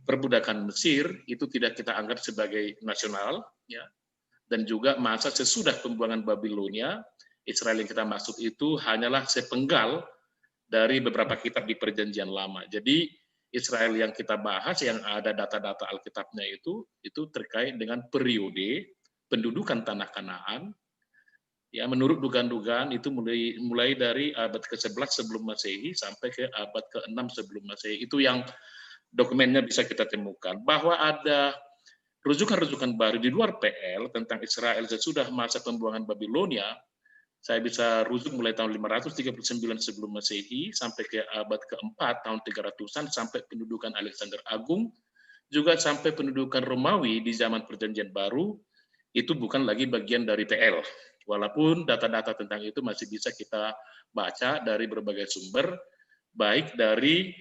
perbudakan Mesir itu tidak kita anggap sebagai nasional, ya. Dan juga masa sesudah pembuangan Babilonia, Israel yang kita maksud itu hanyalah sepenggal dari beberapa kitab di Perjanjian Lama. Jadi Israel yang kita bahas, yang ada data-data Alkitabnya itu terkait dengan periode pendudukan tanah Kanaan. Ya, menurut dugaan-dugaan itu mulai dari abad ke-11 sebelum Masehi sampai ke abad ke-6 sebelum Masehi. Itu yang dokumennya bisa kita temukan. Bahwa ada rujukan-rujukan baru di luar PL tentang Israel sesudah masa pembuangan Babilonia, saya bisa rujuk mulai tahun 539 sebelum Masehi sampai ke abad ke-4 tahun 300-an sampai pendudukan Alexander Agung, juga sampai pendudukan Romawi di zaman Perjanjian Baru, itu bukan lagi bagian dari PL. Walaupun data-data tentang itu masih bisa kita baca dari berbagai sumber, baik dari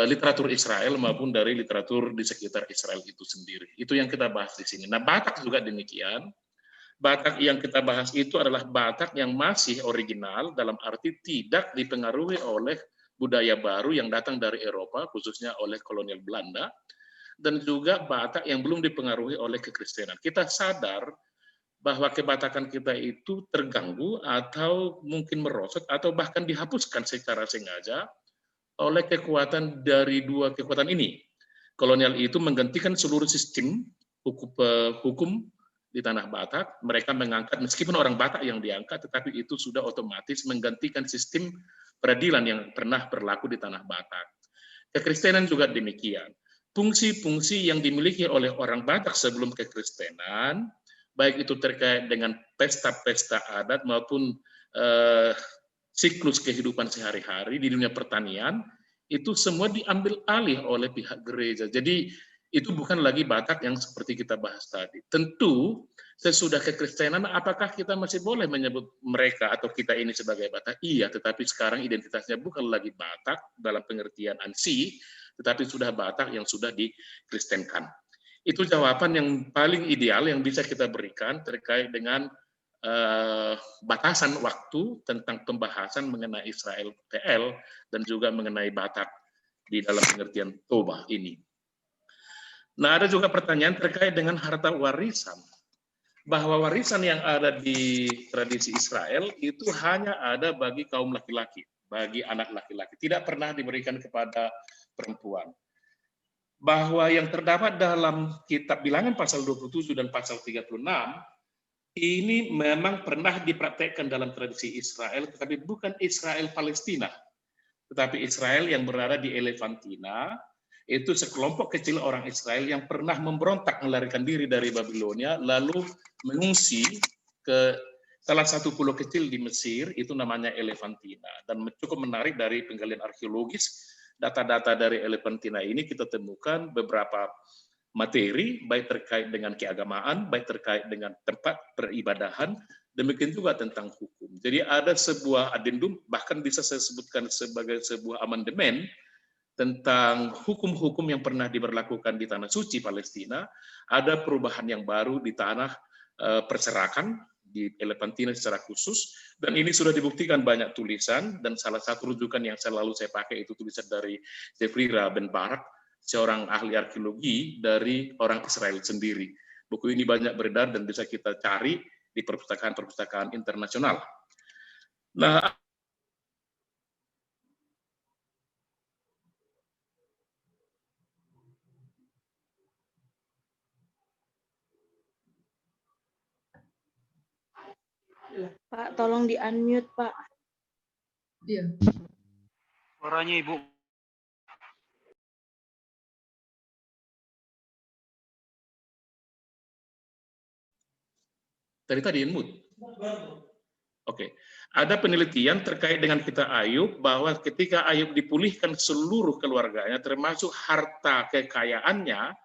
literatur Israel maupun dari literatur di sekitar Israel itu sendiri. Itu yang kita bahas di sini. Nah, Batak juga demikian. Batak yang kita bahas itu adalah Batak yang masih original, dalam arti tidak dipengaruhi oleh budaya baru yang datang dari Eropa, khususnya oleh kolonial Belanda, dan juga Batak yang belum dipengaruhi oleh kekristenan. Kita sadar bahwa kebatakan kita itu terganggu atau mungkin merosot atau bahkan dihapuskan secara sengaja oleh kekuatan dari dua kekuatan ini. Kolonial itu menggantikan seluruh sistem hukum di tanah Batak. Mereka mengangkat, meskipun orang Batak yang diangkat, tetapi itu sudah otomatis menggantikan sistem peradilan yang pernah berlaku di tanah Batak. Kekristenan juga demikian. Fungsi-fungsi yang dimiliki oleh orang Batak sebelum kekristenan, baik itu terkait dengan pesta-pesta adat maupun siklus kehidupan sehari-hari di dunia pertanian, itu semua diambil alih oleh pihak gereja. Jadi itu bukan lagi Batak yang seperti kita bahas tadi. Tentu sesudah kekristenan, apakah kita masih boleh menyebut mereka atau kita ini sebagai Batak? Iya, tetapi sekarang identitasnya bukan lagi Batak dalam pengertian ANSI, tetapi sudah Batak yang sudah dikristenkan. Itu jawaban yang paling ideal yang bisa kita berikan terkait dengan batasan waktu tentang pembahasan mengenai Israel PL dan juga mengenai Batak di dalam pengertian Toba ini. Nah, ada juga pertanyaan terkait dengan harta warisan. Bahwa warisan yang ada di tradisi Israel itu hanya ada bagi kaum laki-laki, bagi anak laki-laki, tidak pernah diberikan kepada perempuan. Bahwa yang terdapat dalam kitab Bilangan pasal 27 dan pasal 36 ini memang pernah dipraktekkan dalam tradisi Israel, tetapi bukan Israel Palestina, tetapi Israel yang berada di Elefantina. Itu sekelompok kecil orang Israel yang pernah memberontak melarikan diri dari Babilonia, lalu mengungsi ke salah satu pulau kecil di Mesir, itu namanya Elefantina. Dan cukup menarik dari penggalian arkeologis, data-data dari Elefantina ini kita temukan beberapa materi, baik terkait dengan keagamaan, baik terkait dengan tempat peribadahan, demikian juga tentang hukum. Jadi ada sebuah adendum, bahkan bisa saya sebutkan sebagai sebuah amandemen, tentang hukum-hukum yang pernah diberlakukan di Tanah Suci Palestina, ada perubahan yang baru di tanah perserakan, di Elefantina secara khusus, dan ini sudah dibuktikan banyak tulisan, dan salah satu rujukan yang selalu saya pakai itu tulisan dari Zefrira Ben Barak, seorang ahli arkeologi dari orang Israel sendiri. Buku ini banyak beredar dan bisa kita cari di perpustakaan-perpustakaan internasional. Nah, Pak, tolong di-unmute, Pak. Iya. Suaranya Ibu. Tadi unmute. Oke. Ada penelitian terkait dengan kitab Ayub bahwa ketika Ayub dipulihkan seluruh keluarganya, termasuk harta kekayaannya,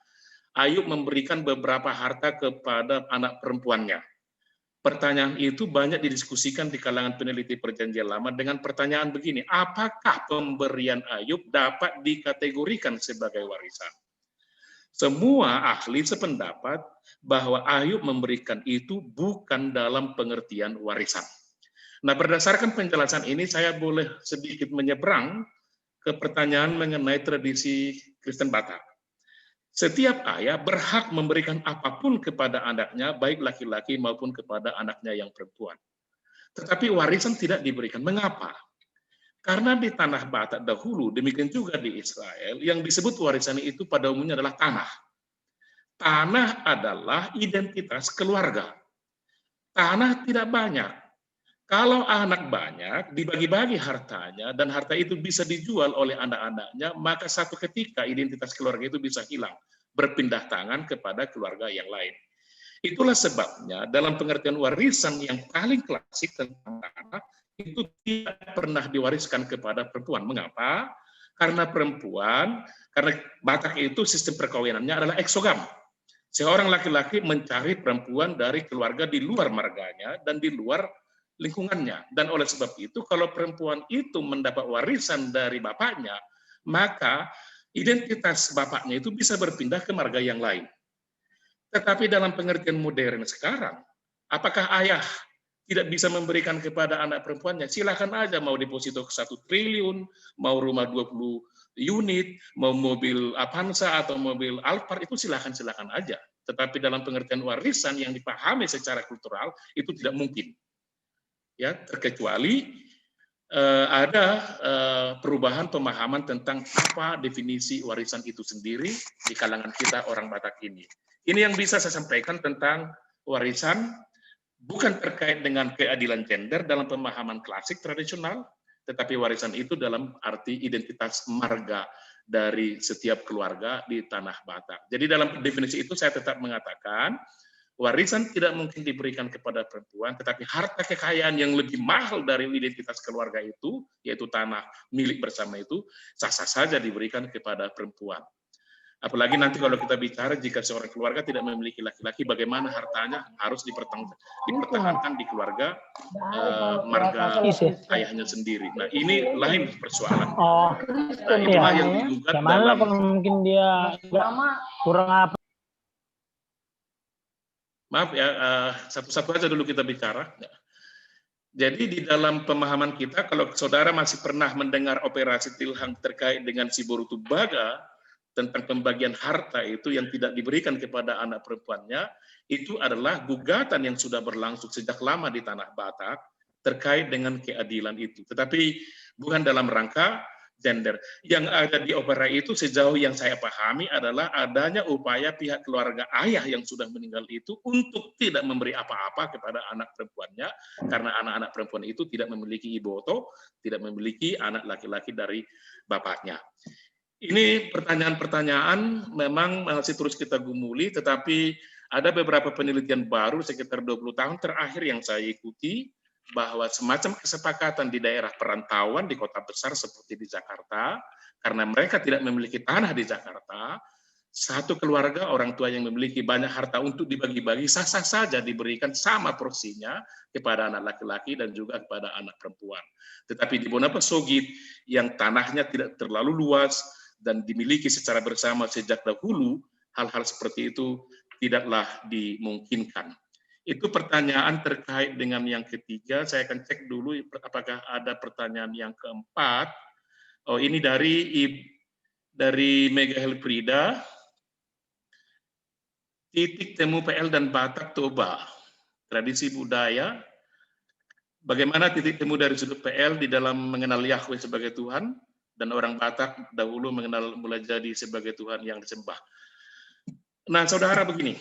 Ayub memberikan beberapa harta kepada anak perempuannya. Pertanyaan itu banyak didiskusikan di kalangan peneliti Perjanjian Lama dengan pertanyaan begini, apakah pemberian Ayub dapat dikategorikan sebagai warisan? Semua ahli sependapat bahwa Ayub memberikan itu bukan dalam pengertian warisan. Nah, berdasarkan penjelasan ini, saya boleh sedikit menyeberang ke pertanyaan mengenai tradisi Kristen Batak. Setiap ayah berhak memberikan apapun kepada anaknya, baik laki-laki maupun kepada anaknya yang perempuan. Tetapi warisan tidak diberikan. Mengapa? Karena di tanah Batak dahulu, demikian juga di Israel, yang disebut warisan itu pada umumnya adalah tanah. Tanah adalah identitas keluarga. Tanah tidak banyak. Kalau anak banyak, dibagi-bagi hartanya, dan harta itu bisa dijual oleh anak-anaknya, maka satu ketika identitas keluarga itu bisa hilang, berpindah tangan kepada keluarga yang lain. Itulah sebabnya dalam pengertian warisan yang paling klasik tentang tanah, itu tidak pernah diwariskan kepada perempuan. Mengapa? Karena perempuan, karena Batak itu sistem perkawinannya adalah eksogam. Seorang laki-laki mencari perempuan dari keluarga di luar marganya dan di luar lingkungannya. Dan oleh sebab itu, kalau perempuan itu mendapat warisan dari bapaknya, maka identitas bapaknya itu bisa berpindah ke marga yang lain. Tetapi dalam pengertian modern sekarang, apakah ayah tidak bisa memberikan kepada anak perempuannya? Silakan aja, mau deposito 1 triliun, mau rumah 20 unit, mau mobil Avanza atau mobil Alphard, itu silakan aja. Tetapi dalam pengertian warisan yang dipahami secara kultural, itu tidak mungkin. Ya, terkecuali ada perubahan pemahaman tentang apa definisi warisan itu sendiri di kalangan kita orang Batak ini. Ini yang bisa saya sampaikan tentang warisan, bukan terkait dengan keadilan gender dalam pemahaman klasik tradisional, tetapi warisan itu dalam arti identitas marga dari setiap keluarga di tanah Batak. Jadi dalam definisi itu saya tetap mengatakan warisan tidak mungkin diberikan kepada perempuan, tetapi harta kekayaan yang lebih mahal dari identitas keluarga itu, yaitu tanah milik bersama itu, sah-sah saja diberikan kepada perempuan. Apalagi nanti kalau kita bicara jika seorang keluarga tidak memiliki laki-laki, bagaimana hartanya harus dipertahankan di keluarga marga ayahnya sendiri. Nah, ini lain persoalan. Oh, nah, itulah yang digugat gimana dalam kalau mungkin dia kurang apa? Maaf ya, satu-satu aja dulu kita bicara. Jadi di dalam pemahaman kita, kalau saudara masih pernah mendengar operasi Tilhang terkait dengan si Boruto Baga, tentang pembagian harta itu yang tidak diberikan kepada anak perempuannya, itu adalah gugatan yang sudah berlangsung sejak lama di Tanah Batak terkait dengan keadilan itu. Tetapi bukan dalam rangka gender. Yang ada di opera itu sejauh yang saya pahami adalah adanya upaya pihak keluarga ayah yang sudah meninggal itu untuk tidak memberi apa-apa kepada anak perempuannya, karena anak-anak perempuan itu tidak memiliki iboto, tidak memiliki anak laki-laki dari bapaknya. Ini pertanyaan-pertanyaan memang masih terus kita gumuli, tetapi ada beberapa penelitian baru sekitar 20 tahun terakhir yang saya ikuti, bahwa semacam kesepakatan di daerah perantauan di kota besar seperti di Jakarta, karena mereka tidak memiliki tanah di Jakarta, satu keluarga orang tua yang memiliki banyak harta untuk dibagi-bagi sah-sah saja diberikan sama porsinya kepada anak laki-laki dan juga kepada anak perempuan. Tetapi di Bonapasogit yang tanahnya tidak terlalu luas dan dimiliki secara bersama sejak dahulu, hal-hal seperti itu tidaklah dimungkinkan. Itu pertanyaan terkait dengan yang ketiga. Saya akan cek dulu apakah ada pertanyaan yang keempat. Oh, ini dari Mega Helfrida. Titik temu PL dan Batak Toba. Tradisi budaya. Bagaimana titik temu dari sudut PL di dalam mengenal Yahweh sebagai Tuhan, dan orang Batak dahulu mengenal mulai jadi sebagai Tuhan yang disembah. Nah, saudara, begini,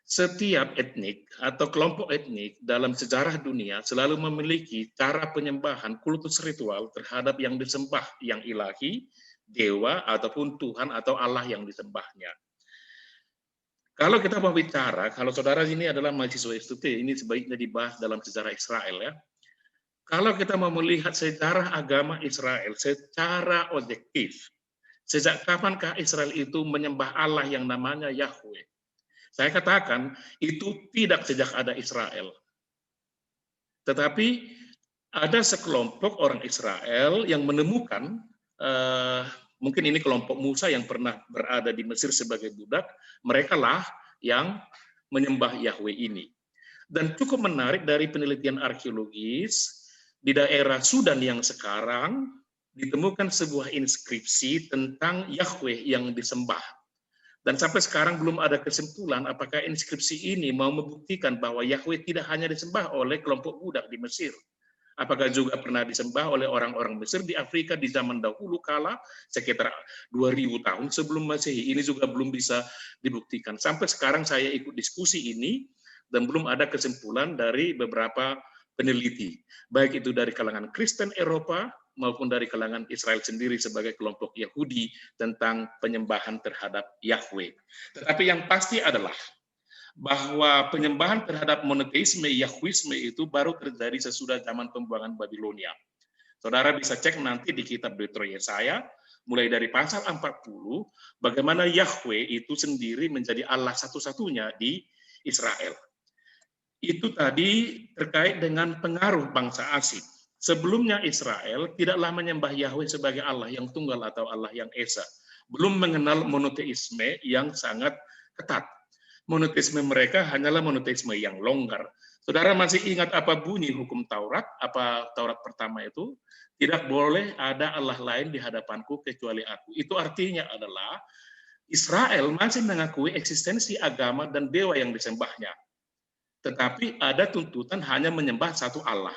setiap etnik atau kelompok etnik dalam sejarah dunia selalu memiliki cara penyembahan kultus ritual terhadap yang disembah, yang ilahi, dewa, ataupun Tuhan atau Allah yang disembahnya. Kalau kita mau bicara, kalau saudara ini adalah mahasiswa STT, ini sebaiknya dibahas dalam sejarah Israel ya. Kalau kita mau melihat sejarah agama Israel secara objektif, sejak kapankah Israel itu menyembah Allah yang namanya Yahweh? Saya katakan itu tidak sejak ada Israel. Tetapi ada sekelompok orang Israel yang menemukan, mungkin ini kelompok Musa yang pernah berada di Mesir sebagai budak, mereka lah yang menyembah Yahweh ini. Dan cukup menarik dari penelitian arkeologis, di daerah Sudan yang sekarang ditemukan sebuah inskripsi tentang Yahweh yang disembah. Dan sampai sekarang belum ada kesimpulan apakah inskripsi ini mau membuktikan bahwa Yahweh tidak hanya disembah oleh kelompok budak di Mesir. Apakah juga pernah disembah oleh orang-orang Mesir di Afrika di zaman dahulu kala sekitar 2000 tahun sebelum Masehi. Ini juga belum bisa dibuktikan. Sampai sekarang saya ikut diskusi ini dan belum ada kesimpulan dari beberapa peneliti, baik itu dari kalangan Kristen Eropa maupun dari kalangan Israel sendiri sebagai kelompok Yahudi tentang penyembahan terhadap Yahweh. Tetapi yang pasti adalah bahwa penyembahan terhadap monoteisme Yahwisme itu baru terjadi sesudah zaman pembuangan Babilonia. Saudara bisa cek nanti di kitab Deutero Yesaya, mulai dari pasal 40, bagaimana Yahweh itu sendiri menjadi Allah satu-satunya di Israel. Itu tadi terkait dengan pengaruh bangsa asing. Sebelumnya Israel tidaklah menyembah Yahweh sebagai Allah yang tunggal atau Allah yang esa. Belum mengenal monoteisme yang sangat ketat. Monoteisme mereka hanyalah monoteisme yang longgar. Saudara masih ingat apa bunyi hukum Taurat? Apa Taurat pertama itu? Tidak boleh ada Allah lain di hadapanku kecuali aku. Itu artinya adalah Israel masih mengakui eksistensi agama dan dewa yang disembahnya. Tetapi ada tuntutan hanya menyembah satu Allah.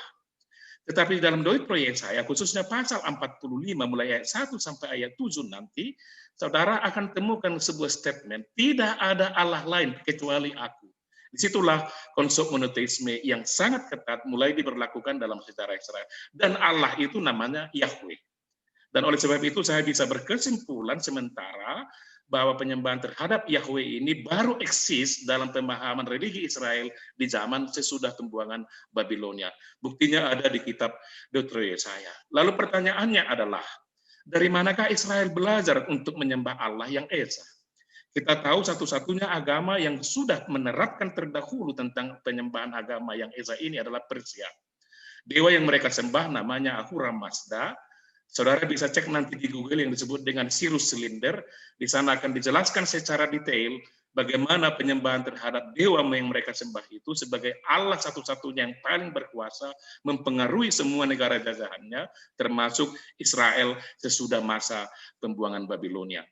Tetapi dalam Deutero Yesaya, khususnya pasal 45 mulai ayat 1 sampai ayat 7 nanti, saudara akan temukan sebuah statement, tidak ada Allah lain kecuali aku. Disitulah konsep monoteisme yang sangat ketat mulai diberlakukan dalam sejarah Israel. Dan Allah itu namanya Yahweh. Dan oleh sebab itu saya bisa berkesimpulan sementara bahwa penyembahan terhadap Yahweh ini baru eksis dalam pemahaman religi Israel di zaman sesudah pembuangan Babilonia. Buktinya ada di kitab Deutero Yesaya. Lalu pertanyaannya adalah, dari manakah Israel belajar untuk menyembah Allah yang esa? Kita tahu satu-satunya agama yang sudah menerapkan terdahulu tentang penyembahan agama yang esa ini adalah Persia. Dewa yang mereka sembah namanya Ahura Mazda. Saudara bisa cek nanti di Google yang disebut dengan Sirius Silinder. Di sana akan dijelaskan secara detail bagaimana penyembahan terhadap dewa yang mereka sembah itu sebagai Allah satu-satunya yang paling berkuasa mempengaruhi semua negara jajahannya, termasuk Israel sesudah masa pembuangan Babilonia.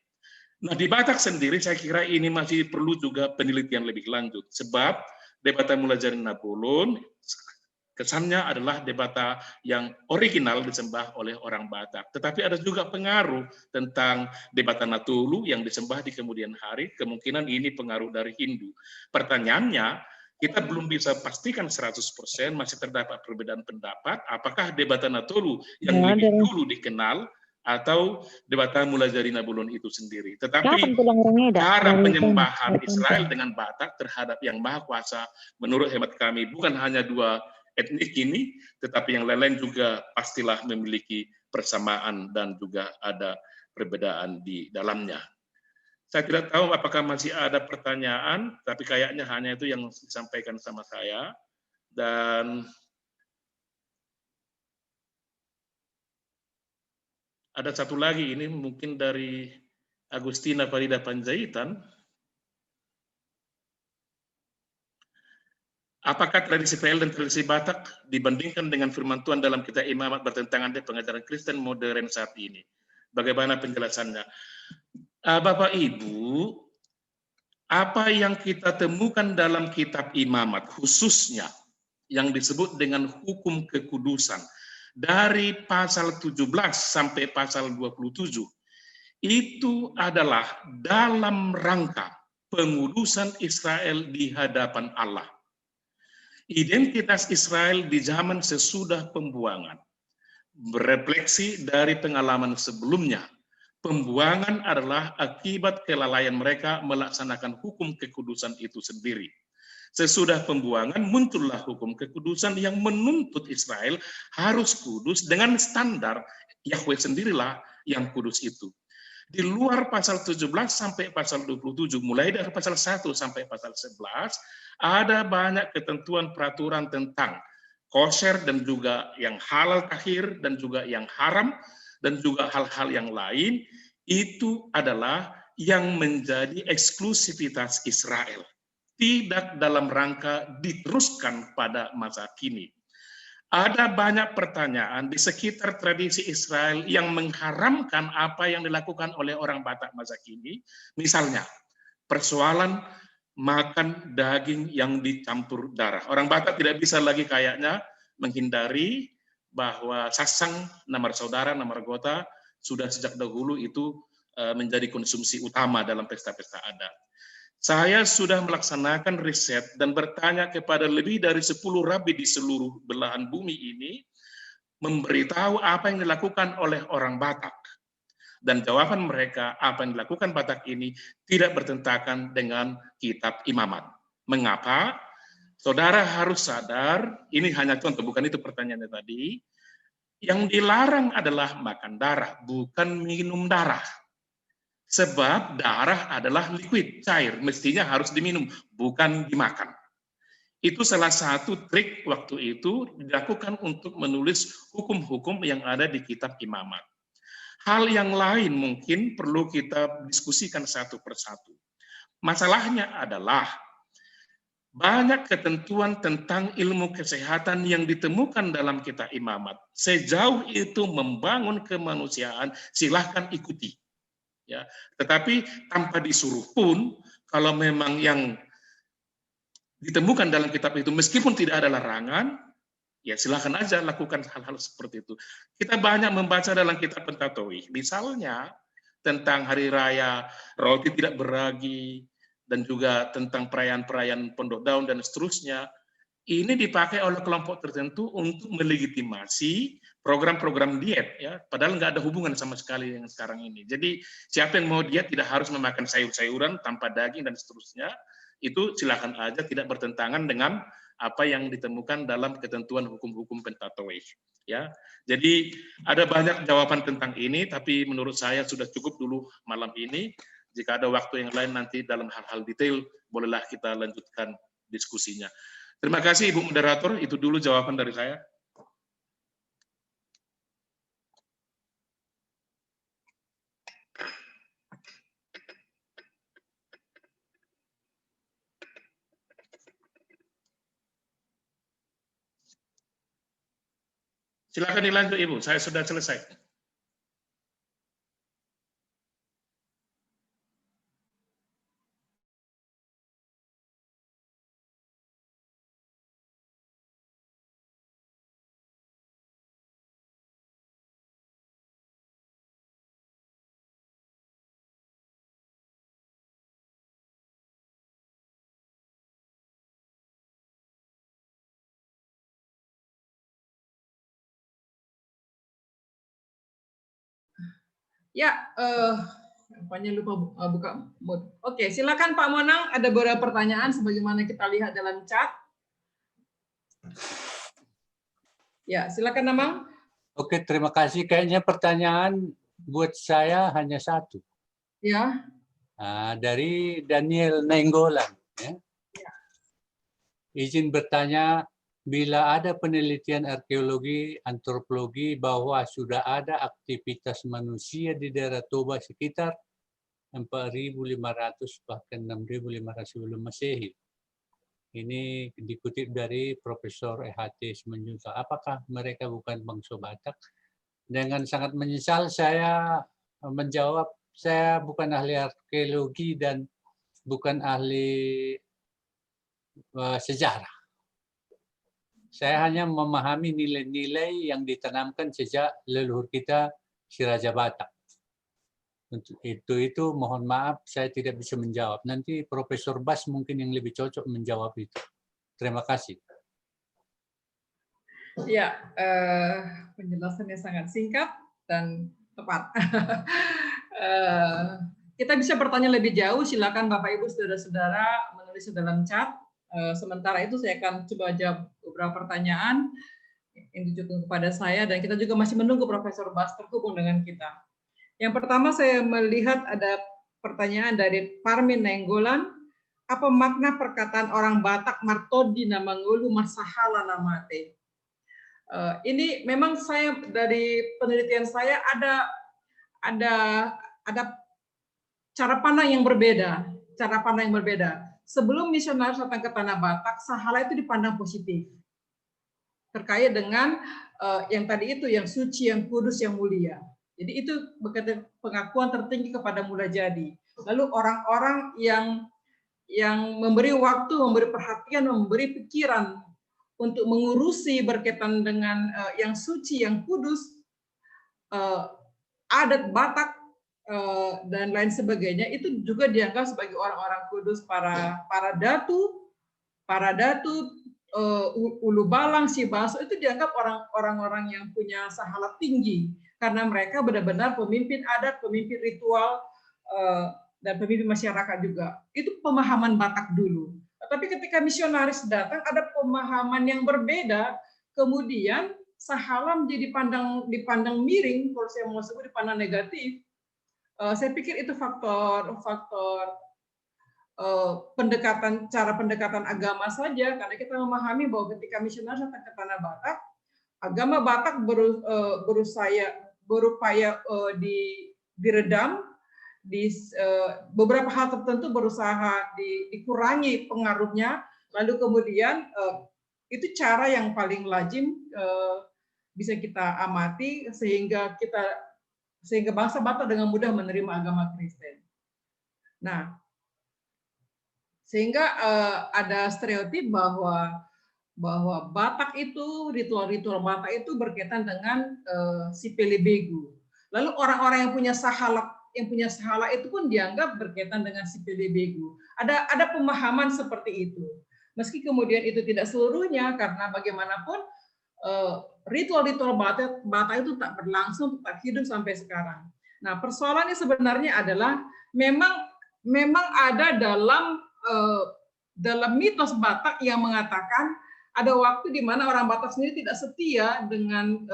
Nah, di Batak sendiri saya kira ini masih perlu juga penelitian lebih lanjut, sebab Debata Mulajari Nabulun kesannya adalah debata yang original disembah oleh orang Batak. Tetapi ada juga pengaruh tentang debata Natulu yang disembah di kemudian hari, kemungkinan ini pengaruh dari Hindu. Pertanyaannya, kita belum bisa pastikan 100%, masih terdapat perbedaan pendapat, apakah debata Natulu yang lebih dulu dikenal, atau debata Mulajari Nabulun itu sendiri. Tetapi cara penyembahan Israel dengan Batak terhadap yang Maha Kuasa, menurut hemat kami, bukan hanya dua etnik ini, tetapi yang lain-lain juga pastilah memiliki persamaan dan juga ada perbedaan di dalamnya. Saya tidak tahu apakah masih ada pertanyaan, tapi kayaknya hanya itu yang disampaikan sama saya. Dan ada satu lagi, ini mungkin dari Agustina Farida Panjaitan. Apakah tradisi PL dan tradisi Batak dibandingkan dengan firman Tuhan dalam kitab Imamat bertentangan dengan pengajaran Kristen modern saat ini? Bagaimana penjelasannya? Bapak Ibu, apa yang kita temukan dalam kitab Imamat, khususnya yang disebut dengan hukum kekudusan, dari pasal 17 sampai pasal 27, itu adalah dalam rangka pengudusan Israel di hadapan Allah. Identitas Israel di zaman sesudah pembuangan berefleksi dari pengalaman sebelumnya. Pembuangan adalah akibat kelalaian mereka melaksanakan hukum kekudusan itu sendiri. Sesudah pembuangan muncullah hukum kekudusan yang menuntut Israel harus kudus dengan standar Yahweh sendirilah yang kudus itu. Di luar pasal 17 sampai pasal 27, mulai dari pasal 1 sampai pasal 11, ada banyak ketentuan peraturan tentang kosher dan juga yang halal tahir dan juga yang haram dan juga hal-hal yang lain, itu adalah yang menjadi eksklusivitas Israel. Tidak dalam rangka diteruskan pada masa kini. Ada banyak pertanyaan di sekitar tradisi Israel yang mengharamkan apa yang dilakukan oleh orang Batak masa kini. Misalnya, persoalan makan daging yang dicampur darah. Orang Batak tidak bisa lagi kayaknya menghindari bahwa sasang, nama saudara, nama gota, sudah sejak dahulu itu menjadi konsumsi utama dalam pesta-pesta adat. Saya sudah melaksanakan riset dan bertanya kepada lebih dari 10 rabi di seluruh belahan bumi ini, memberitahu apa yang dilakukan oleh orang Batak. Dan jawaban mereka, apa yang dilakukan Batak ini tidak bertentangan dengan kitab Imamat. Mengapa? Saudara harus sadar, ini hanya contoh, bukan itu pertanyaannya tadi, yang dilarang adalah makan darah, bukan minum darah. Sebab darah adalah liquid, cair, mestinya harus diminum, bukan dimakan. Itu salah satu trik waktu itu dilakukan untuk menulis hukum-hukum yang ada di kitab Imamat. Hal yang lain mungkin perlu kita diskusikan satu persatu. Masalahnya adalah banyak ketentuan tentang ilmu kesehatan yang ditemukan dalam kitab Imamat. Sejauh itu membangun kemanusiaan, silahkan ikuti. Ya, tetapi tanpa disuruh pun, kalau memang yang ditemukan dalam kitab itu meskipun tidak ada larangan, ya silakan aja lakukan hal-hal seperti itu. Kita banyak membaca dalam kitab Pentateuch, misalnya tentang hari raya roti tidak beragi dan juga tentang perayaan-perayaan pondok daun dan seterusnya. Ini dipakai oleh kelompok tertentu untuk melegitimasi program-program diet, ya, padahal nggak ada hubungan sama sekali yang sekarang ini. Jadi siapa yang mau diet tidak harus memakan sayur-sayuran tanpa daging dan seterusnya, itu silakan aja, tidak bertentangan dengan apa yang ditemukan dalam ketentuan hukum-hukum Pentateuch. Ya, jadi ada banyak jawaban tentang ini, tapi menurut saya sudah cukup dulu malam ini. Jika ada waktu yang lain nanti dalam hal-hal detail, bolehlah kita lanjutkan diskusinya. Terima kasih Ibu Moderator, itu dulu jawaban dari saya. Silakan dilanjut Ibu, saya sudah selesai. Ya, apanya lupa buka mood. Oke, silakan Pak Monang. Ada beberapa pertanyaan sebagaimana kita lihat dalam chat. Ya, silakan Namang. Oke, terima kasih. Kayaknya pertanyaan buat saya hanya satu. Ya. Dari Daniel Nainggolan. Ya. Izin bertanya, bila ada penelitian arkeologi, antropologi bahwa sudah ada aktivitas manusia di daerah Toba sekitar 4.500 bahkan 6.500 sebelum Masehi. Ini dikutip dari Profesor E.H.T. Simanjuntak. Apakah mereka bukan bangsa Batak? Dengan sangat menyesal saya menjawab, saya bukan ahli arkeologi dan bukan ahli sejarah. Saya hanya memahami nilai-nilai yang ditanamkan sejak leluhur kita si Raja Batak. Untuk itu mohon maaf saya tidak bisa menjawab. Nanti Profesor Bas mungkin yang lebih cocok menjawab itu. Terima kasih. Ya, penjelasannya sangat singkat dan tepat. Kita bisa bertanya lebih jauh, silakan Bapak Ibu saudara-saudara menulis dalam chat. Sementara itu saya akan coba jawab beberapa pertanyaan yang ditujukan kepada saya dan kita juga masih menunggu Profesor Bas terhubung dengan kita. Yang pertama saya melihat ada pertanyaan dari Parmin Nainggolan. Apa makna perkataan orang Batak Martodi nama ngulu masahala namate? Ini memang saya dari penelitian saya ada cara pandang yang berbeda. Sebelum misionaris datang ke tanah Batak, sahala itu dipandang positif terkait dengan yang tadi itu, yang suci, yang kudus, yang mulia. Jadi itu pengakuan tertinggi kepada mula jadi. Lalu orang-orang yang memberi waktu, memberi perhatian, memberi pikiran untuk mengurusi berkaitan dengan yang suci, yang kudus, adat Batak dan lain sebagainya, itu juga dianggap sebagai orang-orang kudus. Para datu, Ulu Balang, Sibaso itu dianggap orang-orang yang punya sahala tinggi karena mereka benar-benar pemimpin adat, pemimpin ritual, dan pemimpin masyarakat juga. Itu pemahaman Batak dulu. Tapi ketika misionaris datang ada pemahaman yang berbeda, kemudian sahala menjadi dipandang miring, kalau saya mau sebut dipandang negatif. Saya pikir itu faktor cara pendekatan agama saja, karena kita memahami bahwa ketika misionaris datang ke tanah Batak, agama Batak berupaya diredam, beberapa hal tertentu berusaha dikurangi pengaruhnya, lalu kemudian itu cara yang paling lazim bisa kita amati sehingga bangsa Batak dengan mudah menerima agama Kristen. Nah, sehingga ada stereotip bahwa Batak itu, ritual-ritual Batak itu berkaitan dengan si Pelebegu. Lalu orang-orang yang punya sahala itu pun dianggap berkaitan dengan si Pelebegu. Ada pemahaman seperti itu. Meski kemudian itu tidak seluruhnya, karena bagaimanapun ritual-ritual Batak itu tak berlangsung, tak hidup sampai sekarang. Nah, persoalannya sebenarnya adalah memang ada dalam mitos Batak yang mengatakan ada waktu di mana orang Batak sendiri tidak setia dengan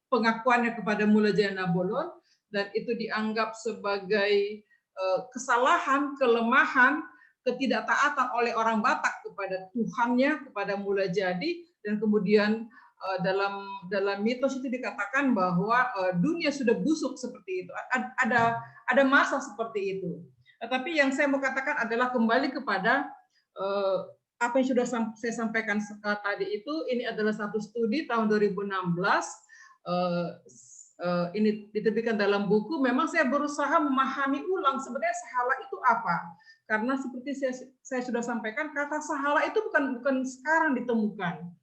pengakuannya kepada Mula Jaya Nabolon, dan itu dianggap sebagai kesalahan, kelemahan, ketidaktaatan oleh orang Batak kepada Tuhannya, kepada mula jadi, dan kemudian dalam mitos itu dikatakan bahwa dunia sudah busuk seperti itu. Ada masa seperti itu. Tetapi yang saya mau katakan adalah kembali kepada apa yang sudah saya sampaikan tadi itu. Ini adalah satu studi tahun 2016. Ini diterbitkan dalam buku. Memang saya berusaha memahami ulang sebenarnya sahala itu apa. Karena seperti saya sudah sampaikan, kata sahala itu bukan sekarang ditemukan.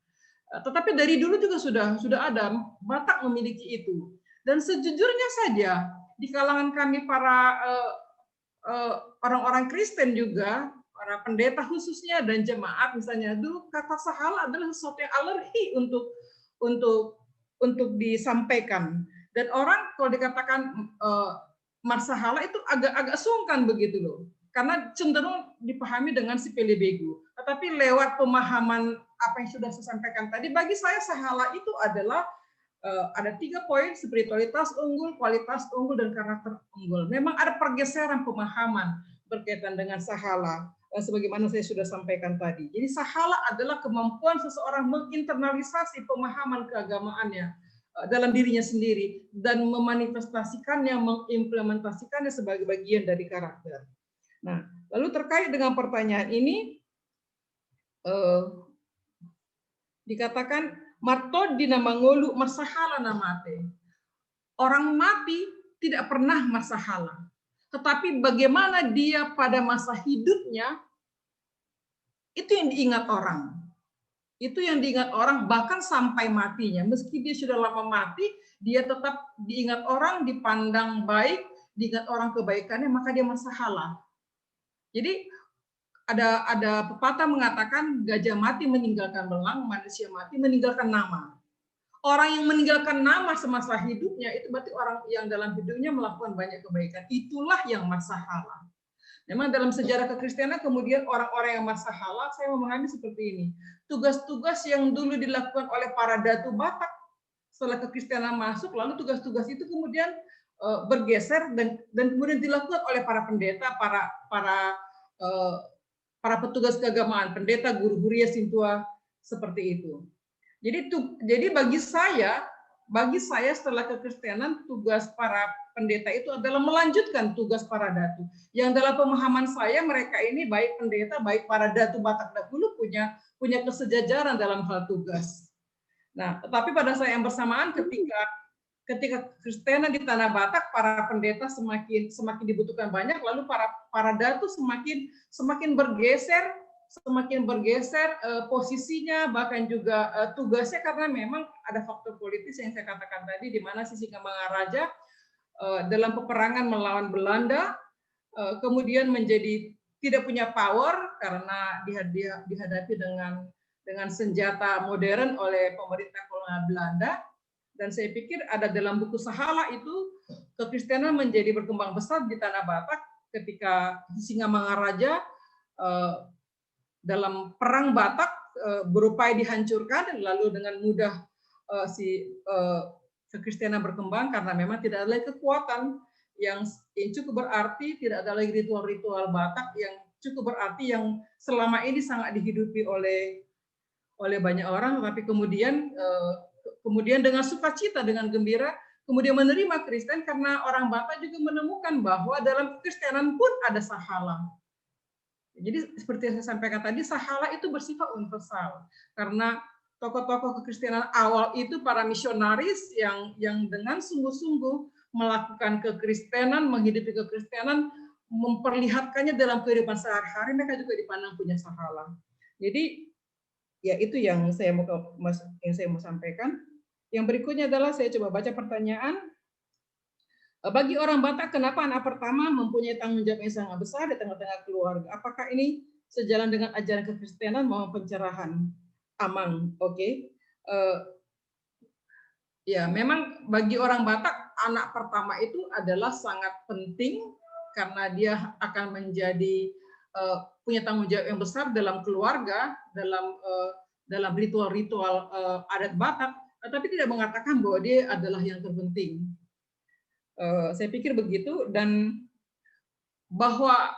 Tetapi dari dulu juga sudah ada, Batak memiliki itu. Dan sejujurnya saja, di kalangan kami para orang-orang Kristen juga, para pendeta khususnya dan jemaat misalnya, dulu kata sahala adalah sesuatu yang alergi untuk disampaikan. Dan orang kalau dikatakan marsahala itu agak sungkan begitu loh. Karena cenderung dipahami dengan si pelebegu. Tetapi lewat pemahaman apa yang sudah saya sampaikan tadi, bagi saya sahala itu adalah ada 3 poin: spiritualitas unggul, kualitas unggul, dan karakter unggul. Memang ada pergeseran pemahaman berkaitan dengan sahala, sebagaimana saya sudah sampaikan tadi. Jadi sahala adalah kemampuan seseorang menginternalisasi pemahaman keagamaannya dalam dirinya sendiri dan memanifestasikannya, mengimplementasikannya sebagai bagian dari karakter. Nah, lalu terkait dengan pertanyaan ini, dikatakan marto dina mangolu marsahala namate. Orang mati tidak pernah marsahala, tetapi bagaimana dia pada masa hidupnya, itu yang diingat orang. Itu yang diingat orang bahkan sampai matinya. Meski dia sudah lama mati, dia tetap diingat orang, dipandang baik, diingat orang kebaikannya, maka dia marsahala. Jadi ada pepatah mengatakan gajah mati meninggalkan belang, manusia mati meninggalkan nama. Orang yang meninggalkan nama semasa hidupnya itu berarti orang yang dalam hidupnya melakukan banyak kebaikan. Itulah yang marsahala. Memang dalam sejarah kekristenan kemudian orang-orang yang marsahala, saya memahami seperti ini. Tugas-tugas yang dulu dilakukan oleh para datu Batak setelah kekristenan masuk, lalu tugas-tugas itu kemudian bergeser dan kemudian dilakukan oleh para pendeta, para petugas keagamaan, pendeta, guru huria, sintua, seperti itu. Jadi bagi saya setelah kekristenan, tugas para pendeta itu adalah melanjutkan tugas para datu. Yang dalam pemahaman saya, mereka ini baik pendeta, baik para datu Batak dahulu punya kesejajaran dalam hal tugas. Nah, tetapi pada saat yang bersamaan ketika Kristena di tanah Batak, para pendeta semakin dibutuhkan banyak, lalu para datu semakin bergeser posisinya, bahkan juga tugasnya, karena memang ada faktor politis yang saya katakan tadi, di mana Sisingamangaraja dalam peperangan melawan Belanda kemudian menjadi tidak punya power karena dihadapi dengan senjata modern oleh pemerintah kolonial Belanda. Dan saya pikir ada dalam buku Sahala itu, kekristenan menjadi berkembang besar di tanah Batak ketika Sisingamangaraja dalam perang Batak berupaya dihancurkan, lalu dengan mudah kekristenan berkembang karena memang tidak ada lagi kekuatan yang cukup berarti, tidak ada lagi ritual-ritual Batak yang cukup berarti yang selama ini sangat dihidupi oleh banyak orang, tapi kemudian dengan sukacita, dengan gembira, kemudian menerima Kristen, karena orang Batak juga menemukan bahwa dalam kekristenan pun ada sahala. Jadi seperti yang saya sampaikan tadi, sahala itu bersifat universal, karena tokoh-tokoh kekristenan awal itu para misionaris yang dengan sungguh-sungguh melakukan kekristenan, menghidupi kekristenan, memperlihatkannya dalam kehidupan sehari-hari, mereka juga dipandang punya sahala. Jadi ya itu yang saya mau sampaikan. Yang berikutnya adalah saya coba baca pertanyaan. Bagi orang Batak, kenapa anak pertama mempunyai tanggung jawab yang sangat besar di tengah-tengah keluarga? Apakah ini sejalan dengan ajaran kekristenan maupun pencerahan? Amang, oke. Ya, memang bagi orang Batak, anak pertama itu adalah sangat penting karena dia akan menjadi punya tanggung jawab yang besar dalam keluarga, dalam ritual-ritual adat Batak, tetapi tidak mengatakan bahwa dia adalah yang terpenting. Saya pikir begitu, dan bahwa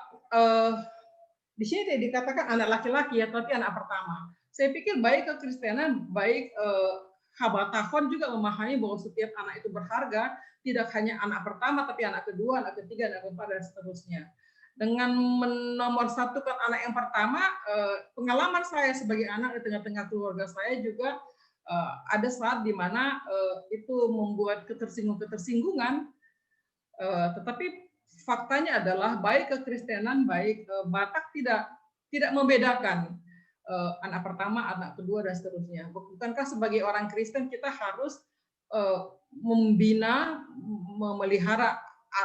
di sini dikatakan anak laki-laki ya, tapi anak pertama. Saya pikir baik kekristenan, baik Habatahon juga memahami bahwa setiap anak itu berharga, tidak hanya anak pertama, tapi anak kedua, anak ketiga, anak keempat, dan seterusnya. Dengan menomorsatukan anak yang pertama, pengalaman saya sebagai anak di tengah-tengah keluarga saya juga ada saat di mana itu membuat ketersinggungan, tetapi faktanya adalah baik kekristenan, baik Batak tidak membedakan anak pertama, anak kedua, dan seterusnya. Bukankah sebagai orang Kristen kita harus membina, memelihara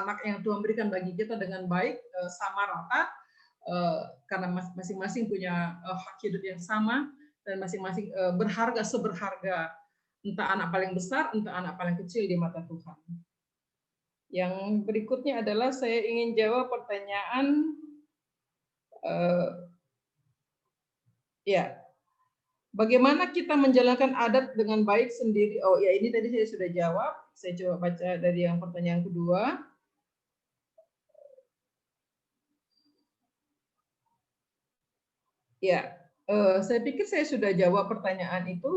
anak yang Tuhan berikan bagi kita dengan baik, sama rata, karena masing-masing punya hak hidup yang sama, dan masing-masing berharga seberharga, entah anak paling besar, entah anak paling kecil di mata Tuhan. Yang berikutnya adalah saya ingin jawab pertanyaan, ya, bagaimana kita menjalankan adat dengan baik sendiri? Oh ya, ini tadi saya sudah jawab. Saya coba baca dari yang pertanyaan kedua. Ya, saya pikir saya sudah jawab pertanyaan itu.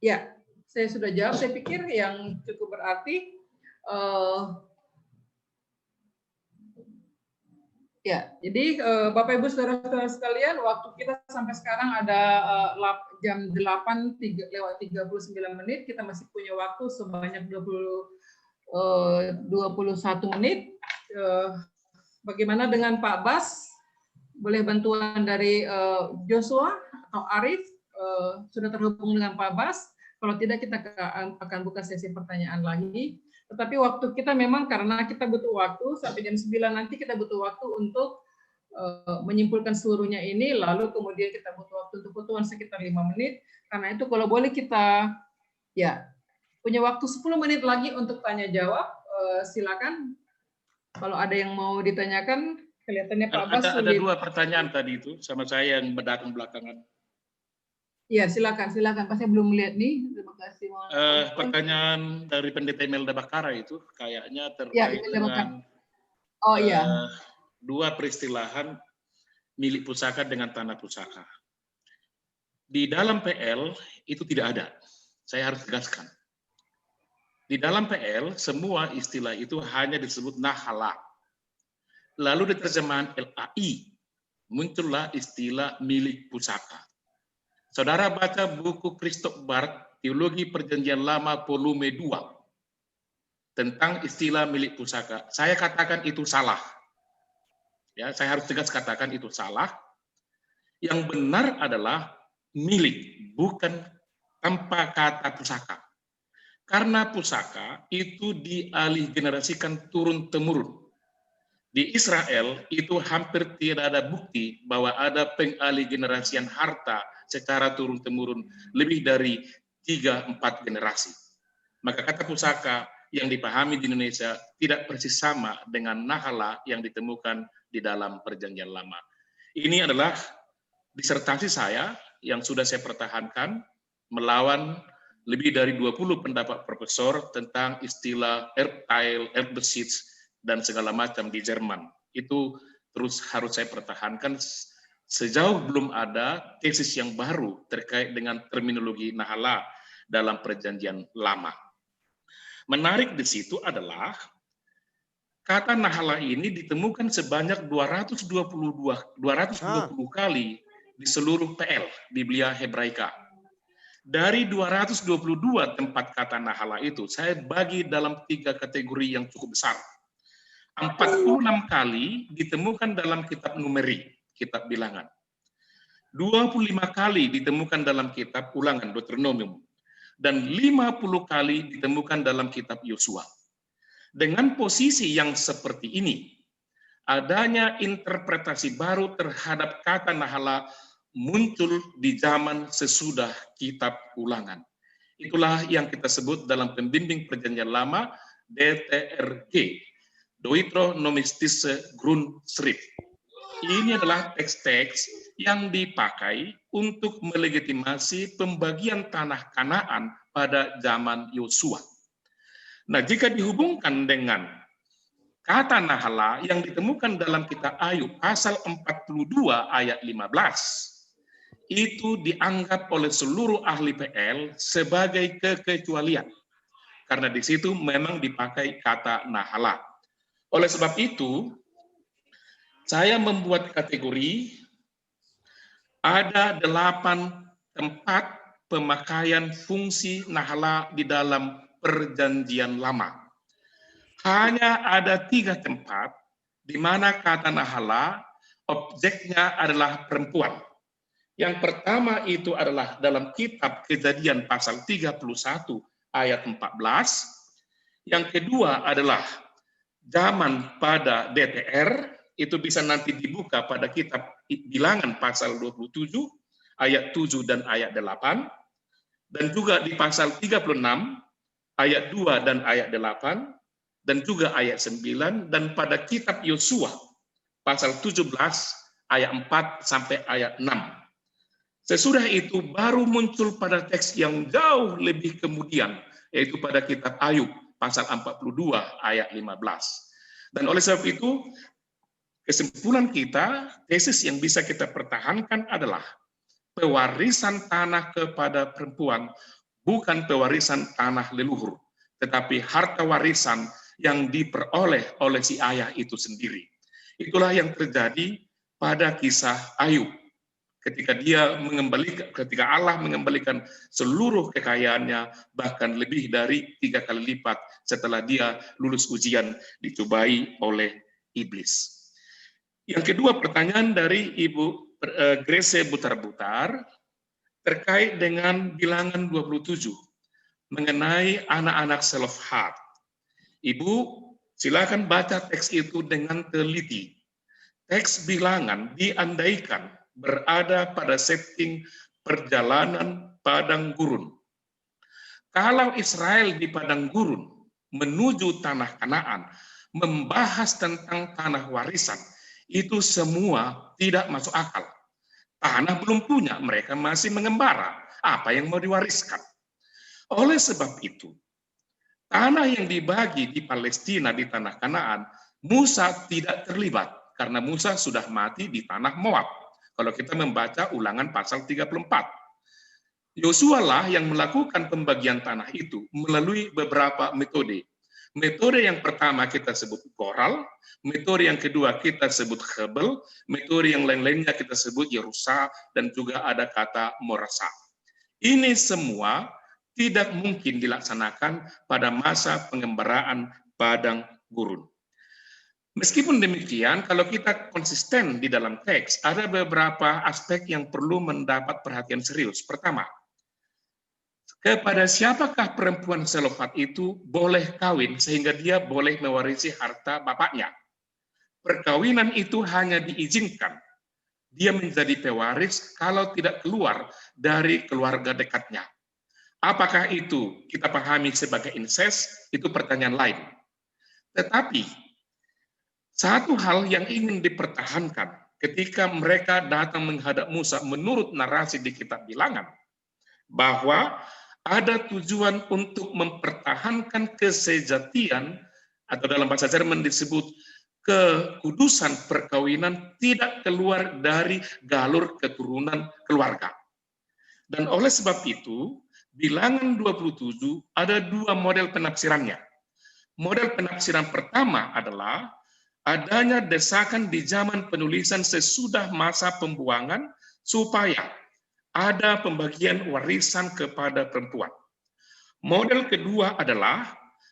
Ya, saya sudah jawab. Saya pikir yang cukup berarti. Ya, jadi Bapak Ibu saudara-saudara sekalian, waktu kita sampai sekarang ada jam 8:39, kita masih punya waktu sebanyak 21 menit. Bagaimana dengan Pak Bas? Boleh bantuan dari Joshua atau Arif? Sudah terhubung dengan Pak Bas? Kalau tidak, kita akan buka sesi pertanyaan lagi. Tetapi waktu kita memang karena kita butuh waktu, sampai jam 9 nanti kita butuh waktu untuk menyimpulkan seluruhnya ini, lalu kemudian kita butuh waktu untuk pertemuan sekitar 5 menit. Karena itu kalau boleh kita ya punya waktu 10 menit lagi untuk tanya jawab, silakan. Kalau ada yang mau ditanyakan, kelihatannya Pak Bas ada 2 pertanyaan tadi itu sama saya yang datang belakangan. Iya, silakan. Pasti belum melihat nih. Terima kasih. Pertanyaan dari Pendeta Imelda Bakara itu kayaknya terkait ya, dengan iya. 2 peristilahan milik pusaka dengan tanah pusaka. Di dalam PL itu tidak ada. Saya harus tegaskan. Di dalam PL semua istilah itu hanya disebut nahala. Lalu di terjemahan LAI muncullah istilah milik pusaka. Saudara baca buku Christoph Barth, Teologi Perjanjian Lama volume 2, tentang istilah milik pusaka. Saya katakan itu salah. Ya, saya harus tegas katakan itu salah. Yang benar adalah milik, bukan tanpa kata pusaka. Karena pusaka itu dialih generasikan turun-temurun. Di Israel itu hampir tidak ada bukti bahwa ada pengalih generasian harta secara turun-temurun lebih dari 3-4 generasi. Maka kata pusaka yang dipahami di Indonesia tidak persis sama dengan nahala yang ditemukan di dalam Perjanjian Lama. Ini adalah disertasi saya yang sudah saya pertahankan melawan lebih dari 20 pendapat profesor tentang istilah Erbteil, Erbesitz, dan segala macam di Jerman. Itu terus harus saya pertahankan sejauh belum ada tesis yang baru terkait dengan terminologi nahala dalam Perjanjian Lama. Menarik di situ adalah kata nahala ini ditemukan sebanyak 220 kali di seluruh PL, Biblia Hebraika. Dari 222 tempat kata nahala itu, saya bagi dalam 3 kategori yang cukup besar. 46 kali ditemukan dalam kitab Numeri, kitab bilangan. 25 kali ditemukan dalam kitab Ulangan, Deuteronomium. Dan 50 kali ditemukan dalam kitab Yosua. Dengan posisi yang seperti ini, adanya interpretasi baru terhadap kata nahala muncul di zaman sesudah kitab Ulangan. Itulah yang kita sebut dalam pembimbing Perjanjian Lama, DTRG, Deuteronomistische Grundschrift. Ini adalah teks-teks yang dipakai untuk melegitimasi pembagian tanah Kanaan pada zaman Yosua. Nah, jika dihubungkan dengan kata nahala yang ditemukan dalam kitab Ayub pasal 42 ayat 15 itu dianggap oleh seluruh ahli PL sebagai kekecualian. Karena di situ memang dipakai kata nahala. Oleh sebab itu, saya membuat kategori ada 8 tempat pemakaian fungsi nahala di dalam Perjanjian Lama. Hanya ada 3 tempat di mana kata nahala objeknya adalah perempuan. Yang pertama itu adalah dalam kitab Kejadian pasal 31 ayat 14. Yang kedua adalah zaman pada DTR, itu bisa nanti dibuka pada kitab Bilangan pasal 27 ayat 7 dan ayat 8. Dan juga di pasal 36 ayat 2 dan ayat 8. Dan juga ayat 9, dan pada kitab Yosua pasal 17 ayat 4 sampai ayat 6. Sesudah itu baru muncul pada teks yang jauh lebih kemudian, yaitu pada kitab Ayub pasal 42 ayat 15. Dan oleh sebab itu, kesimpulan kita, tesis yang bisa kita pertahankan adalah pewarisan tanah kepada perempuan bukan pewarisan tanah leluhur, tetapi harta warisan yang diperoleh oleh si ayah itu sendiri. Itulah yang terjadi pada kisah Ayub. Ketika ketika Allah mengembalikan seluruh kekayaannya, bahkan lebih dari 3 kali lipat setelah dia lulus ujian dicobai oleh iblis. Yang kedua, pertanyaan dari Ibu Grace Butar-Butar terkait dengan Bilangan 27 mengenai anak-anak self-heart. Ibu, silakan baca teks itu dengan teliti. Teks Bilangan diandaikan berada pada setting perjalanan padang gurun. Kalau Israel di padang gurun menuju tanah Kanaan, membahas tentang tanah warisan, itu semua tidak masuk akal. Tanah belum punya, mereka masih mengembara. Apa yang mau diwariskan? Oleh sebab itu, tanah yang dibagi di Palestina, di tanah Kanaan, Musa tidak terlibat karena Musa sudah mati di tanah Moab. Kalau kita membaca Ulangan pasal 34. Yosua lah yang melakukan pembagian tanah itu melalui beberapa metode. Metode yang pertama kita sebut Goral, metode yang kedua kita sebut Hebel, metode yang lain-lainnya kita sebut Yerusa, dan juga ada kata Morasa. Ini semua tidak mungkin dilaksanakan pada masa pengembaraan padang gurun. Meskipun demikian, kalau kita konsisten di dalam teks, ada beberapa aspek yang perlu mendapat perhatian serius. Pertama, kepada siapakah perempuan selofat itu boleh kawin sehingga dia boleh mewarisi harta bapaknya? Perkawinan itu hanya diizinkan. Dia menjadi pewaris kalau tidak keluar dari keluarga dekatnya. Apakah itu kita pahami sebagai incest? Itu pertanyaan lain. Tetapi, satu hal yang ingin dipertahankan ketika mereka datang menghadap Musa menurut narasi di kitab Bilangan, bahwa ada tujuan untuk mempertahankan kesejatian, atau dalam bahasa Jerman disebut kekudusan perkawinan, tidak keluar dari galur keturunan keluarga. Dan oleh sebab itu, Bilangan 27 ada 2 model penafsirannya. Model penafsiran pertama adalah adanya desakan di zaman penulisan sesudah masa pembuangan supaya ada pembagian warisan kepada perempuan. Model kedua adalah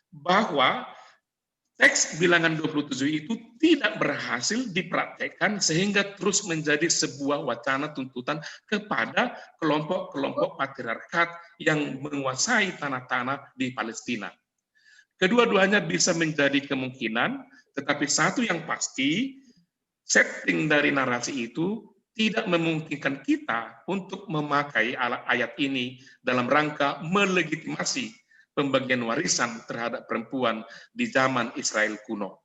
bahwa teks Bilangan 27 itu tidak berhasil dipraktekkan sehingga terus menjadi sebuah wacana tuntutan kepada kelompok-kelompok patriarkat yang menguasai tanah-tanah di Palestina. Kedua-duanya bisa menjadi kemungkinan, tetapi satu yang pasti, setting dari narasi itu tidak memungkinkan kita untuk memakai ayat ini dalam rangka melegitimasi pembagian warisan terhadap perempuan di zaman Israel kuno.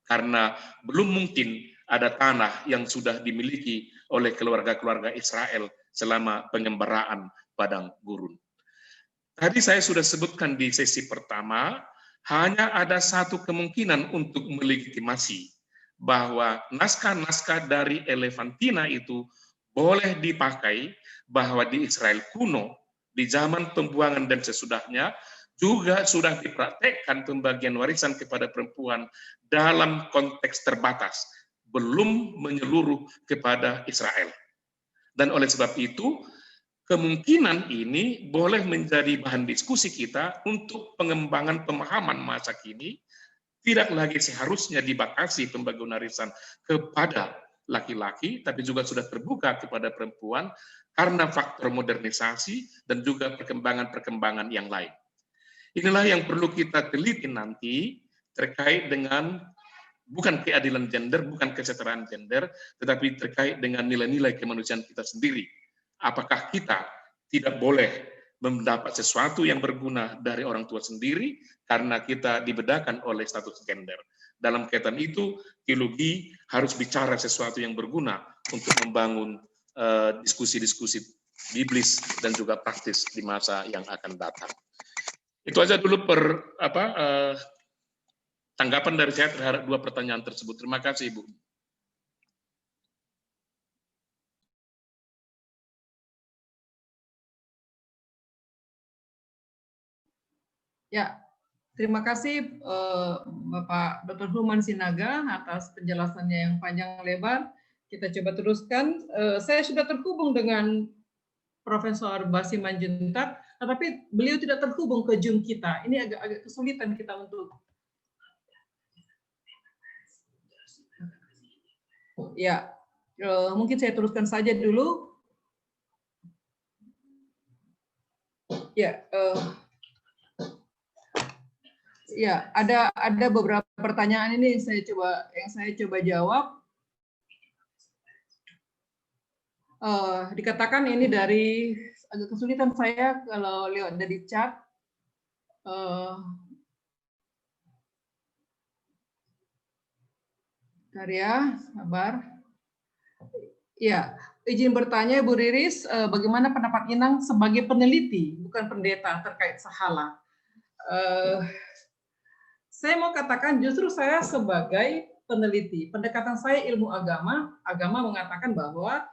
Karena belum mungkin ada tanah yang sudah dimiliki oleh keluarga-keluarga Israel selama pengembaraan padang gurun. Tadi saya sudah sebutkan di sesi pertama hanya ada satu kemungkinan untuk melegitimasi bahwa naskah-naskah dari Elefantina itu boleh dipakai, bahwa di Israel kuno, di zaman pembuangan dan sesudahnya, juga sudah dipraktekkan pembagian warisan kepada perempuan dalam konteks terbatas, belum menyeluruh kepada Israel. Dan oleh sebab itu, kemungkinan ini boleh menjadi bahan diskusi kita untuk pengembangan pemahaman masa kini, tidak lagi seharusnya dibatasi pembagian warisan kepada laki-laki, tapi juga sudah terbuka kepada perempuan karena faktor modernisasi dan juga perkembangan-perkembangan yang lain. Inilah yang perlu kita teliti nanti terkait dengan bukan keadilan gender, bukan kesetaraan gender, tetapi terkait dengan nilai-nilai kemanusiaan kita sendiri. Apakah kita tidak boleh mendapat sesuatu yang berguna dari orang tua sendiri karena kita dibedakan oleh status gender. Dalam kaitan itu, teologi harus bicara sesuatu yang berguna untuk membangun diskusi-diskusi biblis dan juga praktis di masa yang akan datang. Itu aja dulu tanggapan dari saya terhadap dua pertanyaan tersebut. Terima kasih, Ibu. Ya, terima kasih Bapak Dr. Human Sinaga atas penjelasannya yang panjang lebar. Kita coba teruskan. Saya sudah terhubung dengan Profesor Basi Manjuntak, tetapi beliau tidak terhubung ke Zoom kita. Ini agak kesulitan kita untuk. Ya, mungkin saya teruskan saja dulu. Ya. Ya, ada beberapa pertanyaan ini yang saya coba jawab. Dikatakan ini dari agak kesulitan saya kalau lihat dari chat. Bentar ya, sabar. Ya, izin bertanya Bu Riris, bagaimana pendapat Inang sebagai peneliti, bukan pendeta terkait sahala? Saya mau katakan justru saya sebagai peneliti, pendekatan saya ilmu agama mengatakan bahwa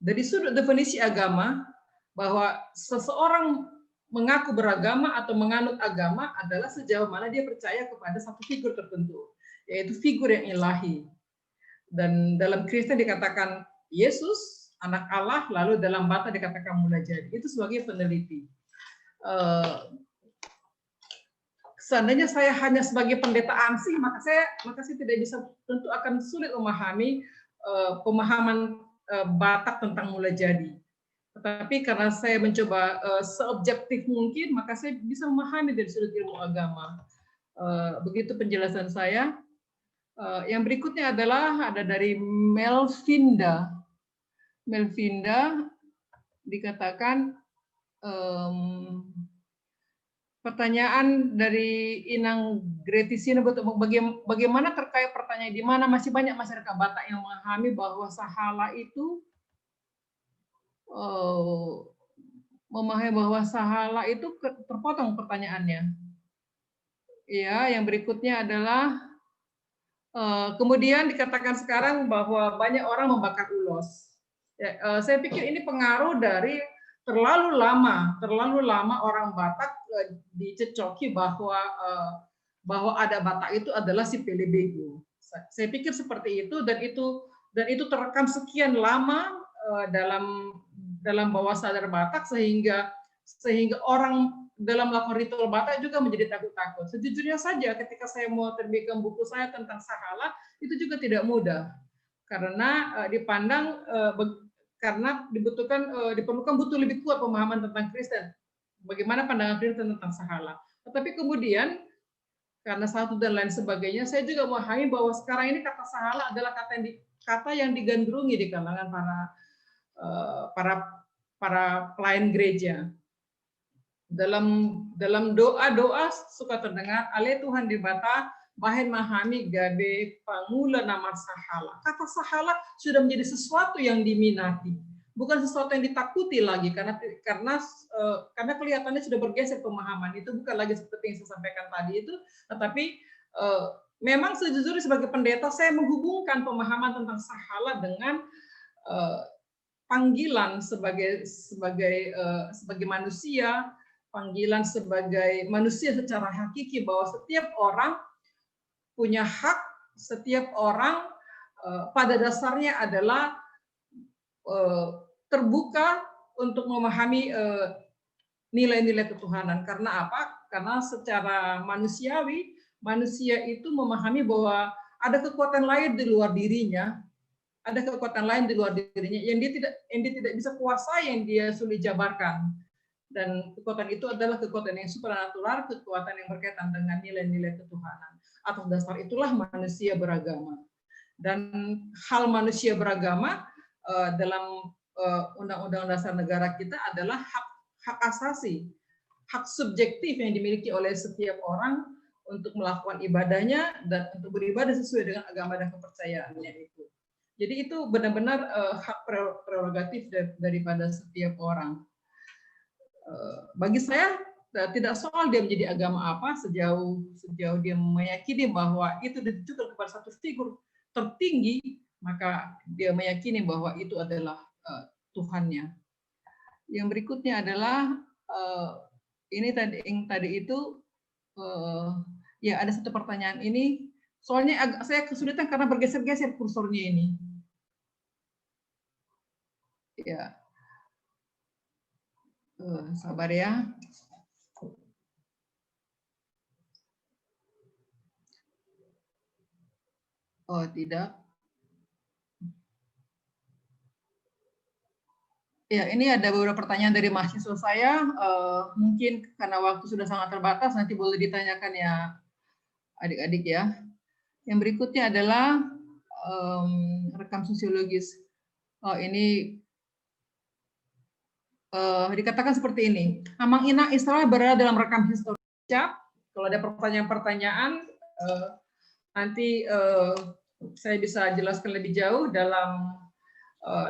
dari sudut definisi agama, bahwa seseorang mengaku beragama atau menganut agama adalah sejauh mana dia percaya kepada satu figur tertentu, yaitu figur yang ilahi. Dan dalam Kristen dikatakan Yesus, anak Allah, lalu dalam Batak dikatakan mula jadi. Itu sebagai peneliti. Seandainya saya hanya sebagai pendeta ansih, maka saya tidak bisa, tentu akan sulit memahami pemahaman Batak tentang mula jadi. Tetapi karena saya mencoba seobjektif mungkin, maka saya bisa memahami dari sudut ilmu agama. Begitu penjelasan saya. Yang berikutnya adalah ada dari Melvinda. Melvinda dikatakan pertanyaan dari Inang Gretisina, bagaimana terkait pertanyaan di mana masih banyak masyarakat Batak yang memahami bahwa sahala itu terpotong pertanyaannya. Ya, yang berikutnya adalah kemudian dikatakan sekarang bahwa banyak orang membakar ulos. Ya, saya pikir ini pengaruh dari terlalu lama orang Batak dicecoki bahwa ada Batak itu adalah si pelebego. Saya pikir seperti itu, dan itu terekam sekian lama dalam bawah sadar Batak sehingga orang dalam melakukan ritual Batak juga menjadi takut-takut. Sejujurnya saja ketika saya mau terbitkan buku saya tentang sahala, itu juga tidak mudah karena dipandang karena diperlukan butuh lebih kuat pemahaman tentang Kristen. Bagaimana pandangan Kristen tentang sahala. Tetapi kemudian karena satu dan lain sebagainya, saya juga memahami bahwa sekarang ini kata sahala adalah kata yang digandrungi di kalangan para pelayan gereja. Dalam doa-doa suka terdengar, Ale Tuhan di Bata, bahen mahami gabe pangula nama sahala. Kata sahala sudah menjadi sesuatu yang diminati. bukan sesuatu yang ditakuti lagi karena kelihatannya sudah bergeser pemahaman itu, bukan lagi seperti yang saya sampaikan tadi itu, tetapi memang sejujurnya sebagai pendeta saya menghubungkan pemahaman tentang sahala dengan panggilan sebagai manusia, panggilan sebagai manusia secara hakiki, bahwa setiap orang punya hak, setiap orang pada dasarnya adalah terbuka untuk memahami nilai-nilai ketuhanan. Karena apa? Karena secara manusiawi, manusia itu memahami bahwa ada kekuatan lain di luar dirinya, yang dia tidak bisa kuasai, yang dia sulit jabarkan. Dan kekuatan itu adalah kekuatan yang supranatural, kekuatan yang berkaitan dengan nilai-nilai ketuhanan. Atas dasar itulah manusia beragama. Dan hal manusia beragama dalam Undang-Undang Dasar Negara kita adalah hak asasi, hak subjektif yang dimiliki oleh setiap orang untuk melakukan ibadahnya dan untuk beribadah sesuai dengan agama dan kepercayaannya itu. Jadi itu benar-benar hak prerogatif daripada setiap orang. Bagi saya tidak soal dia menjadi agama apa, sejauh dia meyakini bahwa itu ditujukan kepada satu figur tertinggi, maka dia meyakini bahwa itu adalah Tuhannya. Yang berikutnya adalah ini tadi itu ya ada satu pertanyaan ini, soalnya saya kesulitan karena bergeser-geser kursornya ini. Ya, sabar ya. Oh tidak. Ya, ini ada beberapa pertanyaan dari mahasiswa saya. Mungkin karena waktu sudah sangat terbatas, nanti boleh ditanyakan ya adik-adik ya. Yang berikutnya adalah rekam sosiologis. Ini dikatakan seperti ini. Amang Ina Israel berada dalam rekam historis. Kalau ada pertanyaan-pertanyaan, nanti saya bisa jelaskan lebih jauh dalam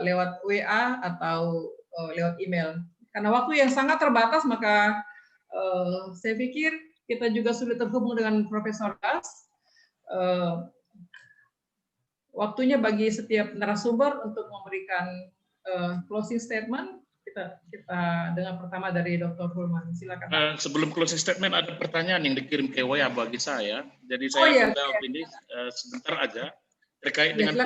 lewat WA atau lewat email. Karena waktu yang sangat terbatas, maka saya pikir kita juga sudah terhubung dengan Profesor Das. Waktunya bagi setiap narasumber untuk memberikan closing statement. Kita dengar pertama dari Dr. Hulman. Silakan. Sebelum closing statement, ada pertanyaan yang dikirim ke WA bagi saya. Jadi saya jawab ini sebentar aja. Terkait dengan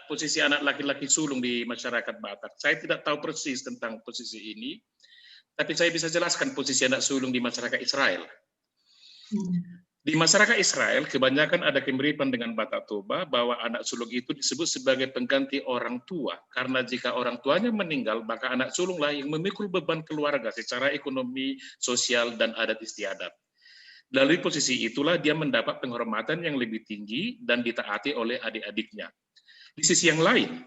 posisi anak laki-laki sulung di masyarakat Batak. Saya tidak tahu persis tentang posisi ini, tapi saya bisa jelaskan posisi anak sulung di masyarakat Israel. Di masyarakat Israel, kebanyakan ada kemiripan dengan Batak Toba, bahwa anak sulung itu disebut sebagai pengganti orang tua. Karena jika orang tuanya meninggal, maka anak sulunglah yang memikul beban keluarga secara ekonomi, sosial, dan adat istiadat. Dari posisi itulah dia mendapat penghormatan yang lebih tinggi dan ditaati oleh adik-adiknya. Di sisi yang lain,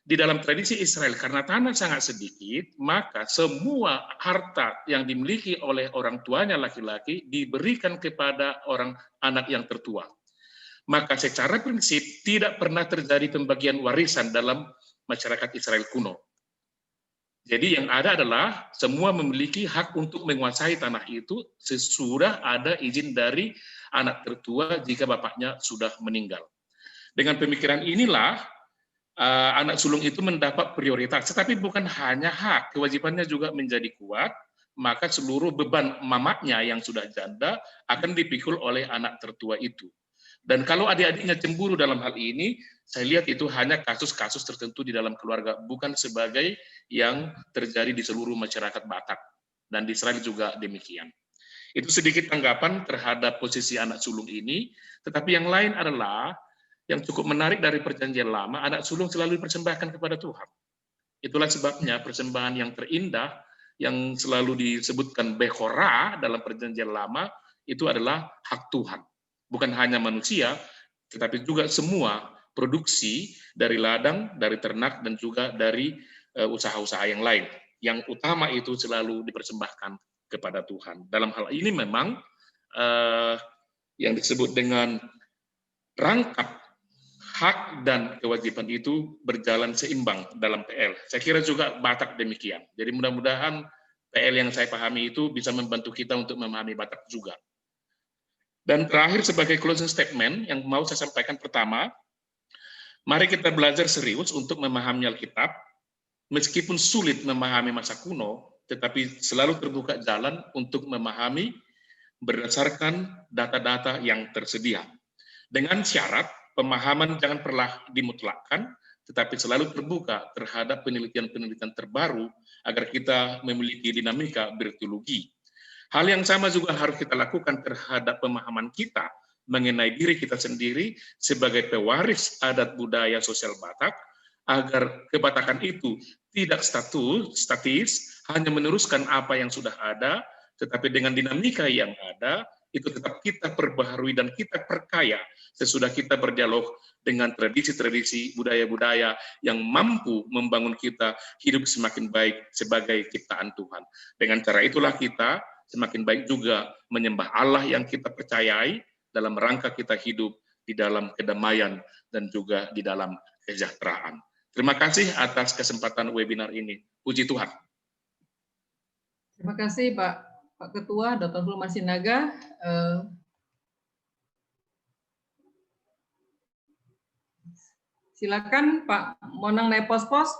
di dalam tradisi Israel, karena tanah sangat sedikit, maka semua harta yang dimiliki oleh orang tuanya laki-laki diberikan kepada anak yang tertua. Maka secara prinsip tidak pernah terjadi pembagian warisan dalam masyarakat Israel kuno. Jadi yang ada adalah semua memiliki hak untuk menguasai tanah itu sesudah ada izin dari anak tertua jika bapaknya sudah meninggal. Dengan pemikiran inilah anak sulung itu mendapat prioritas, tetapi bukan hanya hak, kewajibannya juga menjadi kuat, maka seluruh beban mamaknya yang sudah janda akan dipikul oleh anak tertua itu. Dan kalau adik-adiknya cemburu dalam hal ini, saya lihat itu hanya kasus-kasus tertentu di dalam keluarga, bukan sebagai yang terjadi di seluruh masyarakat Batak. Dan di Israel juga demikian. Itu sedikit tanggapan terhadap posisi anak sulung ini, tetapi yang lain adalah, yang cukup menarik dari perjanjian lama, anak sulung selalu dipersembahkan kepada Tuhan. Itulah sebabnya persembahan yang terindah, yang selalu disebutkan Bechorah dalam perjanjian lama, itu adalah hak Tuhan. Bukan hanya manusia, tetapi juga semua produksi dari ladang, dari ternak, dan juga dari usaha-usaha yang lain. Yang utama itu selalu dipersembahkan kepada Tuhan. Dalam hal ini memang yang disebut dengan rangkap hak dan kewajiban itu berjalan seimbang dalam PL. Saya kira juga Batak demikian. Jadi mudah-mudahan PL yang saya pahami itu bisa membantu kita untuk memahami Batak juga. Dan terakhir sebagai closing statement yang mau saya sampaikan pertama, mari kita belajar serius untuk memahami Alkitab, meskipun sulit memahami masa kuno, tetapi selalu terbuka jalan untuk memahami berdasarkan data-data yang tersedia. Dengan syarat, pemahaman jangan pernah dimutlakkan, tetapi selalu terbuka terhadap penelitian-penelitian terbaru agar kita memiliki dinamika berteologi. Hal yang sama juga harus kita lakukan terhadap pemahaman kita mengenai diri kita sendiri sebagai pewaris adat budaya sosial Batak, agar kebatakan itu tidak statis, hanya meneruskan apa yang sudah ada, tetapi dengan dinamika yang ada, itu tetap kita perbaharui dan kita perkaya sesudah kita berdialog dengan tradisi-tradisi budaya-budaya yang mampu membangun kita hidup semakin baik sebagai ciptaan Tuhan. Dengan cara itulah kita semakin baik juga menyembah Allah yang kita percayai dalam rangka kita hidup di dalam kedamaian dan juga di dalam kesejahteraan. Terima kasih atas kesempatan webinar ini. Puji Tuhan. Terima kasih Pak Ketua Dr. Hulman Sinaga. Silakan Pak Monang Nepospos.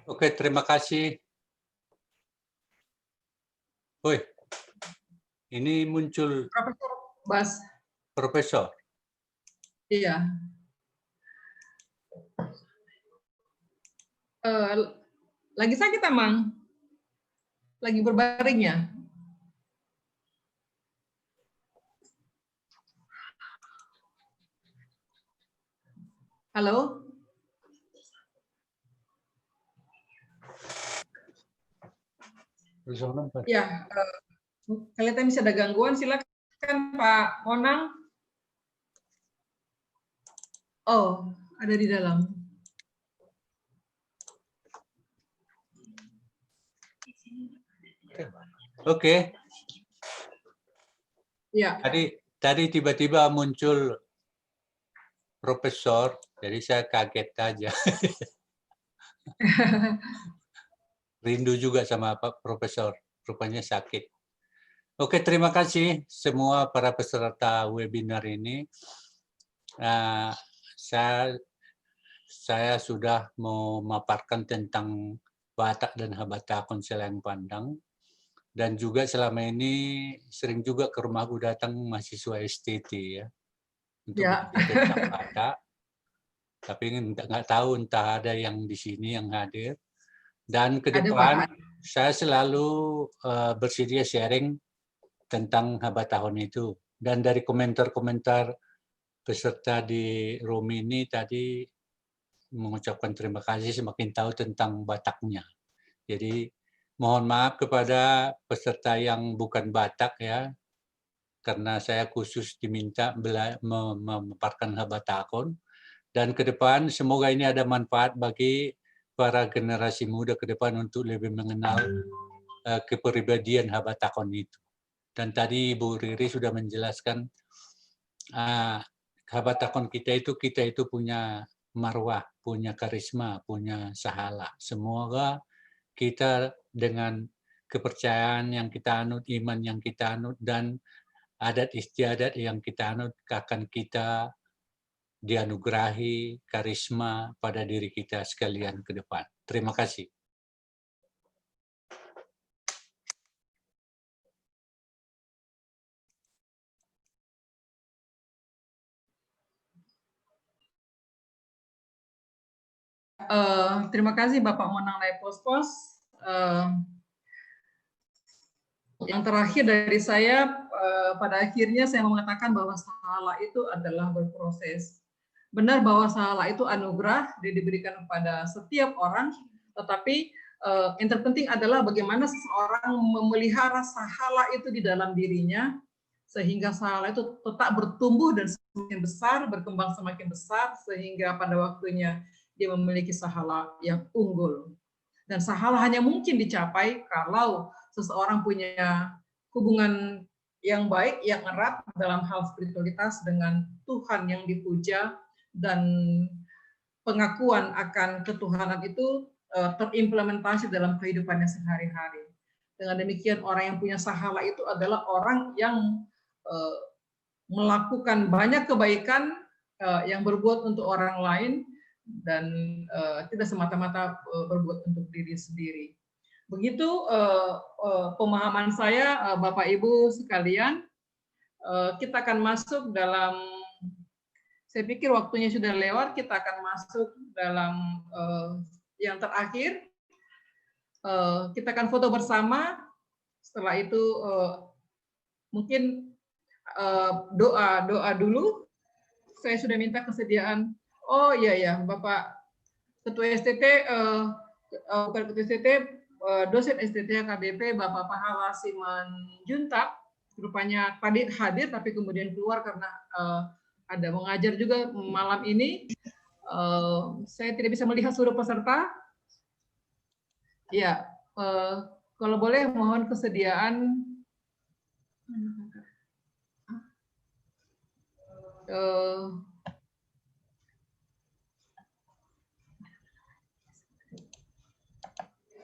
Oke, terima kasih. Woi, ini muncul Profesor Bas. Profesor. Iya. Lagi sakit Amang? Lagi berbaring ya? Halo? Ya, kalian bisa ada gangguan, silakan Pak Monang. Oh, ada di dalam. Oke. Ya. Tadi tiba-tiba muncul Profesor, jadi saya kaget aja. Rindu juga sama Pak Profesor, rupanya sakit. Oke, terima kasih semua para peserta webinar ini. Saya sudah memaparkan tentang Batak dan Habatakon Seleng Pandang, dan juga selama ini sering juga ke rumahku datang mahasiswa STT ya untuk belajar tentang Batak. Tapi nggak tahu entah ada yang di sini yang hadir. Dan ke depan saya selalu bersedia sharing tentang Habatahon itu. Dan dari komentar-komentar peserta di room ini tadi mengucapkan terima kasih, semakin tahu tentang Bataknya. Jadi mohon maaf kepada peserta yang bukan Batak ya, karena saya khusus diminta memaparkan Habatakon. Dan ke depan semoga ini ada manfaat bagi para generasi muda ke depan untuk lebih mengenal kepribadian Habatakon itu. Dan tadi Ibu Riri sudah menjelaskan Habatakon kita itu punya marwah, punya karisma, punya sahala. Semoga kita dengan kepercayaan yang kita anut, iman yang kita anut, dan adat istiadat yang kita anut, akan kita dianugerahi karisma pada diri kita sekalian ke depan. Terima kasih. Terima kasih Bapak Monang Nepospos. Yang terakhir dari saya, pada akhirnya saya mengatakan bahwa sahala itu adalah berproses. Benar bahwa sahala itu anugerah diberikan kepada setiap orang, tetapi yang terpenting adalah bagaimana seseorang memelihara sahala itu di dalam dirinya, sehingga sahala itu tetap bertumbuh dan semakin besar, berkembang semakin besar, sehingga pada waktunya dia memiliki sahala yang unggul. Dan sahala hanya mungkin dicapai kalau seseorang punya hubungan yang baik, yang erat dalam hal spiritualitas dengan Tuhan yang dipuja, dan pengakuan akan ketuhanan itu terimplementasi dalam kehidupannya sehari-hari. Dengan demikian orang yang punya sahala itu adalah orang yang melakukan banyak kebaikan, yang berbuat untuk orang lain, dan tidak semata-mata berbuat untuk diri sendiri. Begitu pemahaman saya, Bapak Ibu sekalian. Kita akan masuk dalam, saya pikir waktunya sudah lewat, kita akan masuk dalam yang terakhir. Kita akan foto bersama. Setelah itu mungkin doa dulu. Saya sudah minta kesediaan. Oh iya ya, Bapak Ketua STT, bukan Ketua STT, dosen STT KBP, Bapak Pahala Siman Juntak, rupanya tadi hadir tapi kemudian keluar karena ada mengajar juga malam ini. Saya tidak bisa melihat seluruh peserta. Ya, kalau boleh mohon kesediaan.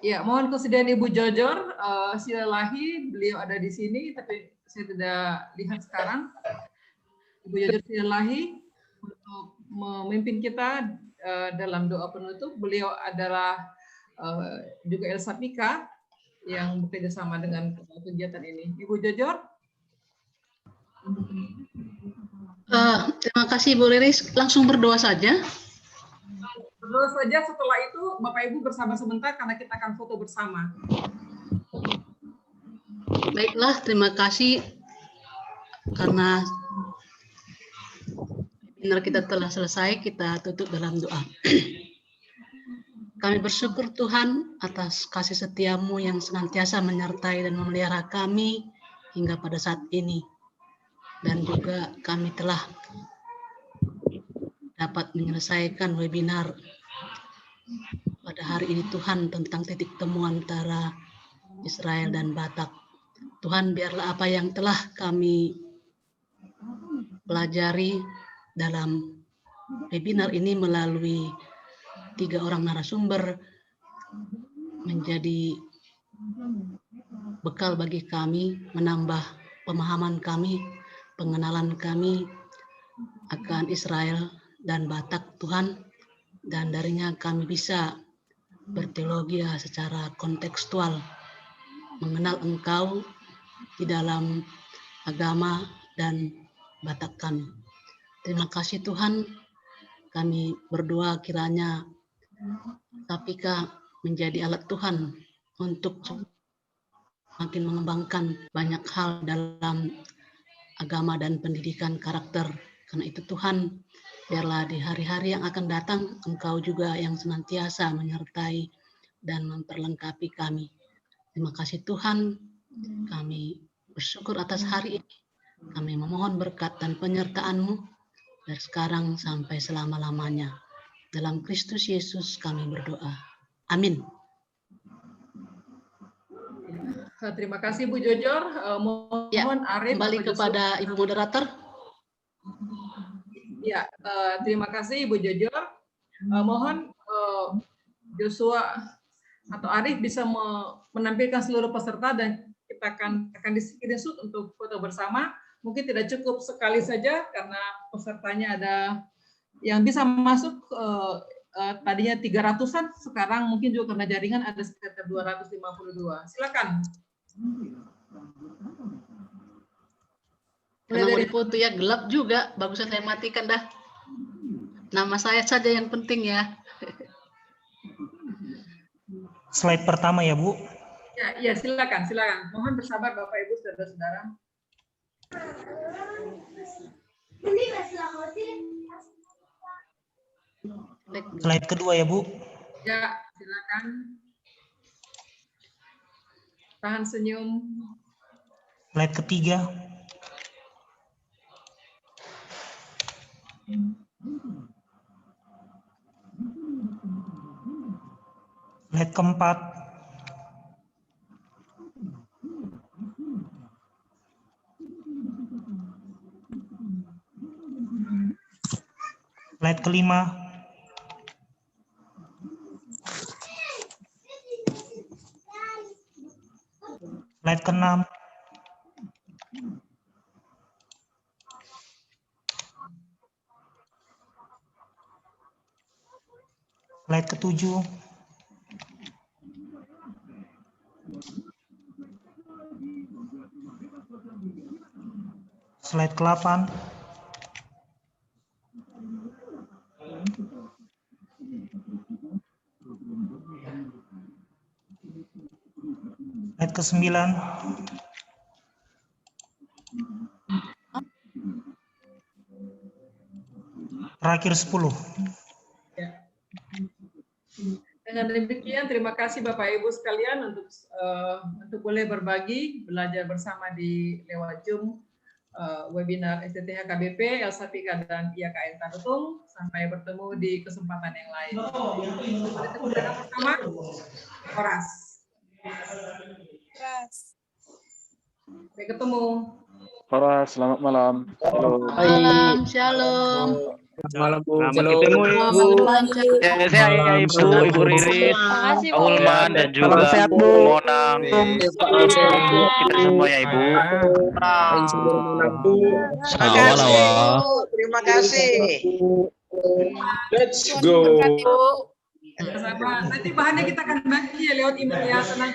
Ya, mohon kesediaan Ibu Jojor Silalahi, beliau ada di sini, tapi saya tidak lihat sekarang. Ibu Jojor Silalahi untuk memimpin kita dalam doa penutup. Beliau adalah juga Elsa Pika yang bekerja sama dengan kegiatan ini. Ibu Jojor. Terima kasih Bu Liris. Langsung berdoa saja. Berdoa saja, setelah itu Bapak Ibu bersabar sebentar karena kita akan foto bersama. Baiklah, terima kasih karena webinar kita telah selesai, kita tutup dalam doa. Kami bersyukur Tuhan atas kasih setiamu yang senantiasa menyertai dan memelihara kami hingga pada saat ini. Dan juga kami telah dapat menyelesaikan webinar pada hari ini Tuhan tentang titik temu antara Israel dan Batak. Tuhan, biarlah apa yang telah kami pelajari dalam webinar ini melalui 3 orang narasumber menjadi bekal bagi kami, menambah pemahaman kami, pengenalan kami akan Israel dan Batak, Tuhan, dan darinya kami bisa berteologi secara kontekstual, mengenal Engkau di dalam agama dan Batak kami. Terima kasih Tuhan, kami berdoa kiranya Tapika menjadi alat Tuhan untuk makin mengembangkan banyak hal dalam agama dan pendidikan karakter. Karena itu Tuhan, biarlah di hari-hari yang akan datang, Engkau juga yang senantiasa menyertai dan memperlengkapi kami. Terima kasih Tuhan, kami bersyukur atas hari ini. Kami memohon berkat dan penyertaan-Mu dari sekarang sampai selama-lamanya. Dalam Kristus Yesus kami berdoa. Amin. Terima kasih Bu Jojor. Mohon Arif. Kembali kepada Ibu Moderator. Ya, terima kasih Ibu Jojor. Mohon Joshua atau Arif bisa menampilkan seluruh peserta dan kita akan di-screenshot untuk foto bersama. Mungkin tidak cukup sekali saja karena pesertanya ada yang bisa masuk tadinya 300-an, sekarang mungkin juga karena jaringan ada sekitar 252. Silakan. Karena mau dipoto ya gelap juga, bagusnya saya matikan dah. Nama saya saja yang penting ya. Slide pertama ya Bu. Ya, silakan. Mohon bersabar Bapak Ibu saudara-saudara. Slide kedua ya Bu. Ya, silakan. Tahan senyum. Slide ketiga. Slide keempat. Slide kelima. Slide keenam. Slide ketujuh. Slide ke-8. Slide ke-9. Terakhir 10. Ya. Dengan demikian, terima kasih Bapak Ibu sekalian untuk boleh berbagi, belajar bersama di lewat Zoom webinar STTH KBP, Elsapika dan IAKN Tarutung. Sampai bertemu di kesempatan yang lain. Mari tepuk tangan bersama. Horas. Sampai ketemu. Horas, selamat malam. Halo. Malam, shalom. Malam Bu. Selamat ketemu Ibu. Saya Ibu Riris, Pak Ulman dan juga Bu Monang. Kita semua ya Ibu. Terima kasih. Let's go. Sama. Nanti bahannya kita akan bagi ya lewat email ya. Tenang.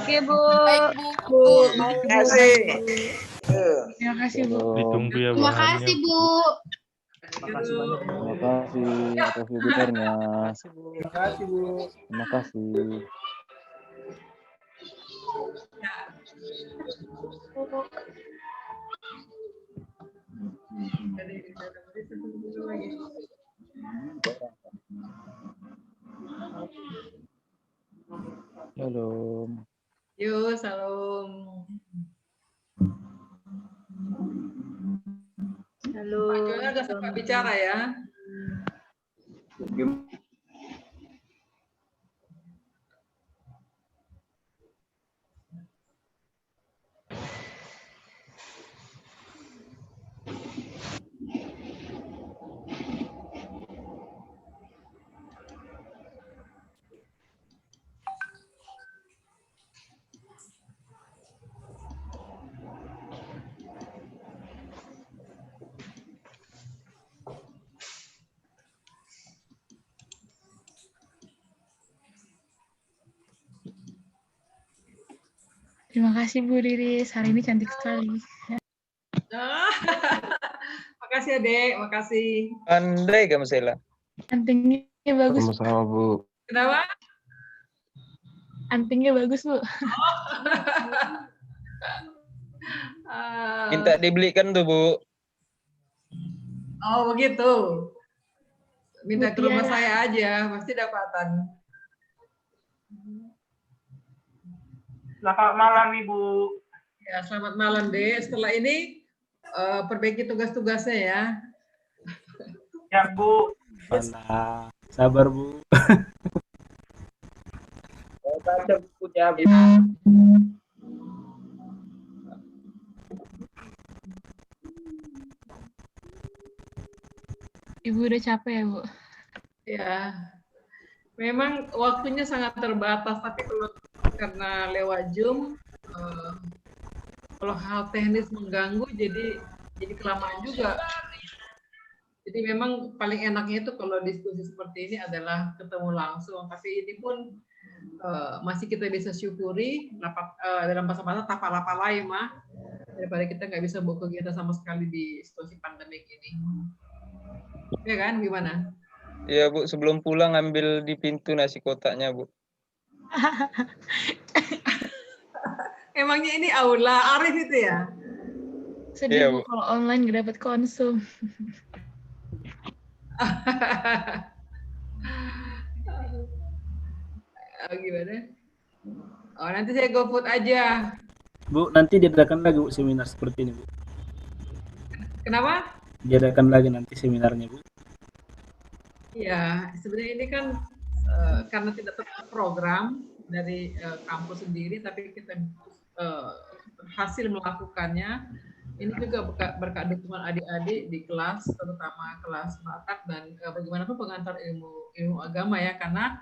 Oke, Bu. Baik, Bu. Terima kasih. Terima kasih, Bu. Ditunggu ya Terima kasih, Bu. Terima kasih atas webinarnya. Terima kasih Bu. Terima kasih. Shalom. Yo, salam. Halo. Pak Jola udah sempat bicara ya. Terima kasih Bu Riris, hari ini cantik sekali. Makasih Adek, makasih. Andai kamu Sela. Antingnya bagus. Sama-sama Bu. Kenapa? Antingnya bagus Bu. Minta dibelikan tuh Bu. Oh begitu. Minta ke rumah Mutiara. saya aja, pasti dapatan. Selamat malam Ibu. Ya, selamat malam Dek. Setelah ini perbaiki tugas-tugasnya ya. Ya Bu. Mana? Sabar Bu. Baca bukunya Bu. Ibu udah capek ya Bu? Ya, memang waktunya sangat terbatas, tapi kalau karena lewat Zoom, kalau hal teknis mengganggu, jadi kelamaan juga. Jadi memang paling enaknya itu kalau diskusi seperti ini adalah ketemu langsung. Tapi ini pun masih kita bisa syukuri dalam bahasa tapalapalai mah daripada kita nggak bisa buat kegiatan sama sekali di situasi pandemik ini. Ya kan, gimana? Iya Bu, sebelum pulang ambil di pintu nasi kotaknya Bu. Emangnya ini aula Arif itu ya? Sedih Iya, Bu Bu. kalau online nggak dapat konsum. Gimana? Oh, nanti saya GoFood aja. Bu, nanti diadakan lagi Bu seminar seperti ini Bu. Kenapa? Diadakan lagi nanti seminarnya Bu. Ya, sebenarnya ini kan karena tidak terprogram dari kampus sendiri, tapi kita berhasil melakukannya. Ini juga berkat dukungan adik-adik di kelas, terutama kelas Batak dan bagaimanapun pengantar ilmu agama ya, karena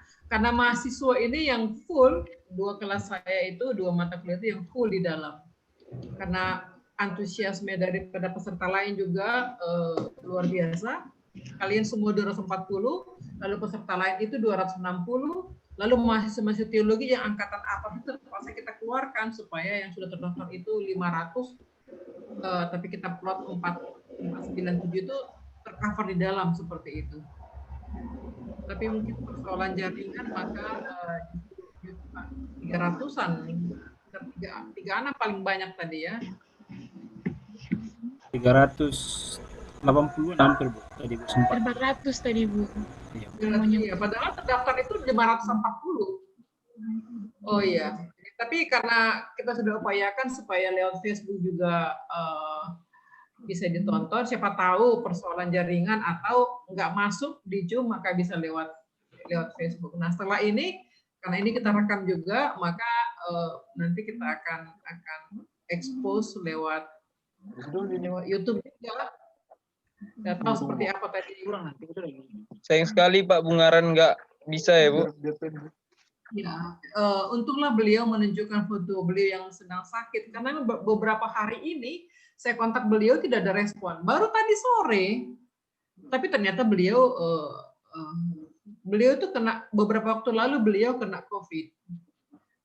mahasiswa ini yang full, 2 kelas saya itu 2 mata kuliah itu yang full di dalam. Karena antusiasme daripada peserta lain juga luar biasa. Kalian semua 240, lalu peserta lain itu 260, lalu mahasiswa teologi yang angkatan apa itu terpaksa kita keluarkan supaya yang sudah terdaftar itu 500. Tapi kita plot 497 itu tercover di dalam seperti itu. Tapi mungkin persoalan jaringan maka 300-an, 3-an paling banyak tadi ya. 380-an hampir Bu tadi Bu sempat. 400 tadi Bu. Iya, padahal terdaftar itu 540. Oh iya. Tapi karena kita sudah upayakan supaya lewat Facebook juga bisa ditonton, siapa tahu persoalan jaringan atau nggak masuk di Zoom maka bisa lewat Facebook. Nah setelah ini, karena ini kita rekam juga, maka nanti kita akan expose lewat YouTube juga. Nggak tahu seperti apa tadi. Sayang sekali Pak Bungaran nggak bisa ya Bu. Ya, untunglah beliau menunjukkan foto beliau yang sedang sakit, karena beberapa hari ini saya kontak beliau tidak ada respon. Baru tadi sore, tapi ternyata beliau itu kena, beberapa waktu lalu beliau kena COVID.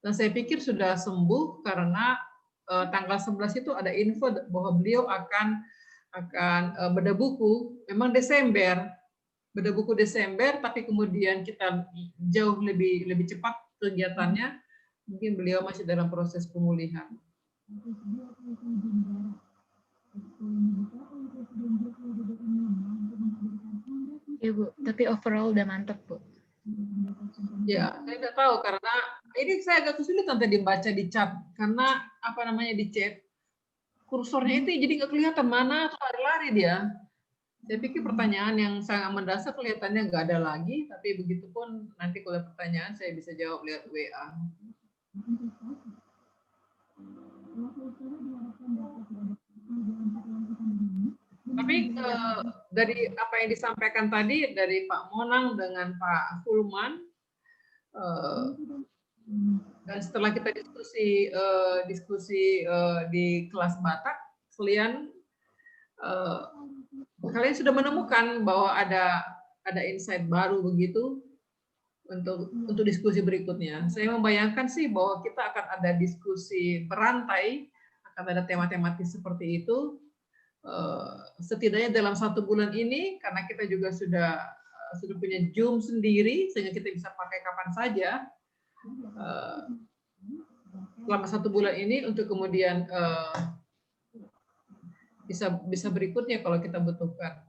Dan saya pikir sudah sembuh karena tanggal 11 itu ada info bahwa beliau akan bedah buku, memang Desember. Beda buku Desember, tapi kemudian kita jauh lebih cepat kegiatannya, mungkin beliau masih dalam proses pemulihan. Ya Bu, tapi overall udah mantep Bu. Ya, saya udah tahu karena ini saya agak kesulitan tadi baca di chat, karena di chat kursornya itu jadi nggak kelihatan mana, atau lari-lari dia. Saya pikir pertanyaan yang sangat mendasar kelihatannya nggak ada lagi, tapi begitu pun nanti kalau pertanyaan saya bisa jawab lewat WA. Tapi dari apa yang disampaikan tadi dari Pak Monang dengan Pak Fulman, dan setelah kita diskusi di kelas Batak, kalian sudah menemukan bahwa ada insight baru begitu untuk diskusi berikutnya. Saya membayangkan sih bahwa kita akan ada diskusi berantai, akan ada tema tematis seperti itu. Setidaknya dalam 1 bulan ini, karena kita juga sudah punya Zoom sendiri, sehingga kita bisa pakai kapan saja. Selama 1 bulan ini untuk kemudian bisa berikutnya kalau kita butuhkan.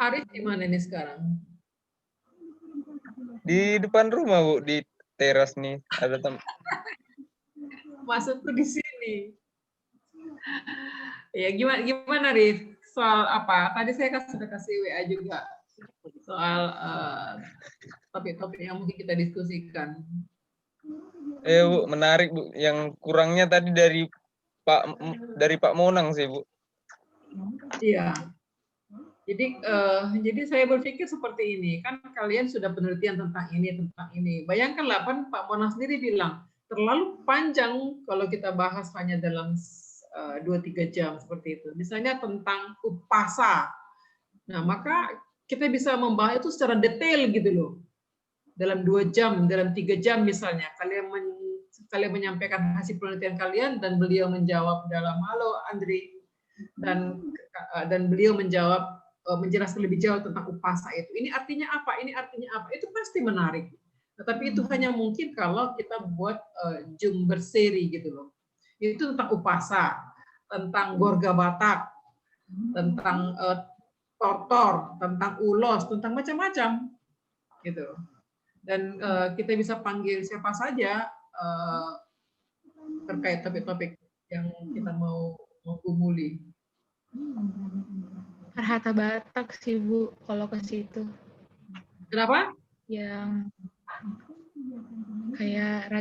Arif di mana ini sekarang? Di depan rumah Bu, di teras nih ada Maksudku di sini. Ya gimana Arif? Soal apa? Tadi saya sudah kasih WA juga. Soal topik-topik yang mungkin kita diskusikan. Bu, menarik Bu. Yang kurangnya tadi dari Pak Monang sih Bu. Iya. Jadi saya berpikir seperti ini, kan kalian sudah penelitian tentang ini. Bayangkanlah Pak Monang sendiri bilang terlalu panjang kalau kita bahas hanya dalam 2-3 jam seperti itu. Misalnya tentang upasa. Nah, maka kita bisa membahas itu secara detail gitu loh. Dalam 2 jam, dalam 3 jam misalnya, kalian menyampaikan hasil penelitian kalian dan beliau menjawab dalam halo Andri, dan beliau menjawab menjelaskan lebih jauh tentang upasa itu. Ini artinya apa? Ini artinya apa? Itu pasti menarik. Tetapi itu hanya mungkin kalau kita buat Zoom berseri gitu loh. Itu tentang upasa, tentang Gorga Batak, tentang tortor, tentang ulos, tentang macam-macam gitu. Dan kita bisa panggil siapa saja terkait topik-topik yang kita mau gumuli. Arhata Batak sih Bu, kalau ke situ. Kenapa? Yang kayak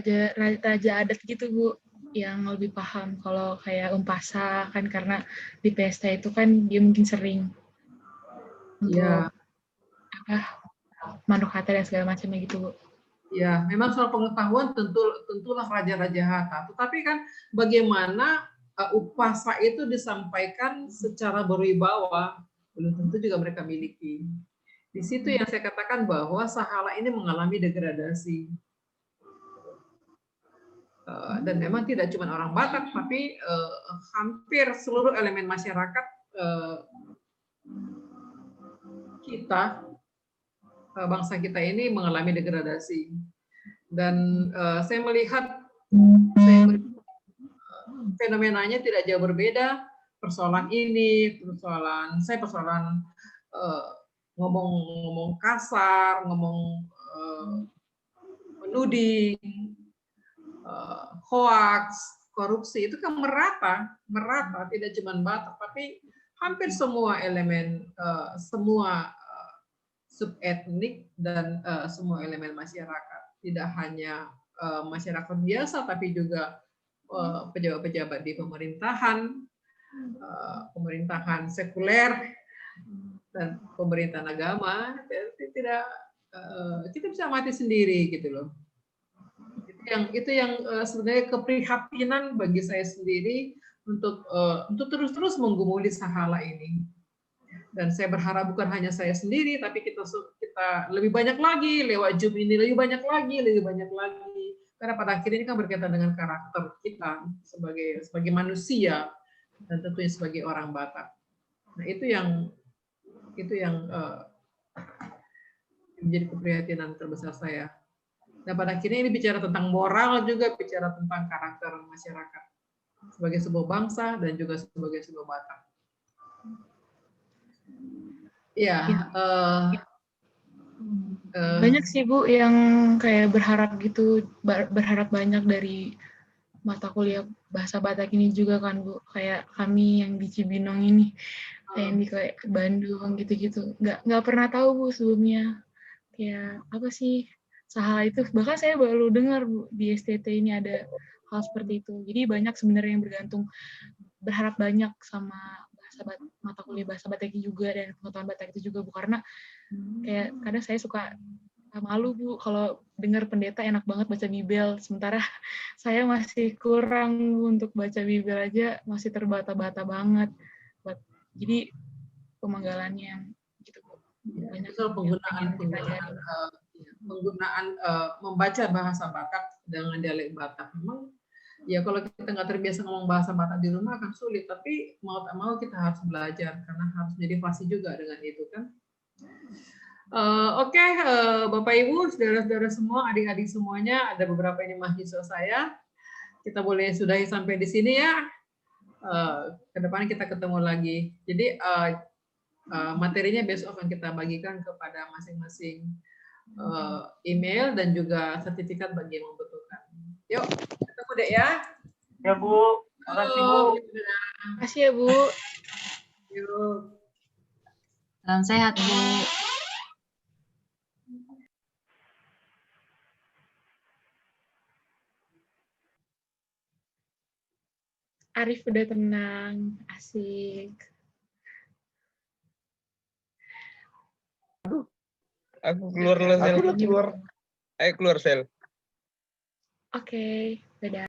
raja adat gitu Bu, yang lebih paham. Kalau kayak Umpasa kan karena di pesta itu kan dia mungkin sering untuk Manukata dan segala macamnya gitu Bu. Ya, memang soal pengetahuan tentulah raja-raja Hatta. Tetapi kan bagaimana upasa itu disampaikan secara berwibawa, belum tentu juga mereka miliki. Di situ yang saya katakan bahwa Sahala ini mengalami degradasi. Dan memang tidak cuma orang Batak, tapi hampir seluruh elemen masyarakat kita, bangsa kita ini mengalami degradasi. Dan saya melihat fenomenanya tidak jauh berbeda. Persoalan ini, persoalan ngomong kasar, ngomong menuding, hoax, korupsi itu kan merata, tidak cuma Batak, tapi hampir semua elemen, semua subetnik dan semua elemen masyarakat, tidak hanya masyarakat biasa, tapi juga pejabat-pejabat di pemerintahan, pemerintahan sekuler dan pemerintahan agama. Tidak, kita bisa mati sendiri gitu loh. Itu yang sebenarnya keprihatinan bagi saya sendiri untuk terus-terus menggumuli Sahala ini. Dan saya berharap bukan hanya saya sendiri, tapi kita lebih banyak lagi lewat Zoom ini, lebih banyak lagi. Karena pada akhirnya ini kan berkaitan dengan karakter kita sebagai manusia dan tentunya sebagai orang Batak. Nah itu yang menjadi keprihatinan terbesar saya. Dan pada akhirnya ini bicara tentang moral juga, bicara tentang karakter masyarakat sebagai sebuah bangsa dan juga sebagai sebuah Batak. Ya, banyak sih Bu yang kayak berharap gitu, berharap banyak dari mata kuliah bahasa Batak ini juga kan Bu. Kayak kami yang di Cibinong ini, kayak yang di Bandung gitu-gitu, nggak pernah tahu Bu sebelumnya. Kayak apa sih Sahala itu? Bahkan saya baru dengar Bu di STT ini ada hal seperti itu. Jadi banyak sebenarnya yang berharap banyak sama mata kuliah bahasa Batak juga dan pengetahuan Batak itu juga Bu, karena kayak kadang saya suka malu Bu kalau dengar pendeta enak banget baca Bibel, sementara saya masih kurang Bu, untuk baca Bibel aja masih terbata-bata banget. Jadi pemanggalannya gitu Bu. Banyak penggunaan membaca bahasa Batak dengan dialek Batak. Memang ya kalau kita nggak terbiasa ngomong bahasa Batak di rumah akan sulit, tapi mau tak mau kita harus belajar karena harus jadi fasih juga dengan itu kan. Oke, Bapak Ibu, saudara-saudara semua, adik-adik semuanya, ada beberapa ini mahasiswa saya. Kita boleh sudahi sampai di sini ya. Kedepannya kita ketemu lagi. Jadi materinya besok akan kita bagikan kepada masing-masing email dan juga sertifikat bagi yang membutuhkan. Yuk, ketemu deh ya. Ya Bu, makasih Bu. Makasih ya Bu. Yuk. Salam sehat Bu. Arif udah tenang, asik. Aku keluar, Sel. Ayo keluar, Sel. Oke, dadah.